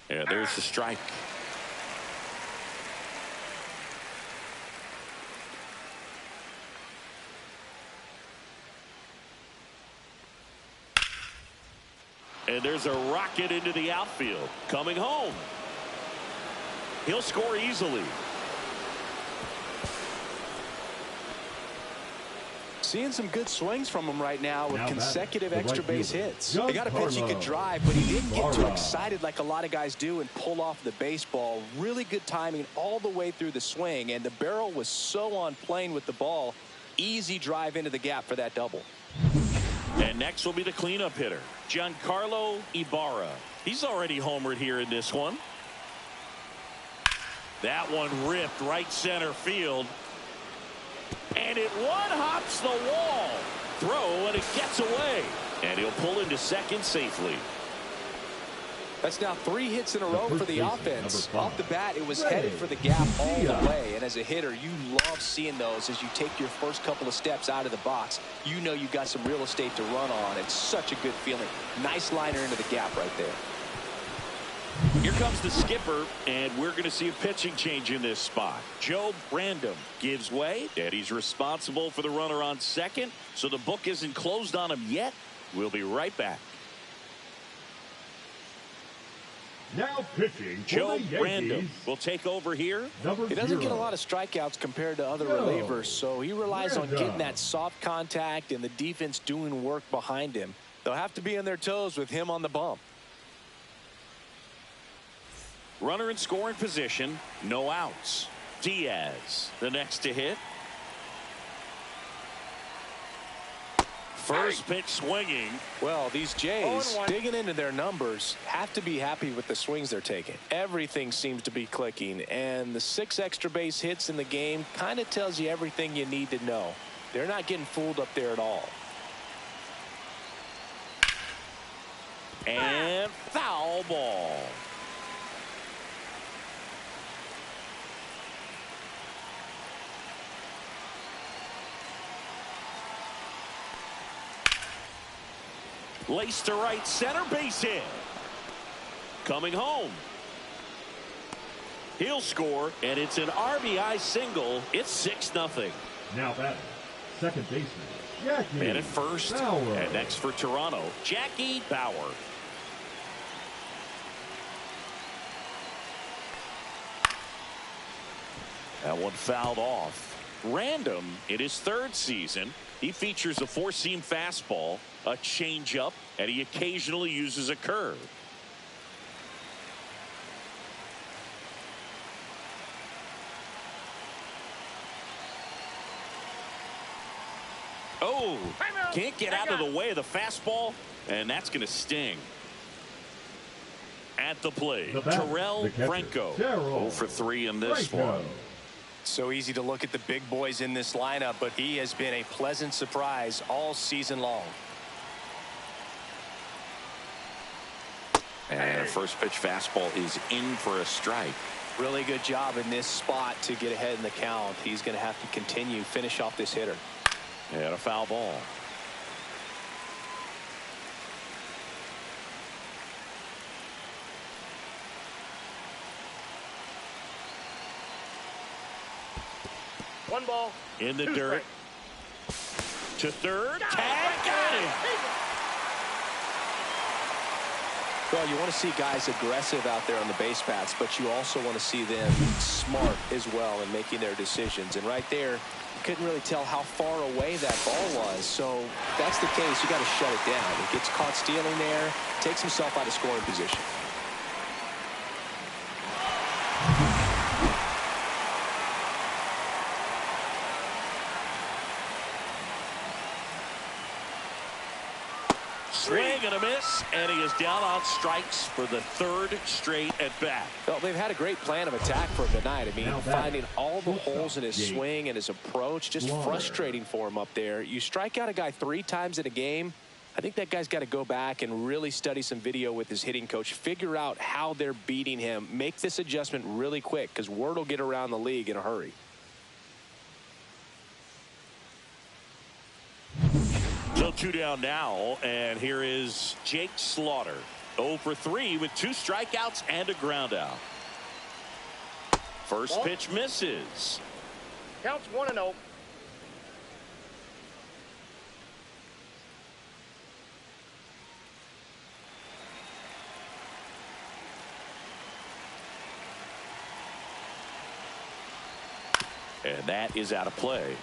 Yeah, there's the strike. And there's a rocket into the outfield. Coming home. He'll score easily. Seeing some good swings from him right now with consecutive extra base hits. They got a pitch he could drive, but he didn't get too excited like a lot of guys do and pull off the baseball. Really good timing all the way through the swing, and the barrel was so on plane with the ball. Easy drive into the gap for that double. And next will be the cleanup hitter, Giancarlo Ibarra. He's already homered here in this one. That one ripped right center field. And it one-hops the wall. Throw, and it gets away. And he'll pull into second safely. That's now 3 hits in a row for the offense. Off the bat, it was headed for the gap all the way. And as a hitter, you love seeing those as you take your first couple of steps out of the box. You know you got some real estate to run on. It's such a good feeling. Nice liner into the gap right there. Here comes the skipper, and we're going to see a pitching change in this spot. Joe Brandom gives way, and he's responsible for the runner on second. So the book isn't closed on him yet. We'll be right back. Now pitching for Joe the Yankees, Brandom will take over here. Number He doesn't 0. get a lot of strikeouts compared to other relievers, so he relies on getting that soft contact and the defense doing work behind him. They'll have to be on their toes with him on the bump. Runner in scoring position, no outs. Diaz, the next to hit. First pitch swinging. Well, these Jays, digging into their numbers, have to be happy with the swings they're taking. Everything seems to be clicking, and the 6 extra base hits in the game kind of tells you everything you need to know. They're not getting fooled up there at all. And foul ball. Laced to right center, base hit. Coming home. He'll score, and it's an RBI single. It's 6-0. Now batting, second baseman, Jackie Man at first. Bauer. And next for Toronto, Jackie Bauer. That one fouled off. Random in his third season. He features a four-seam fastball, a changeup, and he occasionally uses a curve. Oh, can't get out of the way of the fastball, and that's going to sting. At the plate, Terrell Franco. 0 for 3 in this one. So easy to look at the big boys in this lineup, but he has been a pleasant surprise all season long. And a first pitch fastball is in for a strike. Really good job in this spot to get ahead in the count. He's going to have to continue finish off this hitter. And a foul ball. One ball. In the two dirt. strikes. To third. Tag. Got him. Well, you want to see guys aggressive out there on the base paths, but you also want to see them smart as well in making their decisions. And right there, you couldn't really tell how far away that ball was. So if that's the case, you got to shut it down. He gets caught stealing there, takes himself out of scoring position. Swing and a miss, and he is down on strikes for the third straight at bat. Well, they've had a great plan of attack for him tonight. I mean, finding all the holes in his swing and his approach, just frustrating for him up there. You strike out a guy 3 times in a game, I think that guy's got to go back and really study some video with his hitting coach, figure out how they're beating him, make this adjustment really quick, because word will get around the league in a hurry. So 2 down now, and here is Jake Slaughter. 0 for 3 with 2 strikeouts and a ground out. First pitch misses. Counts 1-0. And that is out of play.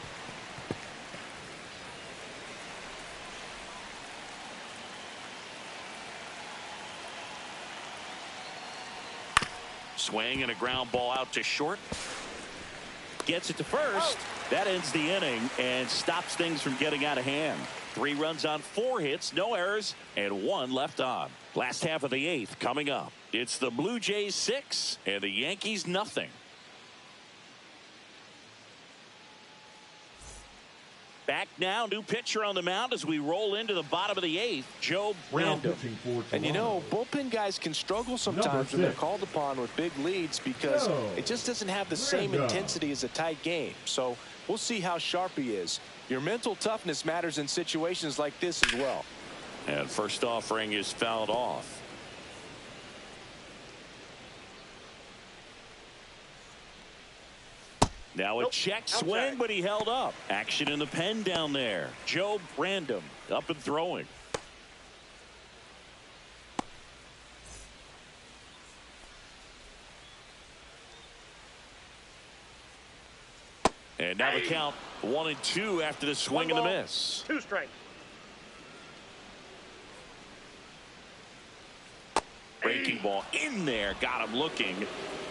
Swing and a ground ball out to short. Gets it to first. That ends the inning and stops things from getting out of hand. 3 runs on 4 hits, no errors, and 1 left on. Last half of the 8th coming up. It's the Blue Jays 6 and the Yankees nothing. Back now, new pitcher on the mound as we roll into the bottom of the 8th, Joe Brandon. And you know, bullpen guys can struggle sometimes when they're called upon with big leads because it just doesn't have the same intensity as a tight game. So we'll see how sharp he is. Your mental toughness matters in situations like this as well. And first offering is fouled off. Now a check swing, but he held up. Action in the pen down there. Joe Brandon up and throwing. And now the count 1-2 after the swing and the miss. 2 strikes. Breaking ball in there. Got him looking.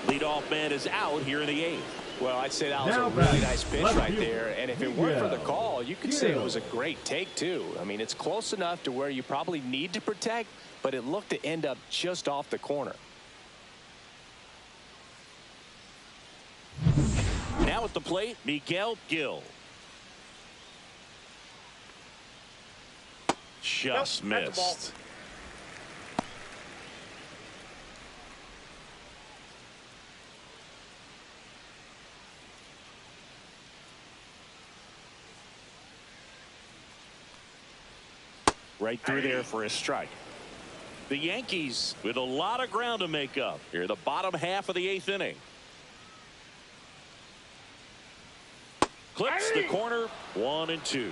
Leadoff man is out here in the 8th. Well, I'd say that was a really nice pitch right there. And if it weren't for the call, you could say it was a great take, too. I mean, it's close enough to where you probably need to protect, but it looked to end up just off the corner. Now at the plate, Miguel Gil. Just missed. Right through there for a strike. The Yankees with a lot of ground to make up here, the bottom half of the 8th inning. Clips the corner, 1-2.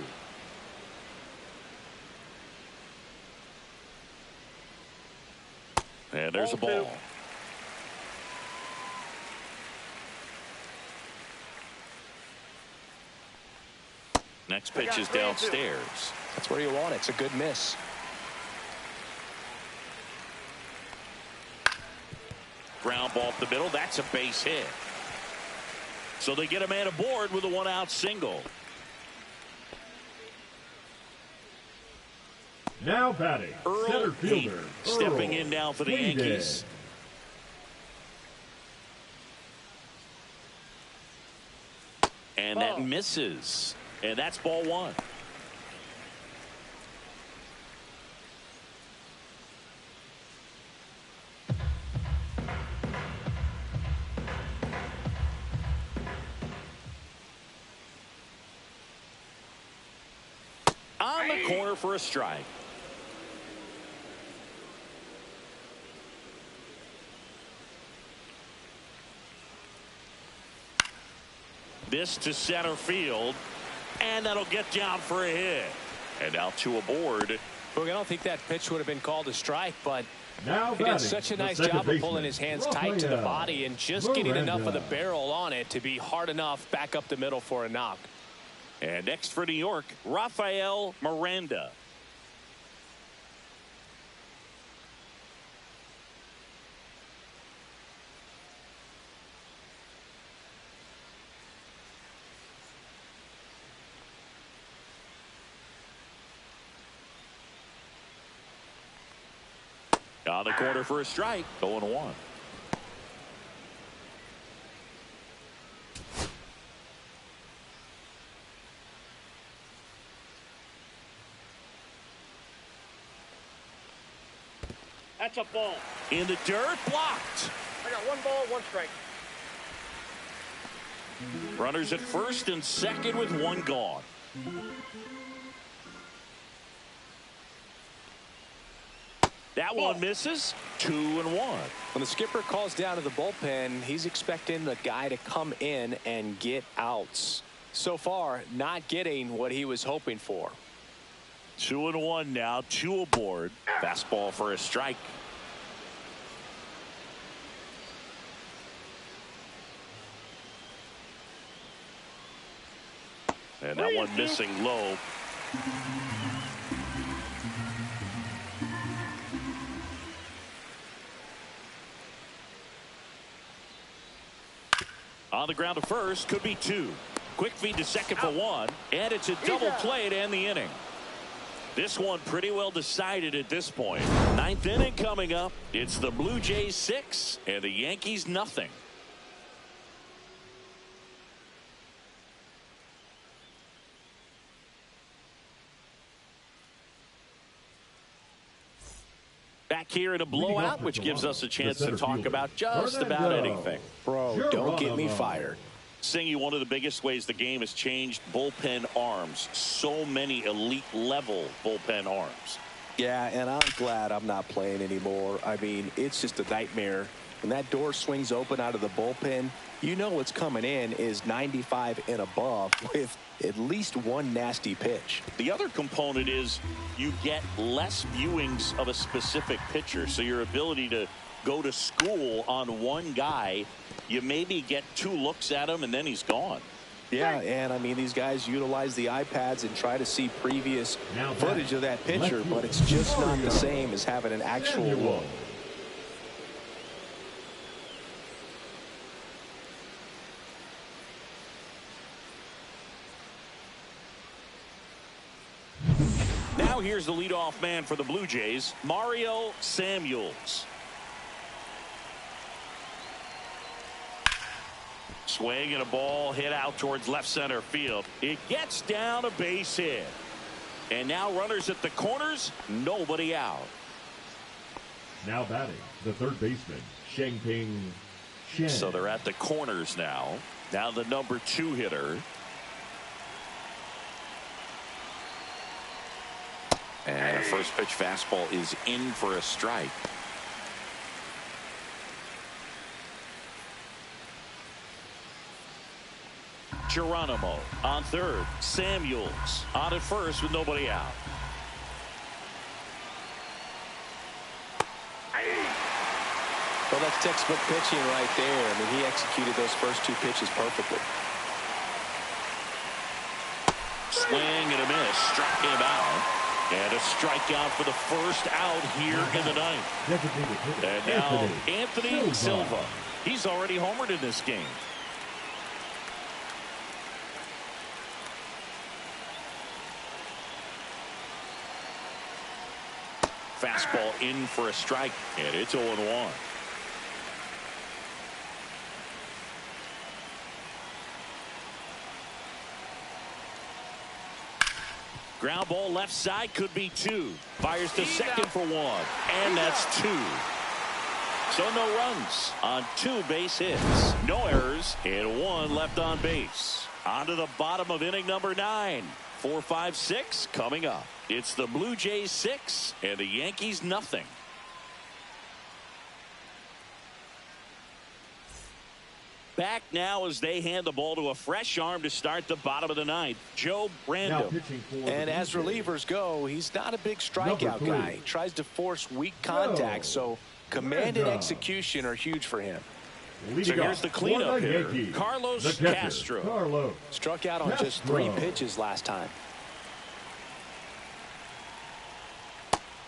And there's a ball. Next pitch is downstairs. That's where you want it. It's a good miss. Ground ball up the middle. That's a base hit. So they get a man aboard with a 1-out single. Now batting, center Earl fielder, stepping in now for the Hayden. Yankees. And that misses. And that's ball one. On the corner for a strike. This to center field, and that'll get down for a hit. And now two aboard. Look, I don't think that pitch would have been called a strike, but Now he did such a nice job of pulling his hands tight to the Rafael body and just getting enough of the Miranda. barrel on it to be hard enough back up the middle for a knock. And next for New York, Rafael Miranda. On the corner for a strike, 0-1. That's a ball. In the dirt, blocked. I got 1 ball, 1 strike. Runners at first and second with 1 gone. That one misses. 2-1. When the skipper calls down to the bullpen, he's expecting the guy to come in and get outs. So far, not getting what he was hoping for. 2-1 now, 2 aboard. Fastball for a strike. And that one missing low. On the ground to first, could be 2. Quick feed to second for 1, and it's a double play to end the inning. This one pretty well decided at this point. 9th inning coming up. It's the Blue Jays 6 and the Yankees nothing. Back here in a blowout, which gives us a chance to talk about just about anything. Bro, don't get me fired. Singy, one of the biggest ways the game has changed, bullpen arms. So many elite level bullpen arms. Yeah, and I'm glad I'm not playing anymore. I mean, it's just a nightmare. When that door swings open out of the bullpen, you know what's coming in is 95 and above with at least 1 nasty pitch. The other component is you get less viewings of a specific pitcher. So your ability to go to school on one guy, you maybe get 2 looks at him and then he's gone. Yeah, and I mean, these guys utilize the iPads and try to see previous footage of that pitcher, but it's just not the same as having an actual look. Now here's the leadoff man for the Blue Jays, Mario Samuels. Swing and a ball hit out towards left center field. It gets down a base hit. And now runners at the corners, nobody out. Now batting, the third baseman, Shengping Chen. So they're at the corners now. Now the number 2 hitter. And a first pitch fastball is in for a strike. Geronimo on third. Samuels on at first with nobody out. Well, that's textbook pitching right there. I mean, he executed those first 2 pitches perfectly. Swing struck him out. And a strikeout for the first out here in the ninth. And now Anthony Silva. He's already homered in this game. Fastball in for a strike, and it's 0-1. Ground ball left side, could be 2. Fires to second for 1, and that's 2. So no runs on 2 base hits, no errors, and 1 left on base. On to the bottom of inning number 9. 4, 5, 6 coming up. It's the Blue Jays 6 and the Yankees nothing. Back now as they hand the ball to a fresh arm to start the bottom of the ninth, Joe Brandon. And as relievers go, he's not a big strikeout guy. He tries to force weak contact, so command and execution are huge for him. So here's the cleanup hitter, Carlos Castro. Struck out on just 3 pitches last time.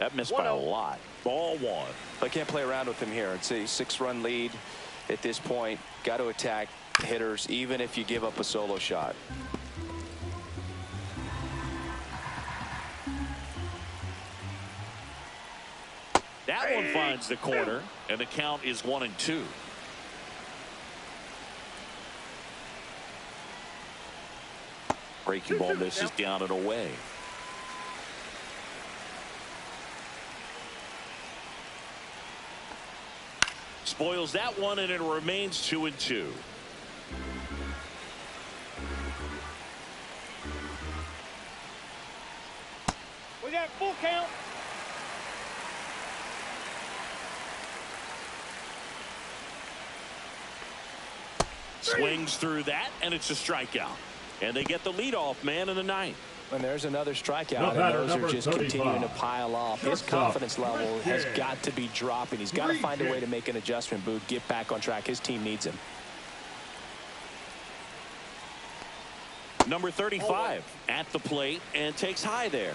That missed by a lot. Ball 1. I can't play around with him here. It's a 6-run lead at this point. Got to attack hitters even if you give up a solo shot. That one finds the corner, and the count is 1-2. Breaking ball misses down and away. Spoils that one, and it remains 2-2. We got full count. Swings through that, and it's a strikeout. And they get the leadoff man in the ninth. And there's another strikeout, and those are just continuing to pile up. His confidence level has got to be dropping. He's got to find a way to make an adjustment, Boog, get back on track. His team needs him. Number 35 at the plate and takes high there.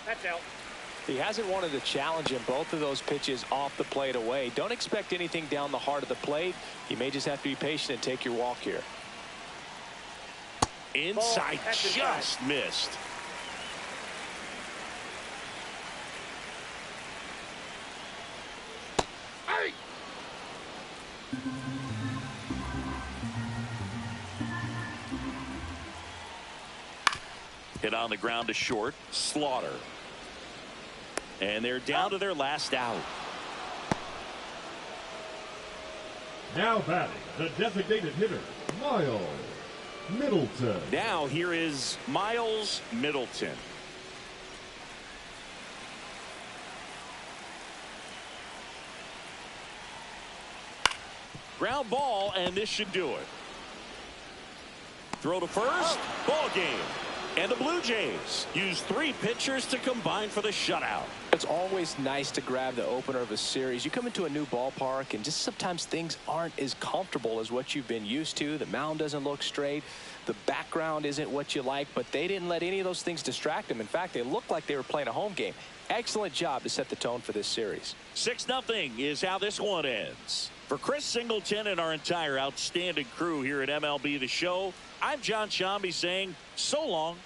That's out. He hasn't wanted to challenge him. Both of those pitches off the plate away. Don't expect anything down the heart of the plate. You may just have to be patient and take your walk here. Inside, just missed. Hey! Hit on the ground to short. Slaughter. And they're down to their last out. Now batting, the designated hitter, Miles Middleton. Now here is Miles Middleton. Ground ball, and this should do it. Throw to first. Ball game. And the Blue Jays use 3 pitchers to combine for the shutout. It's always nice to grab the opener of a series. You come into a new ballpark, and just sometimes things aren't as comfortable as what you've been used to. The mound doesn't look straight. The background isn't what you like, but they didn't let any of those things distract them. In fact, they looked like they were playing a home game. Excellent job to set the tone for this series. 6-0 is how this one ends. For Chris Singleton and our entire outstanding crew here at MLB The Show, I'm John Shambi saying so long.